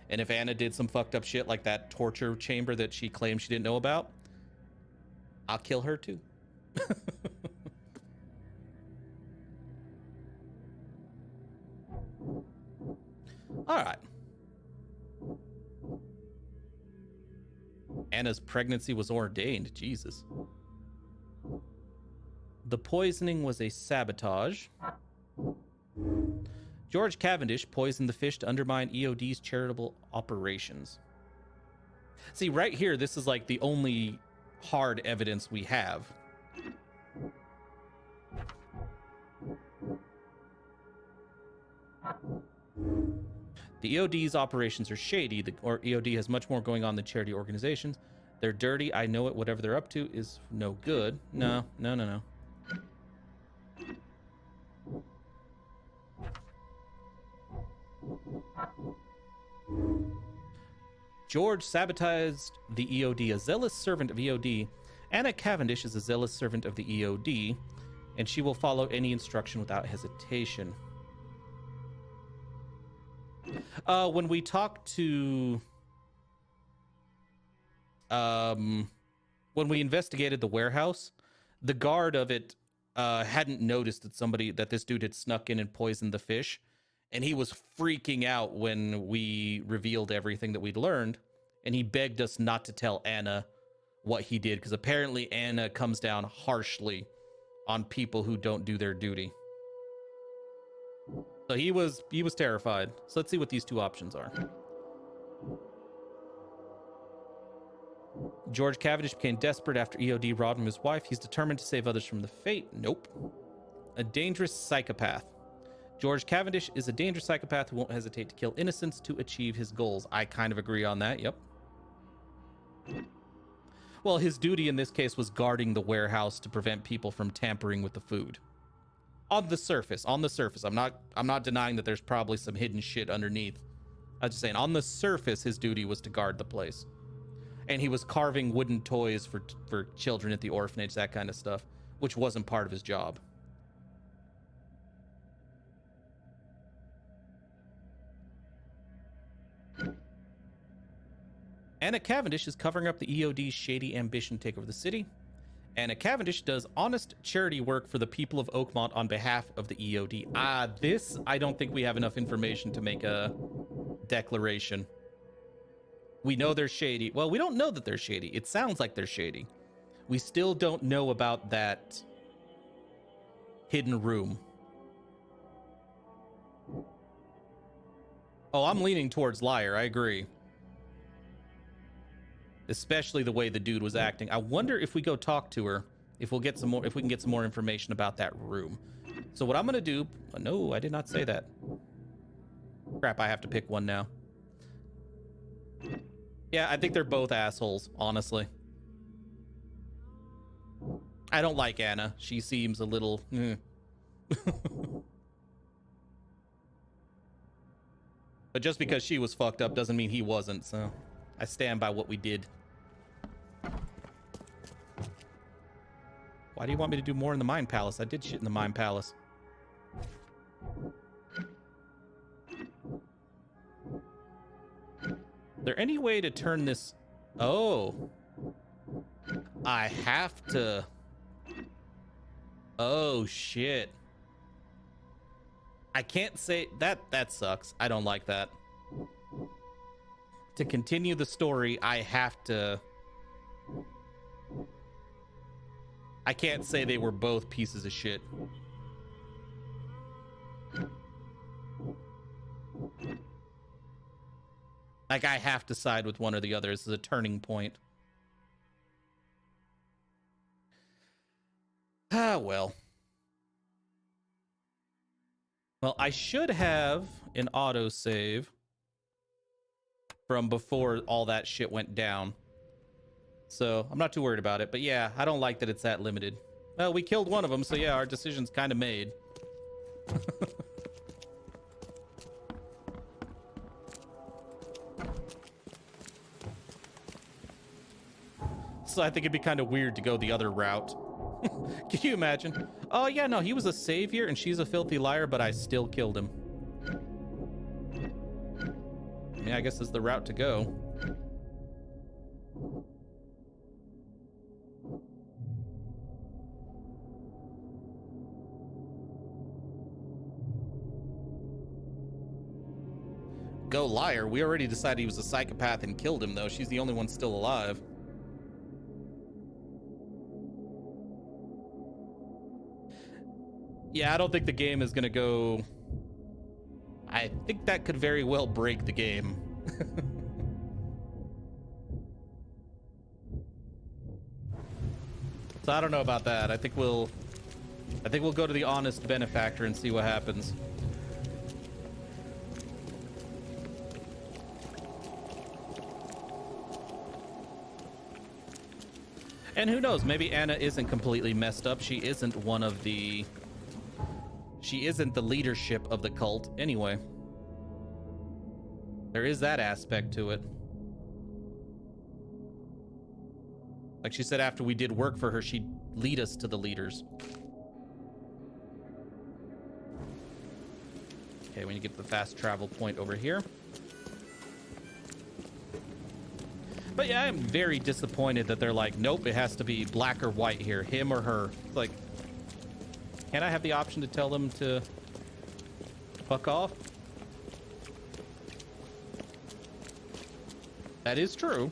And if Anna did some fucked up shit like that torture chamber that she claimed she didn't know about, I'll kill her too. All right. Anna's pregnancy was ordained. Jesus. The poisoning was a sabotage. George Cavendish poisoned the fish to undermine EOD's charitable operations. See, right here, this is like the only hard evidence we have. The EOD's operations are shady, or EOD has much more going on than charity organizations. They're dirty, I know it, whatever they're up to is no good. No. George sabotaged the EOD, a zealous servant of EOD. Anna Cavendish is a zealous servant of the EOD, and she will follow any instruction without hesitation. When we talked to... when we investigated the warehouse, the guard of it hadn't noticed that this dude had snuck in and poisoned the fish. And he was freaking out when we revealed everything that we'd learned. And he begged us not to tell Anna what he did, because apparently Anna comes down harshly on people who don't do their duty. So he was terrified. So let's see what these two options are. George Cavendish became desperate after EOD robbed him of his wife. He's determined to save others from the fate. Nope. A dangerous psychopath. George Cavendish is a dangerous psychopath who won't hesitate to kill innocents to achieve his goals. I kind of agree on that, yep. Well, his duty in this case was guarding the warehouse to prevent people from tampering with the food. On the surface. I'm not denying that there's probably some hidden shit underneath. I was just saying, on the surface, his duty was to guard the place. And he was carving wooden toys for children at the orphanage, that kind of stuff, which wasn't part of his job. Anna Cavendish is covering up the EOD's shady ambition to take over the city. Anna Cavendish does honest charity work for the people of Oakmont on behalf of the EOD. This, I don't think we have enough information to make a declaration. We know they're shady. Well, we don't know that they're shady. It sounds like they're shady. We still don't know about that hidden room. Oh, I'm leaning towards liar. I agree. especially the way the dude was acting. I wonder if we go talk to her, if we can get some more information about that room. So what I'm gonna do, no, I did not say that. Crap, I have to pick one now. Yeah, I think they're both assholes, honestly. I don't like Anna. She seems a little... But just because she was fucked up doesn't mean he wasn't, so I stand by what we did. Why do you want me to do more in the Mind Palace? I did shit in the Mind Palace. Is there any way to turn this... Oh. I have to... Oh, shit. I can't say... That sucks. I don't like that. To continue the story, I have to... I can't say they were both pieces of shit. Like, I have to side with one or the other. This is a turning point. Ah, well. Well, I should have an autosave from before all that shit went down. So, I'm not too worried about it. But yeah, I don't like that it's that limited. Well, we killed one of them, so yeah, our decision's kind of made. So I think it'd be kind of weird to go the other route. Can you imagine? Oh, yeah, no, he was a savior and she's a filthy liar, but I still killed him. I mean, I guess it's the route to go. Go liar. We already decided he was a psychopath and killed him, though. She's the only one still alive. Yeah, I don't think the game is gonna go... I think that could very well break the game. So I don't know about that. I think we'll go to the honest benefactor and see what happens. And who knows, maybe Anna isn't completely messed up. She isn't one of the... She isn't the leadership of the cult anyway. There is that aspect to it. Like she said, after we did work for her, she'd lead us to the leaders. Okay, we need to get to the fast travel point over here. But yeah, I am very disappointed that they're like, nope, it has to be black or white here, him or her. It's like, can I have the option to tell them to fuck off? That is true.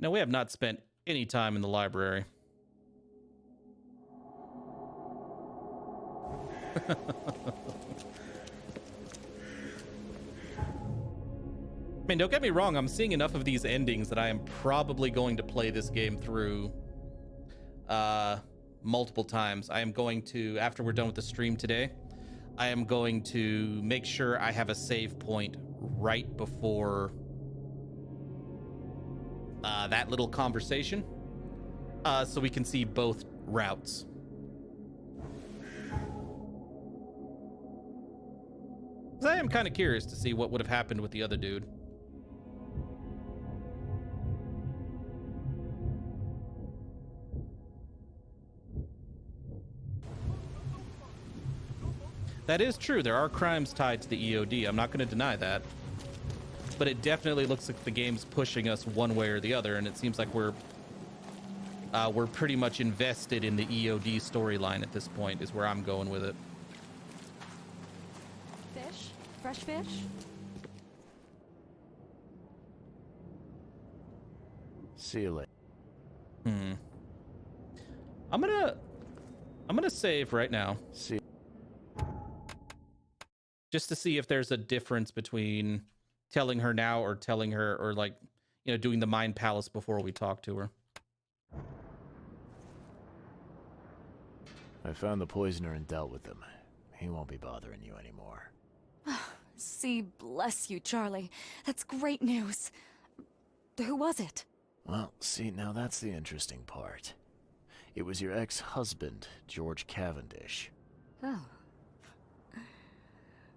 No, we have not spent any time in the library. I mean, don't get me wrong, I'm seeing enough of these endings that I am probably going to play this game through multiple times. I am going to, after we're done with the stream today, I am going to make sure I have a save point right before that little conversation, so we can see both routes. I am kind of curious to see what would have happened with the other dude. That is true. There are crimes tied to the EOD. I'm not going to deny that. But it definitely looks like the game's pushing us one way or the other, and it seems like we're pretty much invested in the EOD storyline at this point, is where I'm going with it. Fish? Fresh fish? See you later. I'm I'm gonna save right now. See. Just to see if there's a difference between telling her now or telling her, or like, you know, doing the mind palace before we talk to her. I found the poisoner and dealt with him. He won't be bothering you anymore. See, bless you, Charlie. That's great news. Who was it? Well, see, now that's the interesting part. It was your ex-husband, George Cavendish. Oh.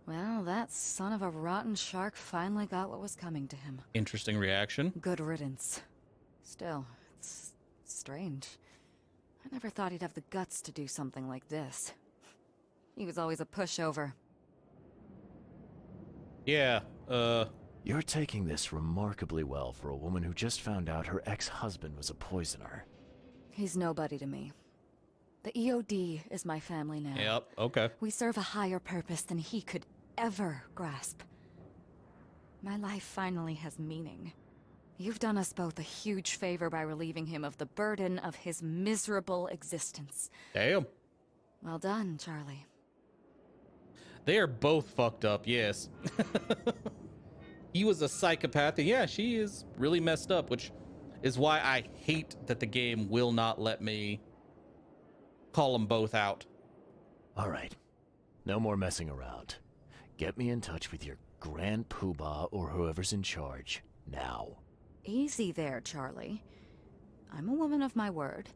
Well, that son of a rotten shark finally got what was coming to him. Interesting reaction. Good riddance. Still, it's strange. I never thought he'd have the guts to do something like this. He was always a pushover. Yeah, You're taking this remarkably well for a woman who just found out her ex-husband was a poisoner. He's nobody to me. The EOD is my family now. Yep, okay. We serve a higher purpose than he could ever grasp. My life finally has meaning. You've done us both a huge favor by relieving him of the burden of his miserable existence. Damn. Well done, Charlie. They are both fucked up, yes. He was a psychopath, and yeah, she is really messed up, which is why I hate that the game will not let me call them both out. All right. No more messing around. Get me in touch with your Grand Poobah or whoever's in charge, now. Easy there, Charlie. I'm a woman of my word.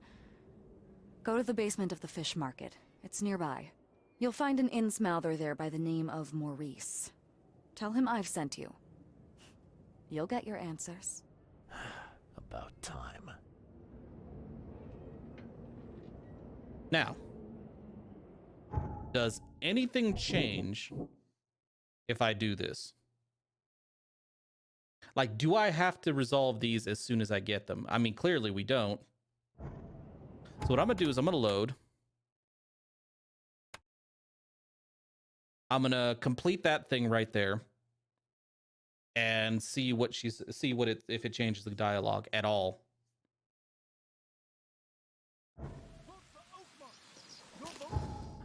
Go to the basement of the fish market. It's nearby. You'll find an innsmouther there by the name of Maurice. Tell him I've sent you. You'll get your answers. About time. Now, does anything change if I do this? Like, do I have to resolve these as soon as I get them? I mean, clearly we don't. So what I'm gonna do is I'm gonna load. I'm gonna complete that thing right there and see what if it changes the dialogue at all.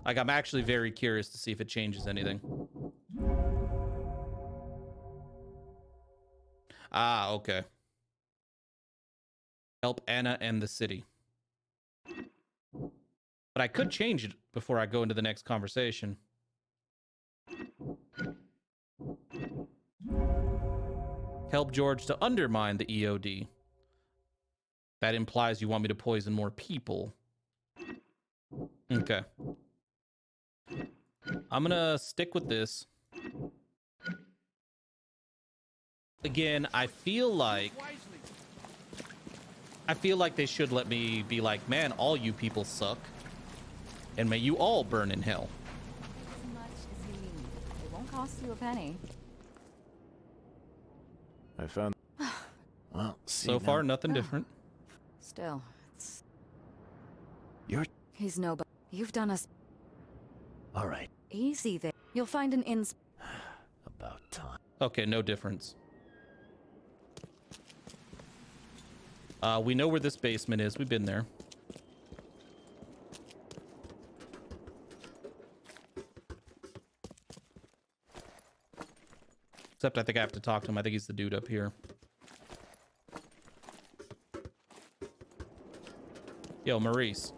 Like, I'm actually very curious to see if it changes anything. Ah, okay. Help Anna and the city. But I could change it before I go into the next conversation. Help George to undermine the EOD. That implies you want me to poison more people. Okay. I'm gonna stick with this. Again, I feel like they should let me be like, man, all you people suck. And may you all burn in hell. As much as you need. It won't cost you a penny. I found... Well, see, So far, now... nothing different. Still, it's... You're... He's nobody. You've done us... All right. Easy there. You'll find an ins... About time. Okay, no difference. We know where this basement is. We've been there. Except I think I have to talk to him. I think he's the dude up here. Yo, Maurice.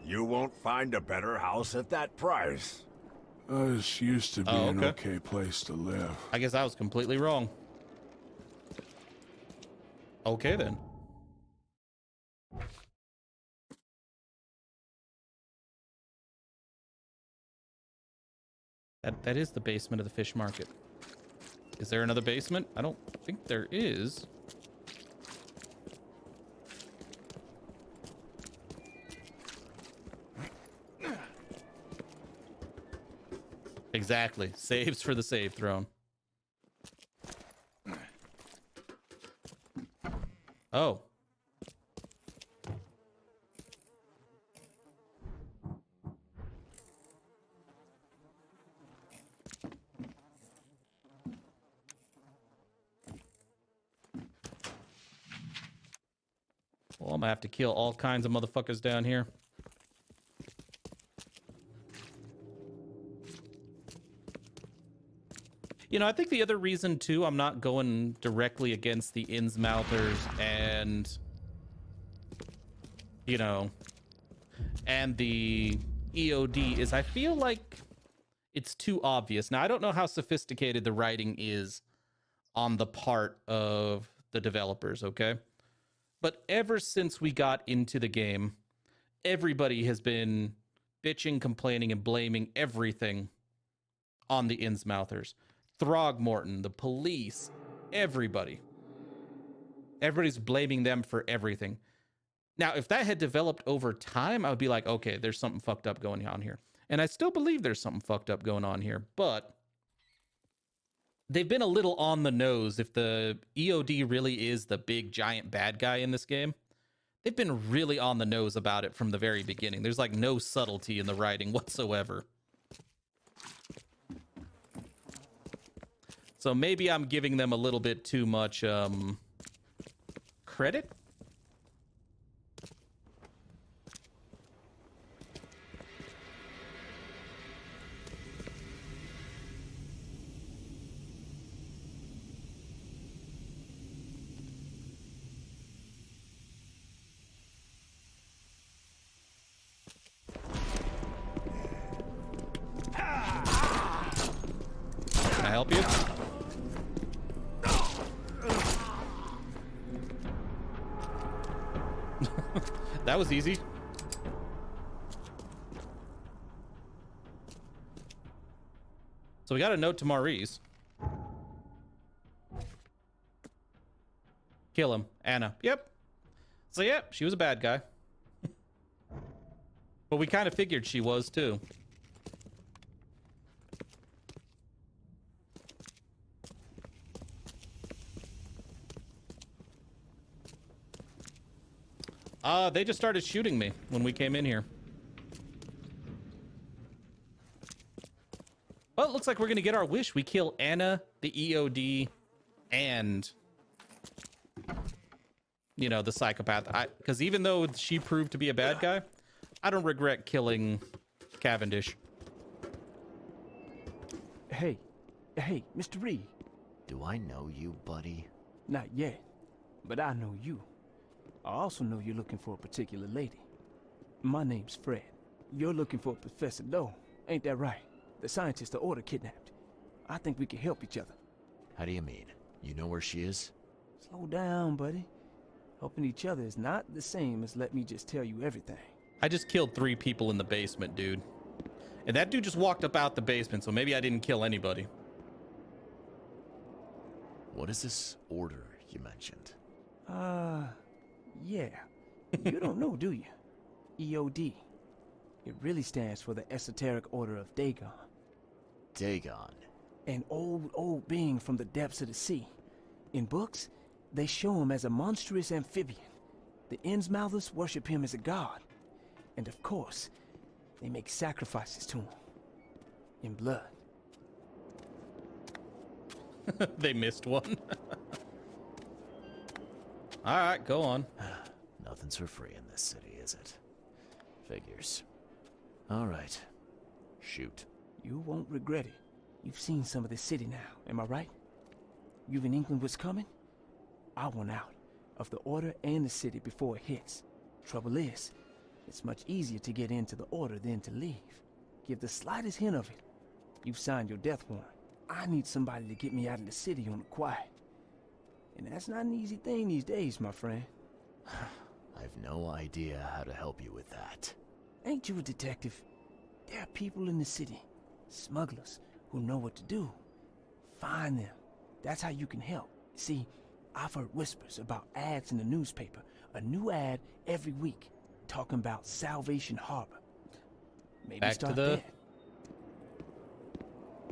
You won't find a better house at that price. This used to be an okay place to live. I guess I was completely wrong. Okay, then. That is the basement of the fish market. Is there another basement? I don't think there is. Exactly. Saves for the save throne. Oh. Well, I'm gonna have to kill all kinds of motherfuckers down here. You know, I think the other reason too, I'm not going directly against the Innsmouthers and, you know, and the EOD is I feel like it's too obvious. Now, I don't know how sophisticated the writing is on the part of the developers, okay? But ever since we got into the game, everybody has been bitching, complaining, and blaming everything on the Innsmouthers. Throgmorton, the police, everybody. Everybody's blaming them for everything. Now, if that had developed over time, I would be like, okay, there's something fucked up going on here. And I still believe there's something fucked up going on here, but they've been a little on the nose. If the EOD really is the big giant bad guy in this game, they've been really on the nose about it from the very beginning. There's like no subtlety in the writing whatsoever. So maybe I'm giving them a little bit too much credit. Can I help you? That was easy. So we got a note to Maurice. Kill him. Anna. Yep. So yep, she was a bad guy. But we kind of figured she was too. They just started shooting me when we came in here. Well, it looks like we're gonna get our wish. We kill Anna, the EOD, and, you know, the psychopath. Because even though she proved to be a bad guy, I don't regret killing Cavendish. Hey, Mr. Reed. Do I know you, buddy? Not yet, but I know you. I also know you're looking for a particular lady. My name's Fred. You're looking for Professor Doe, ain't that right? The scientist the Order kidnapped. I think we can help each other. How do you mean? You know where she is? Slow down, buddy. Helping each other is not the same as let me just tell you everything. I just killed 3 people in the basement, dude. And that dude just walked up out the basement, so maybe I didn't kill anybody. What is this order you mentioned? Yeah. You don't know, do you? EOD. It really stands for the Esoteric Order of Dagon. Dagon? An old being from the depths of the sea. In books, they show him as a monstrous amphibian. The Innsmouthers worship him as a god. And of course, they make sacrifices to him. In blood. They missed one. All right, go on. Nothing's for free in this city, is it? Figures. All right. Shoot. You won't regret it. You've seen some of the city now, am I right? You've in England what's coming? I want out of the Order and the city before it hits. Trouble is, it's much easier to get into the Order than to leave. Give the slightest hint of it. You've signed your death warrant. I need somebody to get me out of the city on the quiet. And that's not an easy thing these days, my friend. I've no idea how to help you with that. Ain't you a detective? There are people in the city, smugglers, who know what to do. Find them. That's how you can help. See, I've heard whispers about ads in the newspaper. A new ad every week, talking about Salvation Harbor. Maybe Back start to the...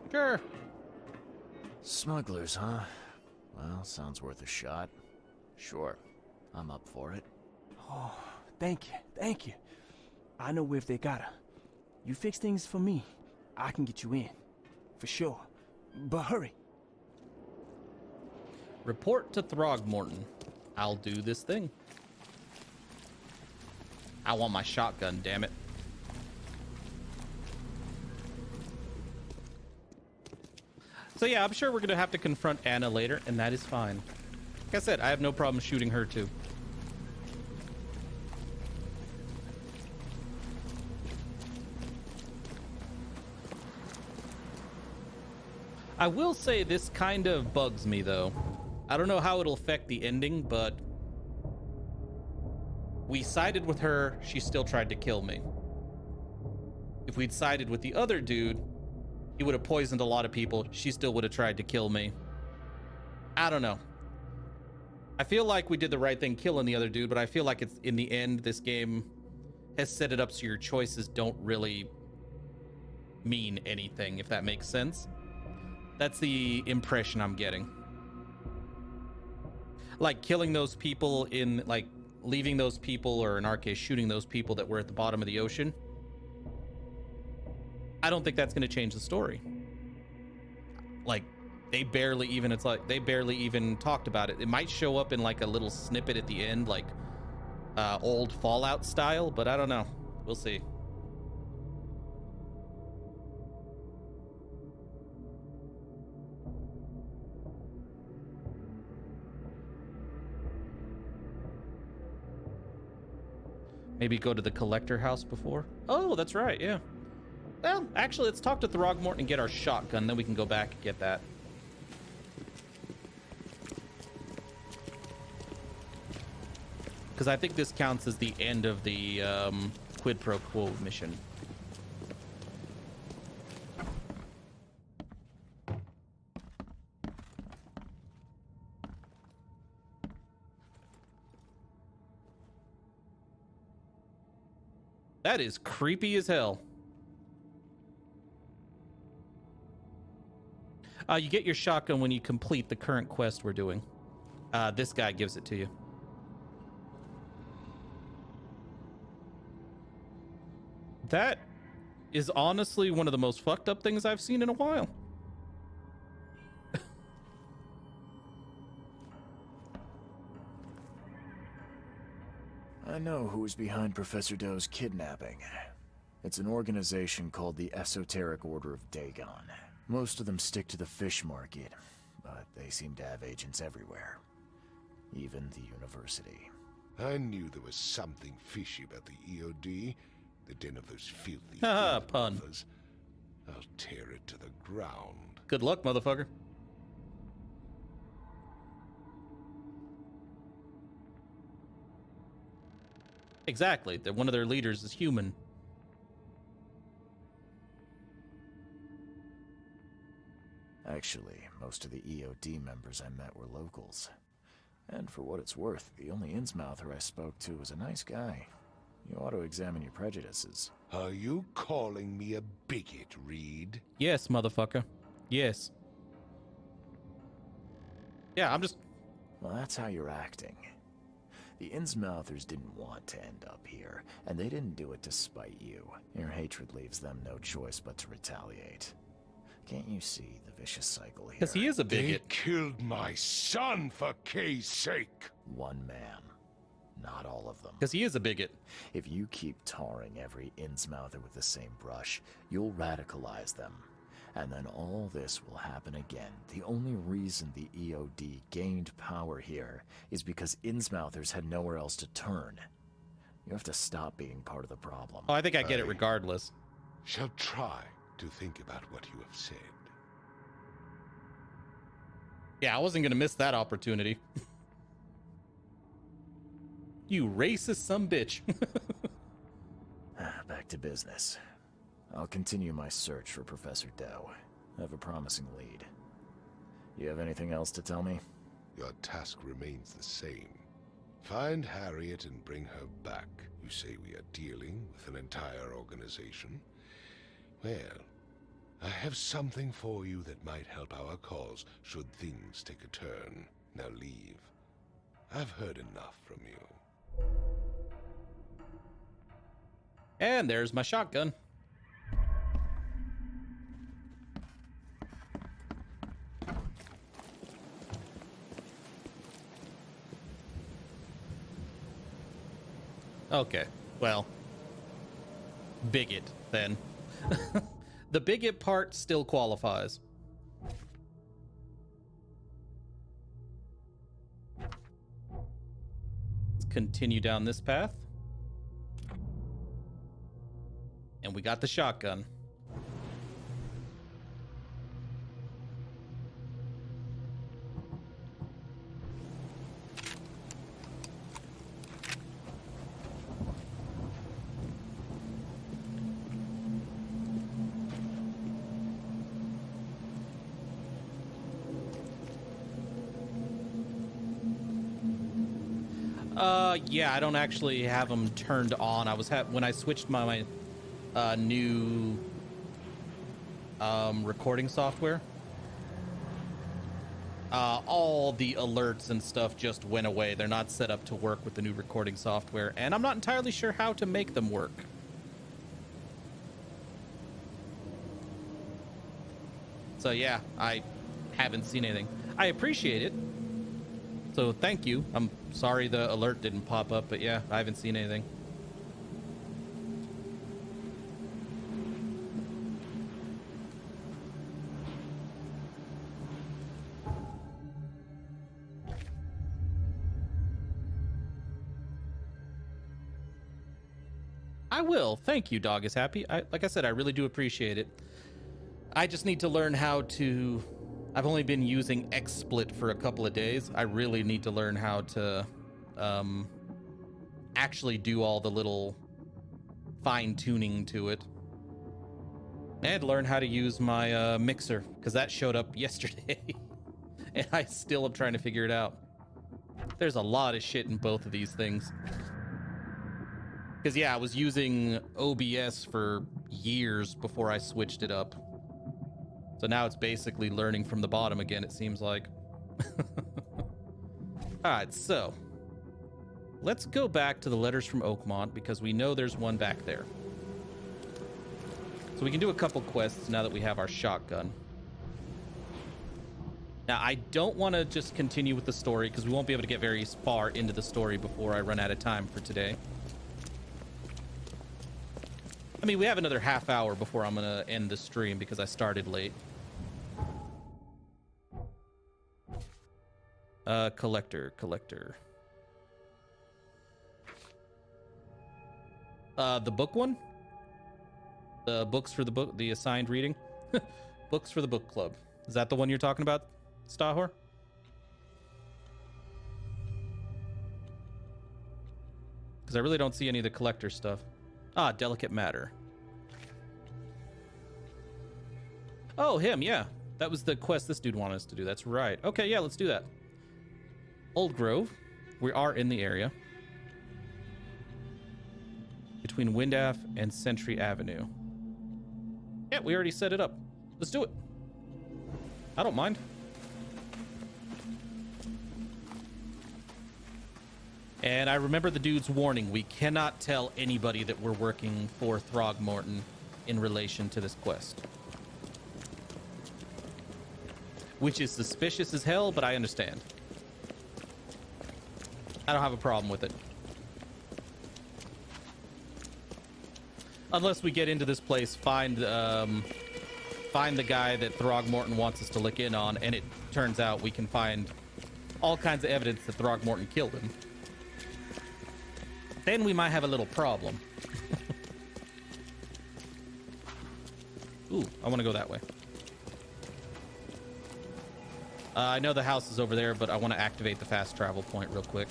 there. Sure. Smugglers, huh? Well, sounds worth a shot. Sure, I'm up for it. Oh, thank you. I know if they got her. You fix things for me, I can get you in. For sure. But hurry. Report to Throgmorton. I'll do this thing. I want my shotgun, damn it. So yeah, I'm sure we're gonna have to confront Anna later, and that is fine. Like I said, I have no problem shooting her too. I will say this kind of bugs me though. I don't know how it'll affect the ending, but we sided with her, she still tried to kill me. If we'd sided with the other dude, he would have poisoned a lot of people, she still would have tried to kill me. I don't know. I feel like we did the right thing killing the other dude, but I feel like it's in the end, this game has set it up so your choices don't really mean anything, if that makes sense. That's the impression I'm getting. Like killing those people in, like leaving those people, or in our case, shooting those people that were at the bottom of the ocean. I don't think that's going to change the story. Like they barely even, it's like they barely even talked about it. It might show up in like a little snippet at the end, like old Fallout style, but I don't know. We'll see. Maybe go to the collector house before. Oh, that's right, yeah. Well, actually, let's talk to Throgmorton and get our shotgun, then we can go back and get that. Because I think this counts as the end of the quid pro quo mission. That is creepy as hell. You get your shotgun when you complete the current quest we're doing. This guy gives it to you. That is honestly one of the most fucked up things I've seen in a while. I know who is behind Professor Doe's kidnapping. It's an organization called the Esoteric Order of Dagon. Most of them stick to the fish market, but they seem to have agents everywhere. Even the university. I knew there was something fishy about the EOD. The den of those filthy pun. Aurathas. I'll tear it to the ground. Good luck, motherfucker. Exactly. One of their leaders is human. Actually, most of the EOD members I met were locals. And for what it's worth, the only Innsmouther I spoke to was a nice guy. You ought to examine your prejudices. Are you calling me a bigot, Reed? Yes, motherfucker. Yes. Yeah, I'm just... Well, that's how you're acting. The Innsmouthers didn't want to end up here, and they didn't do it to spite you. Your hatred leaves them no choice but to retaliate. Can't you see the vicious cycle here? Because he is a bigot. They killed my son for Kay's sake. One man. Not all of them. Because he is a bigot. If you keep tarring every Innsmouther with the same brush, you'll radicalize them. And then all this will happen again. The only reason the EOD gained power here is because Innsmouthers had nowhere else to turn. You have to stop being part of the problem. Oh, I think I get it regardless. Shall try to think about what you have said. Yeah, I wasn't going to miss that opportunity. You racist sumbitch. Back to business. I'll continue my search for Professor Doe. I have a promising lead. You have anything else to tell me? Your task remains the same. Find Harriet and bring her back. You say we are dealing with an entire organization? Well, I have something for you that might help our cause should things take a turn. Now leave. I've heard enough from you. And there's my shotgun. Okay, well, bigot then. The bigot part still qualifies. continue down this path. And we got the shotgun. Yeah, I don't actually have them turned on. I was when I switched my new recording software. All the alerts and stuff just went away. They're not set up to work with the new recording software, and I'm not entirely sure how to make them work. So yeah, I haven't seen anything. I appreciate it. So thank you. I'm sorry the alert didn't pop up, but yeah, I haven't seen anything. I will. Thank you, Dog is Happy. Like I said, I really do appreciate it. I just need to learn how to... I've only been using XSplit for a couple of days. I really need to learn how to actually do all the little fine-tuning to it. And learn how to use my mixer, because that showed up yesterday. And I still am trying to figure it out. There's a lot of shit in both of these things. Because, yeah, I was using OBS for years before I switched it up. So now it's basically learning from the bottom again, it seems like. Alright, so let's go back to the letters from Oakmont, because we know there's one back there. So we can do a couple quests now that we have our shotgun. Now, I don't want to just continue with the story, because we won't be able to get very far into the story before I run out of time for today. I mean, we have another half hour before I'm going to end the stream, because I started late. Collector. The book one? The books for the book, the assigned reading? Books for the book club. Is that the one you're talking about, Stahor? Because I really don't see any of the collector stuff. Ah, delicate matter. Oh, him, yeah. That was the quest this dude wanted us to do. That's right. Okay, yeah, let's do that. Old Grove. We are in the area. Between Windaf and Century Avenue. Yeah, we already set it up. Let's do it. I don't mind. And I remember the dude's warning. We cannot tell anybody that we're working for Throgmorton in relation to this quest. Which is suspicious as hell, but I understand. I don't have a problem with it. Unless we get into this place, find the guy that Throgmorton wants us to look in on, and it turns out we can find all kinds of evidence that Throgmorton killed him. Then we might have a little problem. Ooh, I want to go that way. I know the house is over there, but I want to activate the fast travel point real quick.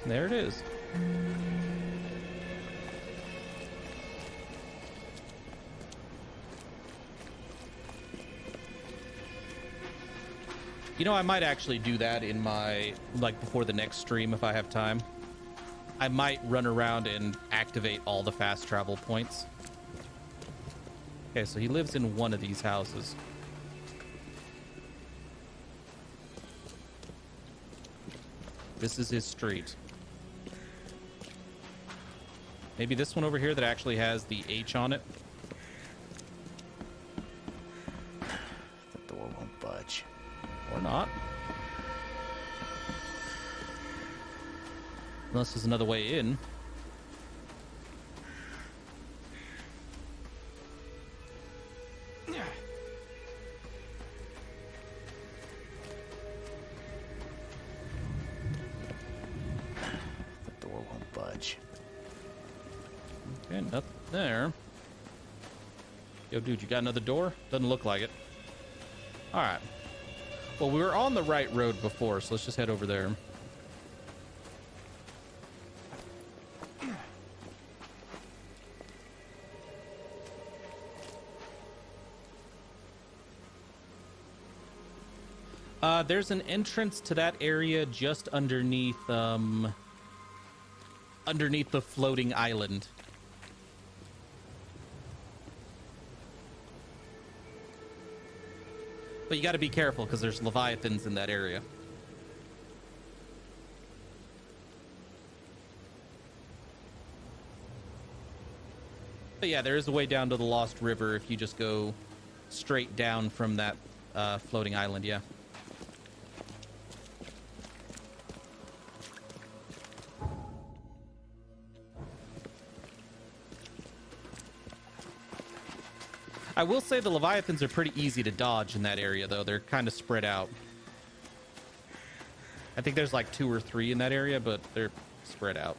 There it is. You know, I might actually do that in my, like, before the next stream if I have time. I might run around and activate all the fast travel points. Okay, so he lives in one of these houses. This is his street. Maybe this one over here that actually has the H on it. The door won't budge. Or not. Unless there's another way in. grudge. Okay, nothing there. Yo, dude, you got another door? Doesn't look like it. All right. Well, we were on the right road before, so let's just head over there. There's an entrance to that area just underneath the floating island. But you got to be careful because there's leviathans in that area. But yeah, there is a way down to the Lost River if you just go straight down from that floating island, yeah. I will say the leviathans are pretty easy to dodge in that area, though. They're kind of spread out. I think there's like 2 or 3 in that area, but they're spread out.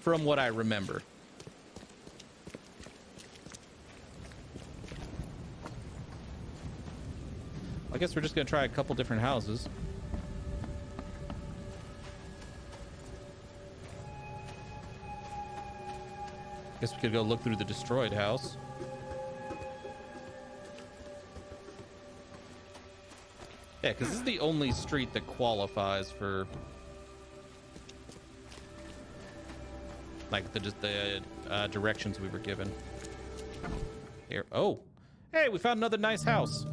From what I remember. I guess we're just going to try a couple different houses. Guess we could go look through the destroyed house. Yeah, because this is the only street that qualifies for like the directions we were given. Here. Oh, hey, we found another nice house.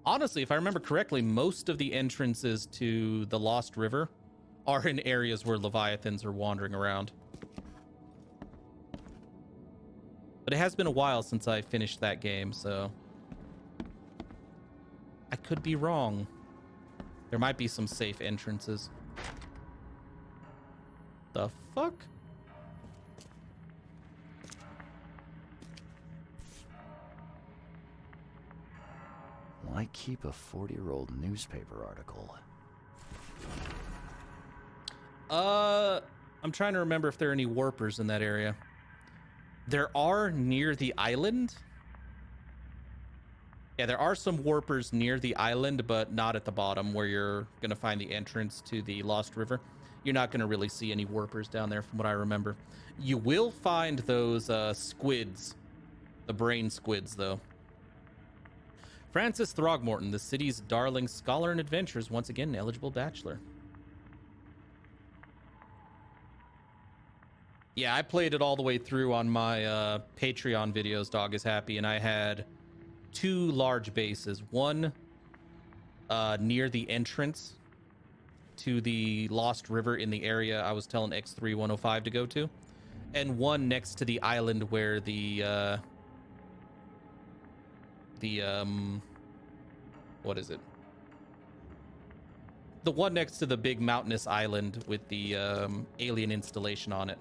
Honestly, if I remember correctly, most of the entrances to the Lost River are in areas where leviathans are wandering around. But it has been a while since I finished that game, so I could be wrong. There might be some safe entrances. The fuck? Why keep a 40-year-old newspaper article? I'm trying to remember if there are any warpers in that area. There are near the island. Yeah, there are some warpers near the island, but not at the bottom where you're going to find the entrance to the Lost River. You're not going to really see any warpers down there from what I remember. You will find those squids, the brain squids, though. Francis Throgmorton, the city's darling scholar and adventurers, once again an eligible bachelor. Yeah, I played it all the way through on my Patreon videos, Dog is Happy, and I had 2 large bases. One near the entrance to the Lost River in the area I was telling X3105 to go to, and one next to the island where the what is it? The one next to the big mountainous island with the alien installation on it.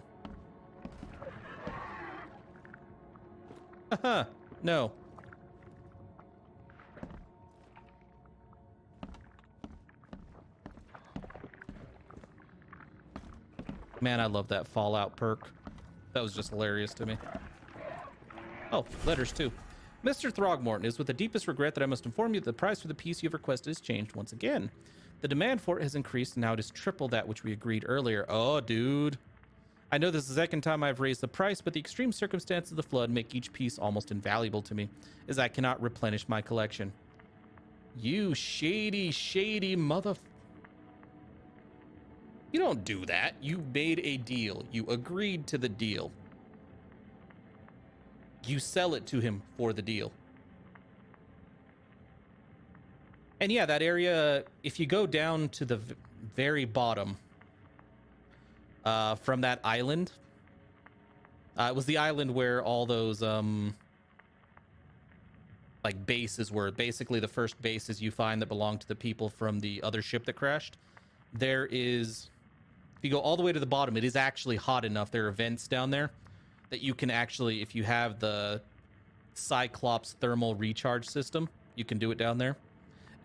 Haha, no. Man, I love that Fallout perk. That was just hilarious to me. Oh, letters too. Mr. Throgmorton, it is with the deepest regret that I must inform you that the price for the piece you have requested has changed once again. The demand for it has increased, and now it is triple that which we agreed earlier. Oh, dude. I know this is the second time I've raised the price, but the extreme circumstances of the flood make each piece almost invaluable to me, as I cannot replenish my collection. You shady, shady mother... You don't do that. You made a deal. You agreed to the deal. You sell it to him for the deal. And yeah, that area, if you go down to the very bottom from that island, it was the island where all those like bases were. Basically, the first bases you find that belong to the people from the other ship that crashed. There is, if you go all the way to the bottom, it is actually hot enough. There are vents down there that you can actually, if you have the Cyclops thermal recharge system, you can do it down there.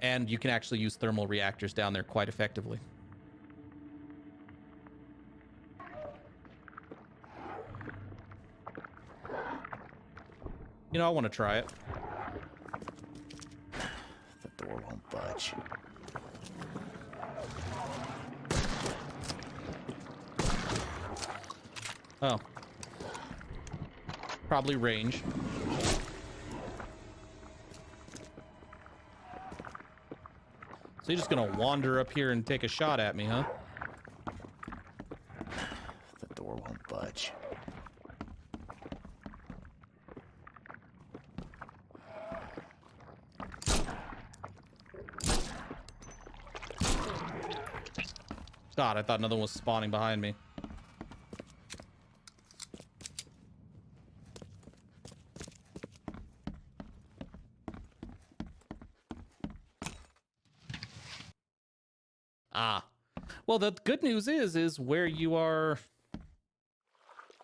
And you can actually use thermal reactors down there quite effectively. You know, I want to try it. The door won't budge. Oh. Probably range. So you're just gonna wander up here and take a shot at me, huh? The door won't budge. God, I thought another one was spawning behind me. Ah. Well, the good news is where you are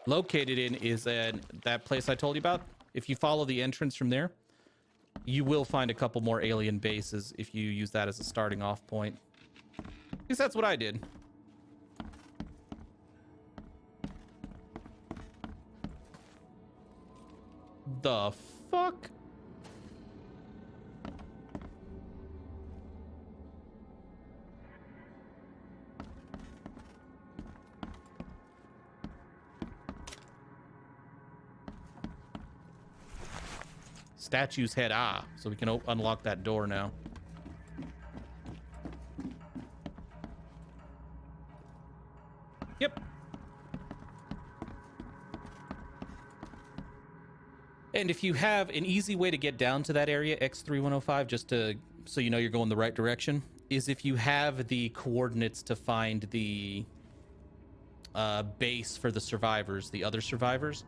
located in is that place I told you about. If you follow the entrance from there, you will find a couple more alien bases if you use that as a starting off point. At least that's what I did. The fuck? Statue's head, so we can unlock that door now. Yep. And if you have an easy way to get down to that area, X3105, just so you know you're going the right direction, is if you have the coordinates to find the base for the survivors, the other survivors.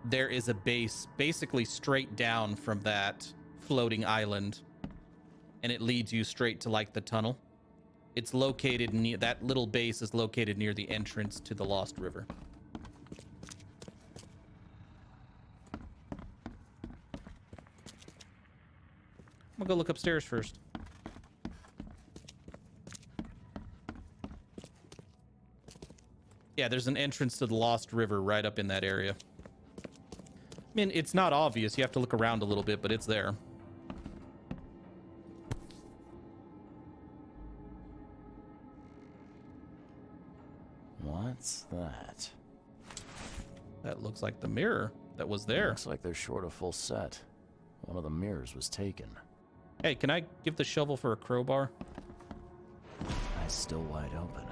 There is a base basically straight down from that floating island, and it leads you straight to like the tunnel. It's located near, that little base is located near the entrance to the Lost River. I'm gonna go look upstairs first. Yeah, there's an entrance to the Lost River right up in that area. I mean, it's not obvious. You have to look around a little bit, but it's there. What's that? That looks like the mirror that was there. Looks like they're short a full set. One of the mirrors was taken. Hey, can I give the shovel for a crowbar? Eyes still wide open.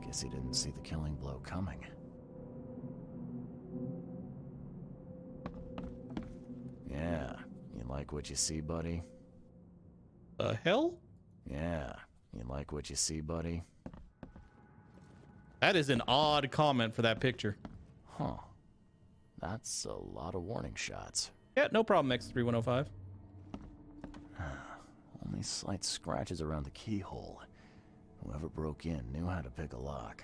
Guess he didn't see the killing blow coming. Yeah, you like what you see, buddy? The hell? Yeah, you like what you see, buddy? That is an odd comment for that picture. Huh. That's a lot of warning shots. Yeah, no problem, X3105. Only slight scratches around the keyhole. Whoever broke in knew how to pick a lock.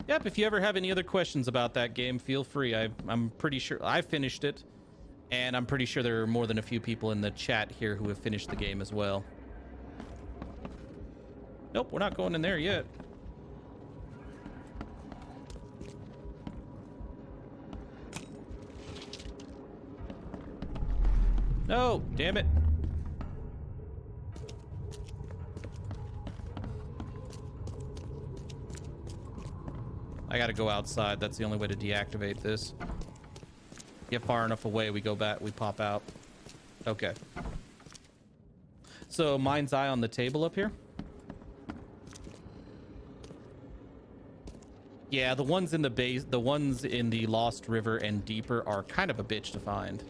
Yep, if you ever have any other questions about that game, feel free. I'm pretty sure I finished it, and I'm pretty sure there are more than a few people in the chat here who have finished the game as well. Nope, we're not going in there yet. No, damn it. I gotta go outside. That's the only way to deactivate this. Get far enough away, we go back, we pop out. Okay. So, mind's eye on the table up here. Yeah, the ones in the base, the ones in the Lost River and deeper are kind of a bitch to find.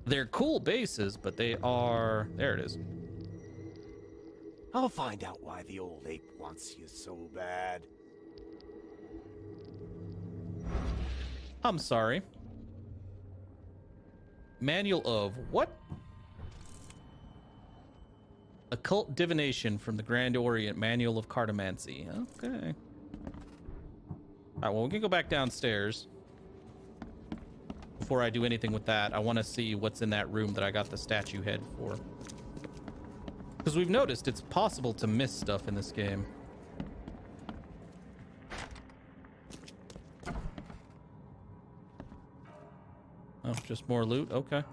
They're cool bases, but they are... There it is. I'll find out why the old ape wants you so bad. I'm sorry. Manual of what? Occult divination from the Grand Orient Manual of Cartomancy. Okay. All right, well, we can go back downstairs. Before I do anything with that, I want to see what's in that room that I got the statue head for. Because we've noticed it's possible to miss stuff in this game. Oh, just more loot? Okay.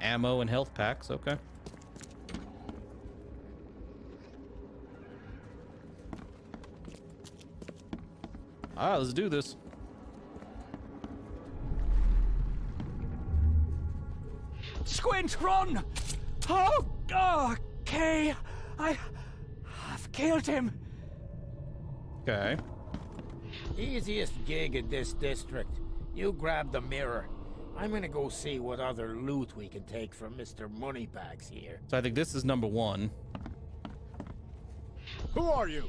Ammo and health packs, okay. Ah, let's do this. Squint, run! Oh, okay. I've killed him. Okay. Easiest gig in this district. You grab the mirror. I'm gonna go see what other loot we can take from Mr. Moneybags here. So I think this is number 1. Who are you?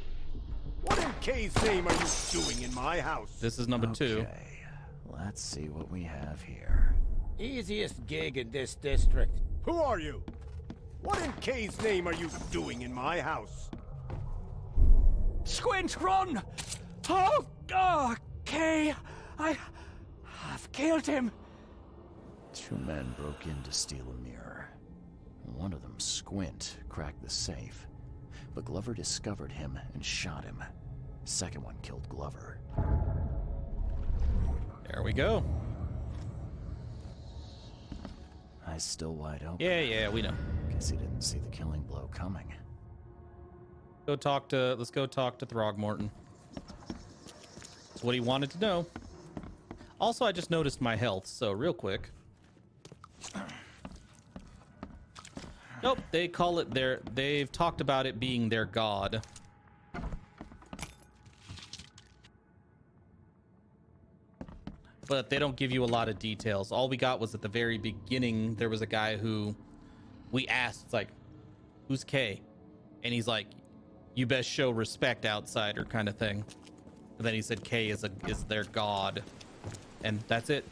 What in K's name are you doing in my house? This is number 2. Okay, let's see what we have here. Easiest gig in this district. Who are you? What in K's name are you doing in my house? Squint, run! Oh, okay. I've killed him. 2 men broke in to steal a mirror. One of them, Squint, cracked the safe. But Glover discovered him and shot him. Second one killed Glover. There we go. Eyes still wide open. Yeah, we know. Guess he didn't see the killing blow coming. Let's go talk to Throgmorton. That's what he wanted to know. Also, I just noticed my health, so real quick. Nope, they call it they've talked about it being their god. But they don't give you a lot of details. All we got was at the very beginning, there was a guy who we asked, it's like, who's K? And he's like, you best show respect, outsider, kind of thing. And then he said K is their god. And that's it.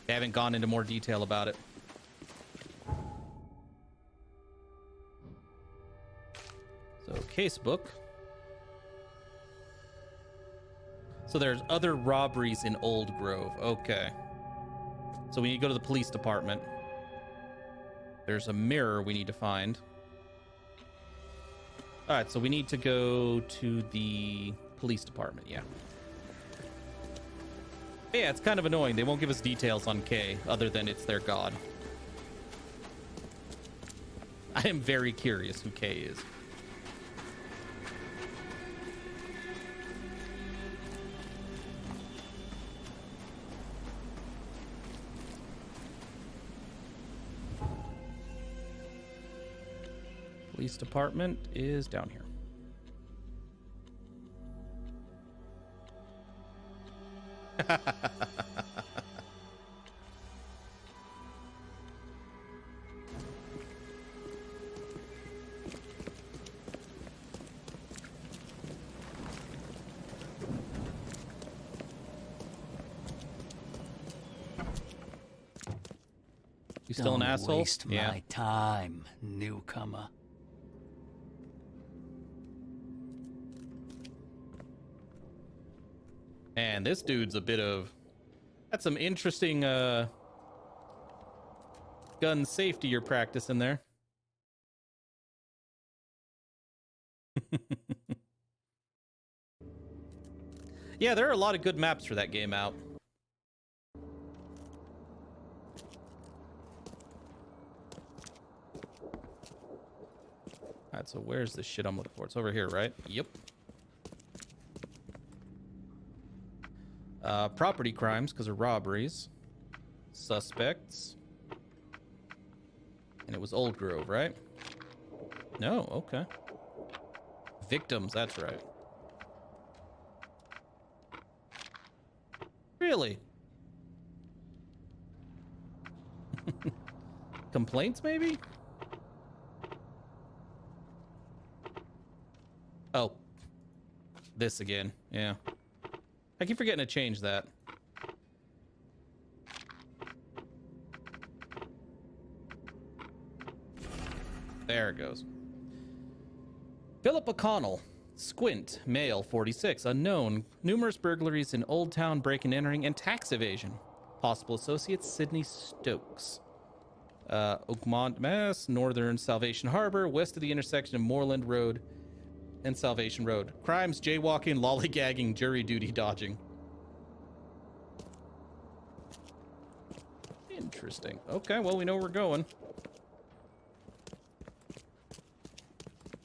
They haven't gone into more detail about it. So, casebook. So there's other robberies in Old Grove. Okay. So we need to go to the police department. There's a mirror we need to find. All right, so we need to go to the police department, yeah. Yeah, it's kind of annoying. They won't give us details on K other than it's their god. I am very curious who K is. Police department is down here. You still an asshole? Don't waste my time, newcomer. And this dude's a bit of... That's some interesting gun safety you're practicing there. Yeah, there are a lot of good maps for that game out. Alright, so where's the shit I'm looking for? It's over here, right? Yep. Property crimes, because of robberies. Suspects. And it was Old Grove, right? No, okay. Victims, that's right. Really? Complaints, maybe? Oh. This again. Yeah. I keep forgetting to change that. There it goes. Philip O'Connell. Squint. Male, 46. Unknown. Numerous burglaries in Old Town, break-in entering, and tax evasion. Possible associates, Sydney Stokes. Oakmont, Mass. Northern Salvation Harbor. West of the intersection of Moreland Road and Salvation Road. Crimes, jaywalking, lollygagging, jury duty dodging. Interesting. Okay, well, we know where we're going.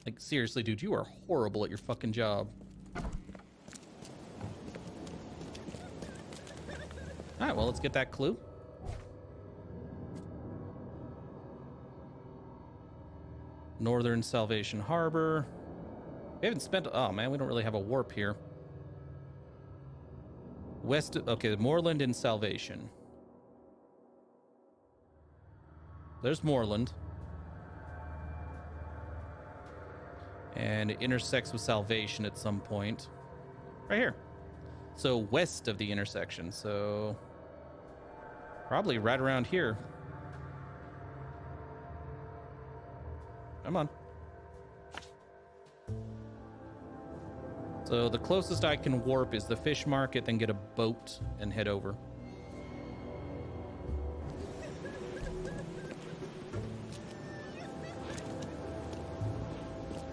Like, seriously, dude, you are horrible at your fucking job. Alright, well, let's get that clue. Northern Salvation Harbor. We haven't spent... Oh, man, we don't really have a warp here. West... Okay, Moreland and Salvation. There's Moreland. And it intersects with Salvation at some point. Right here. So west of the intersection. So probably right around here. Come on. So the closest I can warp is the fish market, then get a boat and head over.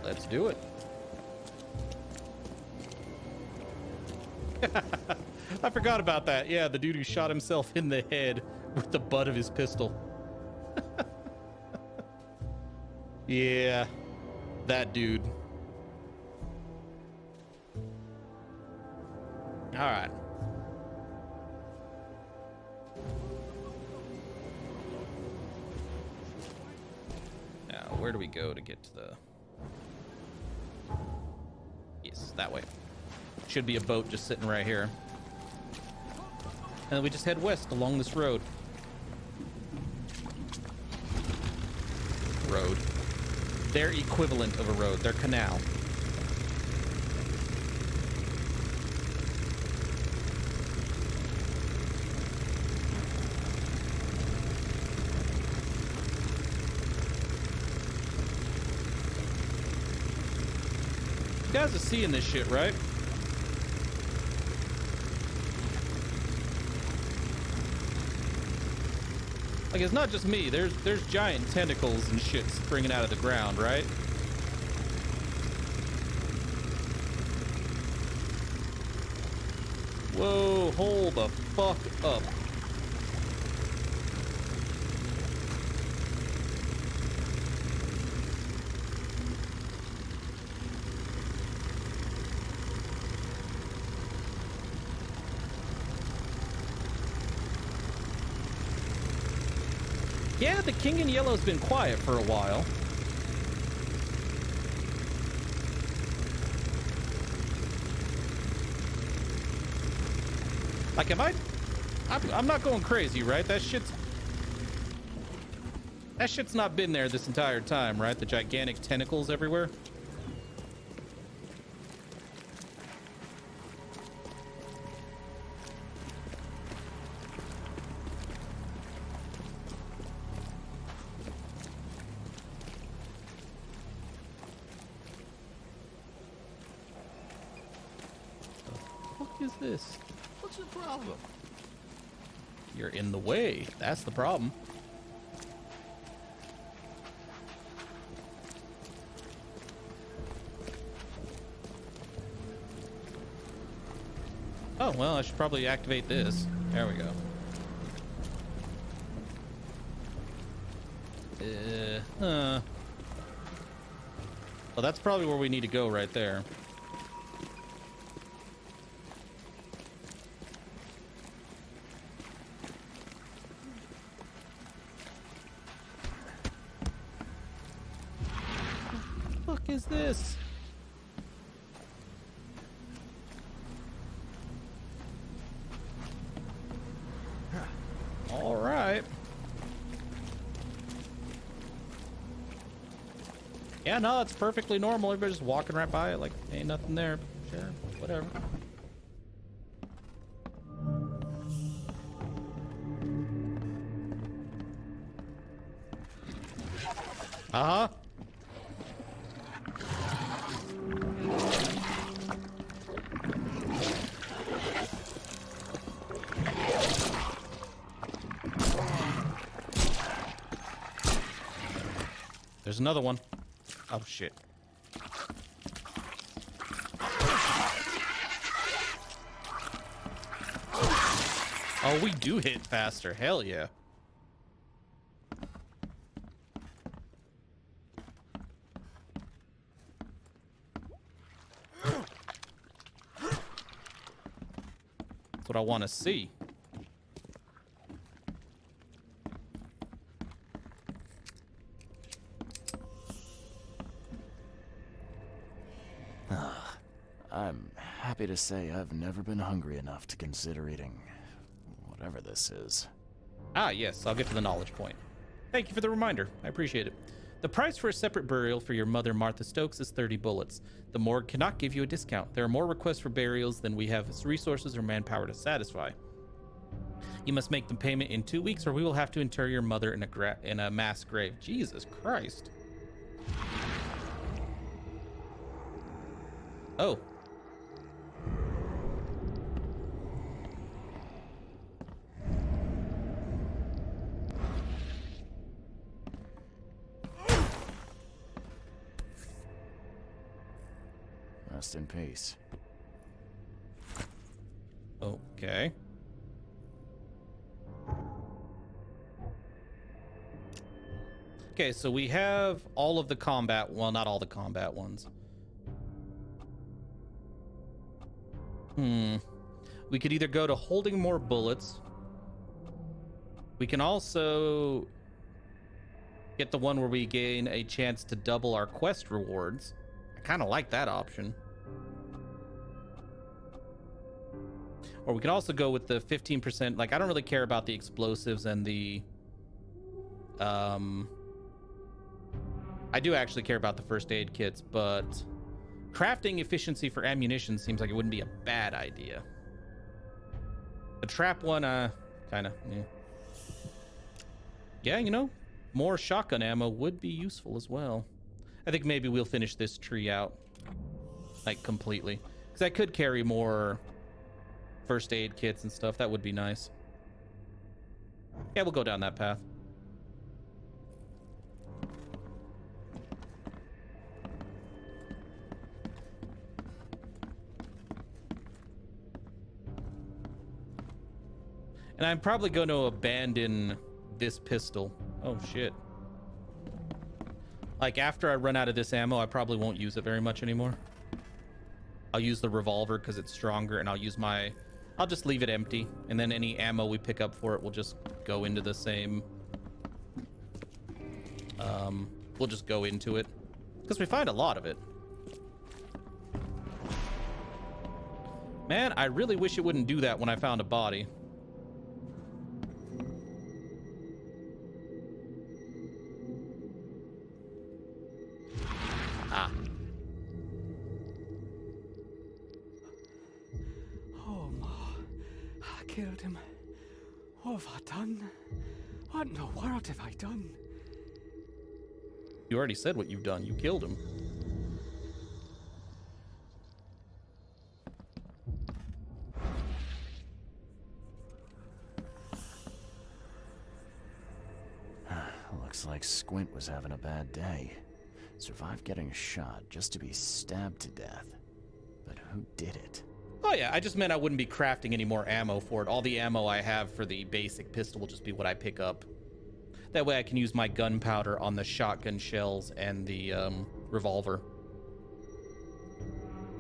Let's do it. I forgot about that. Yeah, the dude who shot himself in the head with the butt of his pistol. Yeah, that dude. All right. Now, where do we go to get to the... Yes, that way. Should be a boat just sitting right here. And then we just head west along this road. Road. Their equivalent of a road. Their canal. You guys are seeing this shit, right? Like, it's not just me. There's giant tentacles and shit springing out of the ground, right? Whoa, hold the fuck up. Yeah, the King in Yellow's been quiet for a while. Like, I'm not going crazy, right? That shit's not been there this entire time, right? The gigantic tentacles everywhere. Is this? What's the problem? You're in the way. That's the problem. Oh, well, I should probably activate this. There we go. Well, that's probably where we need to go right there. Is this? Yeah, no, it's perfectly normal. Everybody's just walking right by it like ain't nothing there. Sure, whatever. Uh-huh. There's another one. Oh, shit. Oh, we do hit faster. Hell yeah. That's what I want to see. I'm happy to say I've never been hungry enough to consider eating whatever this is. Ah, yes, I'll get to the knowledge point. Thank you for the reminder. I appreciate it. The price for a separate burial for your mother, Martha Stokes, is 30 bullets. The morgue cannot give you a discount. There are more requests for burials than we have resources or manpower to satisfy. You must make the payment in 2 weeks, or we will have to inter your mother in a mass grave. Jesus Christ. Oh. Rest in peace. Okay. Okay, so we have all of the combat, well, not all the combat ones. We could either go to holding more bullets. We can also get the one where we gain a chance to double our quest rewards. I kind of like that option. Or we can also go with the 15%. Like, I don't really care about the explosives and the... I do actually care about the first aid kits, but crafting efficiency for ammunition seems like it wouldn't be a bad idea. The trap one, kind of, yeah. Yeah, you know, more shotgun ammo would be useful as well. I think maybe we'll finish this tree out, like, completely. Because I could carry more first aid kits and stuff. That would be nice. Yeah, we'll go down that path. And I'm probably going to abandon this pistol. Oh, shit. Like, after I run out of this ammo, I probably won't use it very much anymore. I'll use the revolver because it's stronger, and I'll just leave it empty. And then any ammo we pick up for it will just go into the same... we'll just go into it. Because we find a lot of it. Man, I really wish it wouldn't do that when I found a body. Killed him. What have I done? What in the world have I done? You already said what you've done. You killed him. Looks like Squint was having a bad day. Survived getting shot just to be stabbed to death. But who did it? Oh yeah, I just meant I wouldn't be crafting any more ammo for it. All the ammo I have for the basic pistol will just be what I pick up. That way I can use my gunpowder on the shotgun shells and the revolver.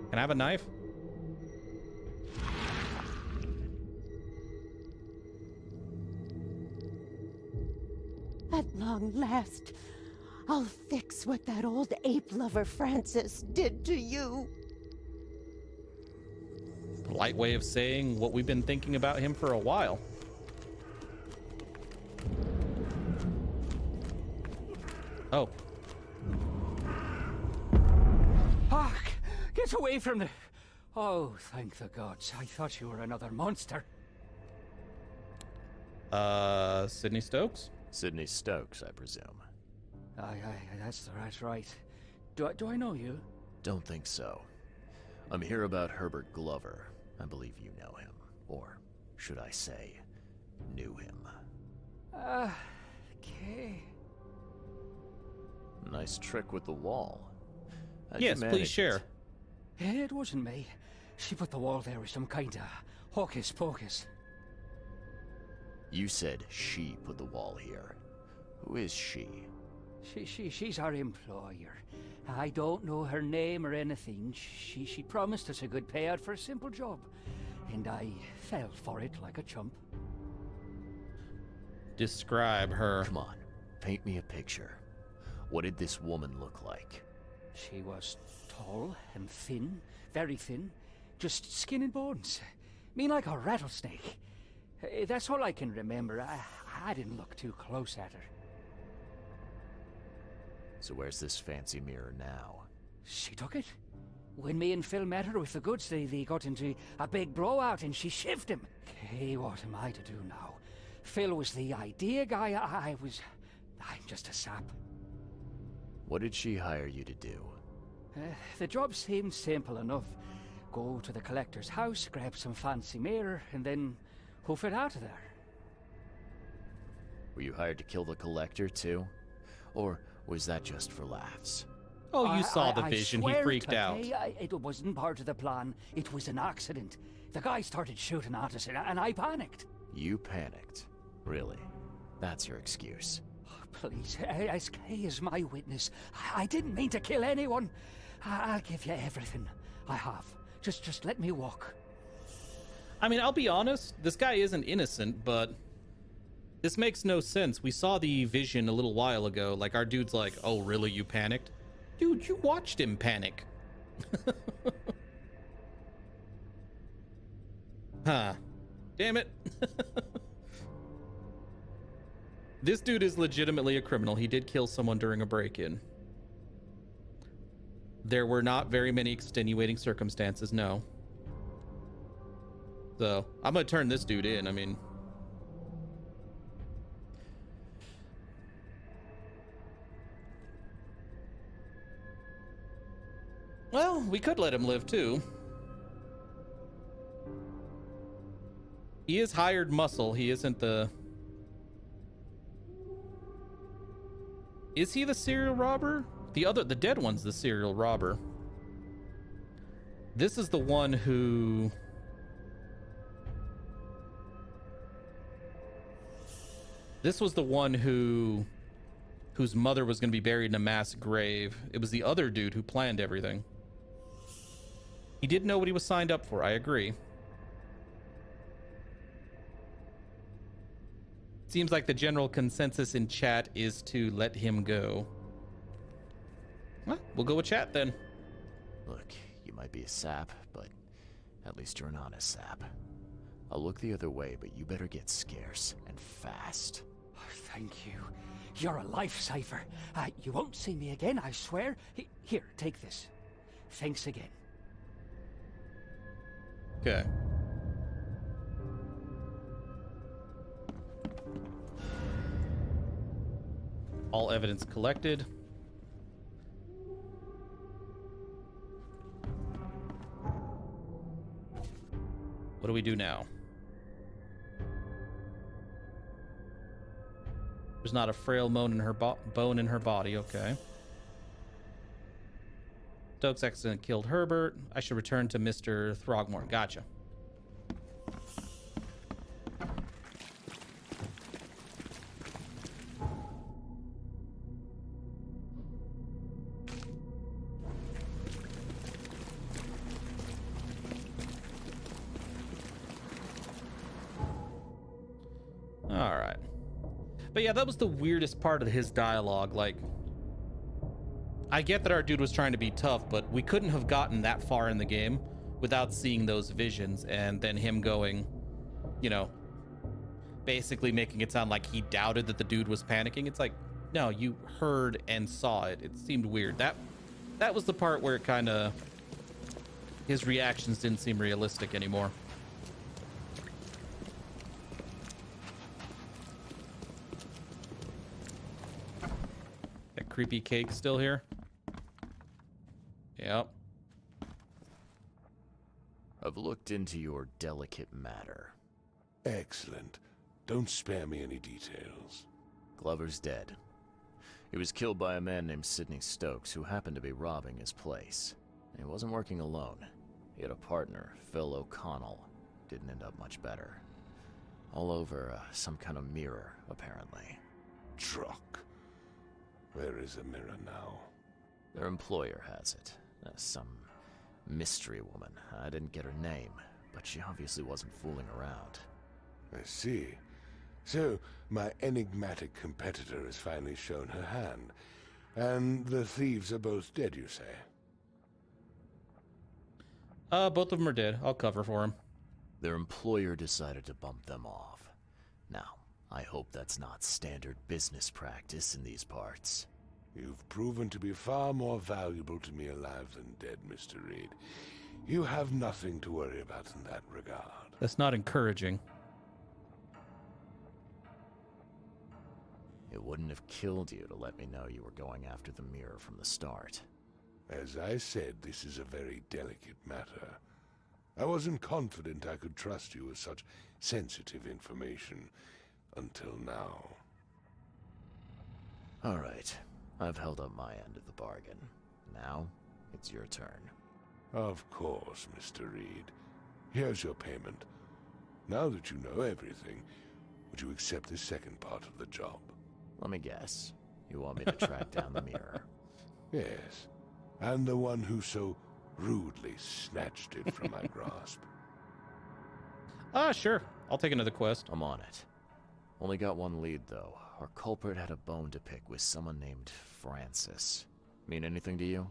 Can I have a knife? At long last, I'll fix what that old ape lover Francis did to you. Polite way of saying what we've been thinking about him for a while. Oh. Get away from the... Oh, thank the gods. I thought you were another monster. Sydney Stokes? Sydney Stokes, I presume. Aye, that's right. Do I know you? Don't think so. I'm here about Herbert Glover. I believe you know him. Or, should I say, knew him. Okay. Nice trick with the wall. How'd Yes, you please manage share. It wasn't me. She put the wall there with some kind of hocus pocus. You said she put the wall here. Who is she? She's our employer. I don't know her name or anything. She promised us a good payout for a simple job. And I fell for it like a chump. Describe her. Come on, paint me a picture. What did this woman look like? She was tall and thin, very thin. Just skin and bones. Mean like a rattlesnake. That's all I can remember. I didn't look too close at her. So where's this fancy mirror now? She took it. When me and Phil met her with the goods, they got into a big blowout and she shivved him. Okay, what am I to do now? Phil was the idea guy. I'm just a sap. What did she hire you to do? The job seemed simple enough. Go to the collector's house, grab some fancy mirror, and then hoof it out of there. Were you hired to kill the collector, too? Or was that just for laughs? Oh, you saw the vision. He freaked out. It wasn't part of the plan. It was an accident. The guy started shooting at us, and I panicked. You panicked? Really? That's your excuse? Please, SK is my witness. I didn't mean to kill anyone. I'll give you everything. I have. Just let me walk. I mean, I'll be honest. This guy isn't innocent, but this makes no sense. We saw the vision a little while ago. Like, our dude's like, oh, really? You panicked? Dude, you watched him panic. Huh. Damn it. This dude is legitimately a criminal. He did kill someone during a break-in. There were not very many extenuating circumstances, no. So, I'm gonna turn this dude in, I mean. Well, we could let him live, too. He is hired muscle. He isn't the... Is he the serial robber? The dead one's the serial robber. This is the one who... This was the one whose mother was going to be buried in a mass grave. It was the other dude who planned everything. He did know what he was signed up for, I agree. Seems like the general consensus in chat is to let him go. Well, we'll go with chat then. Look, you might be a sap, but at least you're an honest sap. I'll look the other way, but you better get scarce and fast. Oh, thank you. You're a lifesaver. You won't see me again, I swear. Here, take this. Thanks again. Okay. All evidence collected. What do we do now? There's not a frail bone in her body. Okay. Stokes' accident killed Herbert. I should return to Mr. Throgmorton. Gotcha. All right. But yeah, that was the weirdest part of his dialogue. Like, I get that our dude was trying to be tough, but we couldn't have gotten that far in the game without seeing those visions and then him going, you know, basically making it sound like he doubted that the dude was panicking. It's like, no, you heard and saw it. It seemed weird. That was the part where it kind of his reactions didn't seem realistic anymore. That creepy cake still here? Yep. I've looked into your delicate matter. Excellent. Don't spare me any details. Glover's dead. He was killed by a man named Sidney Stokes, who happened to be robbing his place. He wasn't working alone. He had a partner, Phil O'Connell. Didn't end up much better. All over some kind of mirror, apparently. Truck. Where is the mirror now? Their employer has it. Some mystery woman. I didn't get her name, but she obviously wasn't fooling around. I see. So, my enigmatic competitor has finally shown her hand. And the thieves are both dead, you say? Both of them are dead. I'll cover for him. Their employer decided to bump them off. Now, I hope that's not standard business practice in these parts. You've proven to be far more valuable to me alive than dead, Mr. Reed. You have nothing to worry about in that regard. That's not encouraging. It wouldn't have killed you to let me know you were going after the mirror from the start. As I said, this is a very delicate matter. I wasn't confident I could trust you with such sensitive information until now. All right. I've held up my end of the bargain. Now, it's your turn. Of course, Mr. Reed. Here's your payment. Now that you know everything, would you accept the second part of the job? Let me guess. You want me to track down the mirror? Yes. And the one who so rudely snatched it from my grasp. Sure. I'll take another quest. I'm on it. Only got one lead, though. Our culprit had a bone to pick with someone named Francis. Mean anything to you?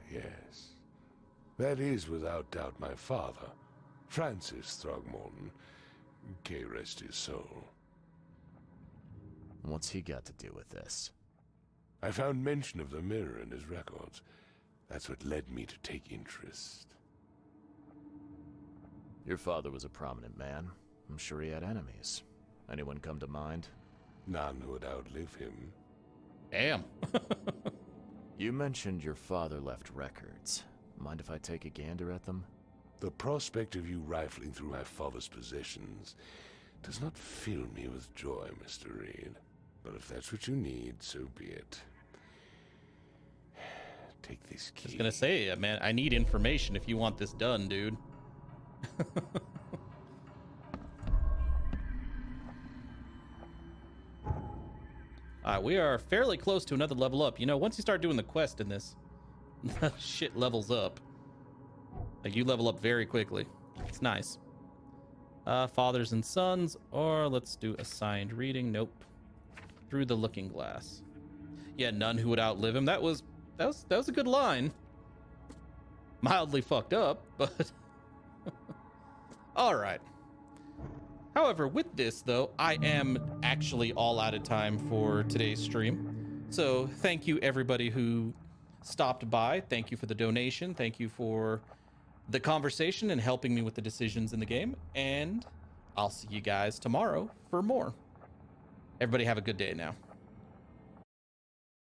Yes. That is without doubt my father, Francis Throgmorton. May rest his soul. What's he got to do with this? I found mention of the mirror in his records. That's what led me to take interest. Your father was a prominent man. I'm sure he had enemies. Anyone come to mind? None who would outlive him. Damn. You mentioned your father left records. Mind if I take a gander at them? The prospect of you rifling through my father's possessions does not fill me with joy, Mr. Reed. But if that's what you need, so be it. Take this key. I was gonna say, man, I need information if you want this done, dude. We are fairly close to another level up. You know, once you start doing the quest in this, shit levels up. Like, you level up very quickly. It's nice. Fathers and sons, or let's do assigned reading. Nope. Through the looking glass. Yeah, none who would outlive him. That was a good line. Mildly fucked up, but all right. However, with this though, I am actually all out of time for today's stream. So thank you everybody who stopped by. Thank you for the donation. Thank you for the conversation and helping me with the decisions in the game. And I'll see you guys tomorrow for more. Everybody have a good day now.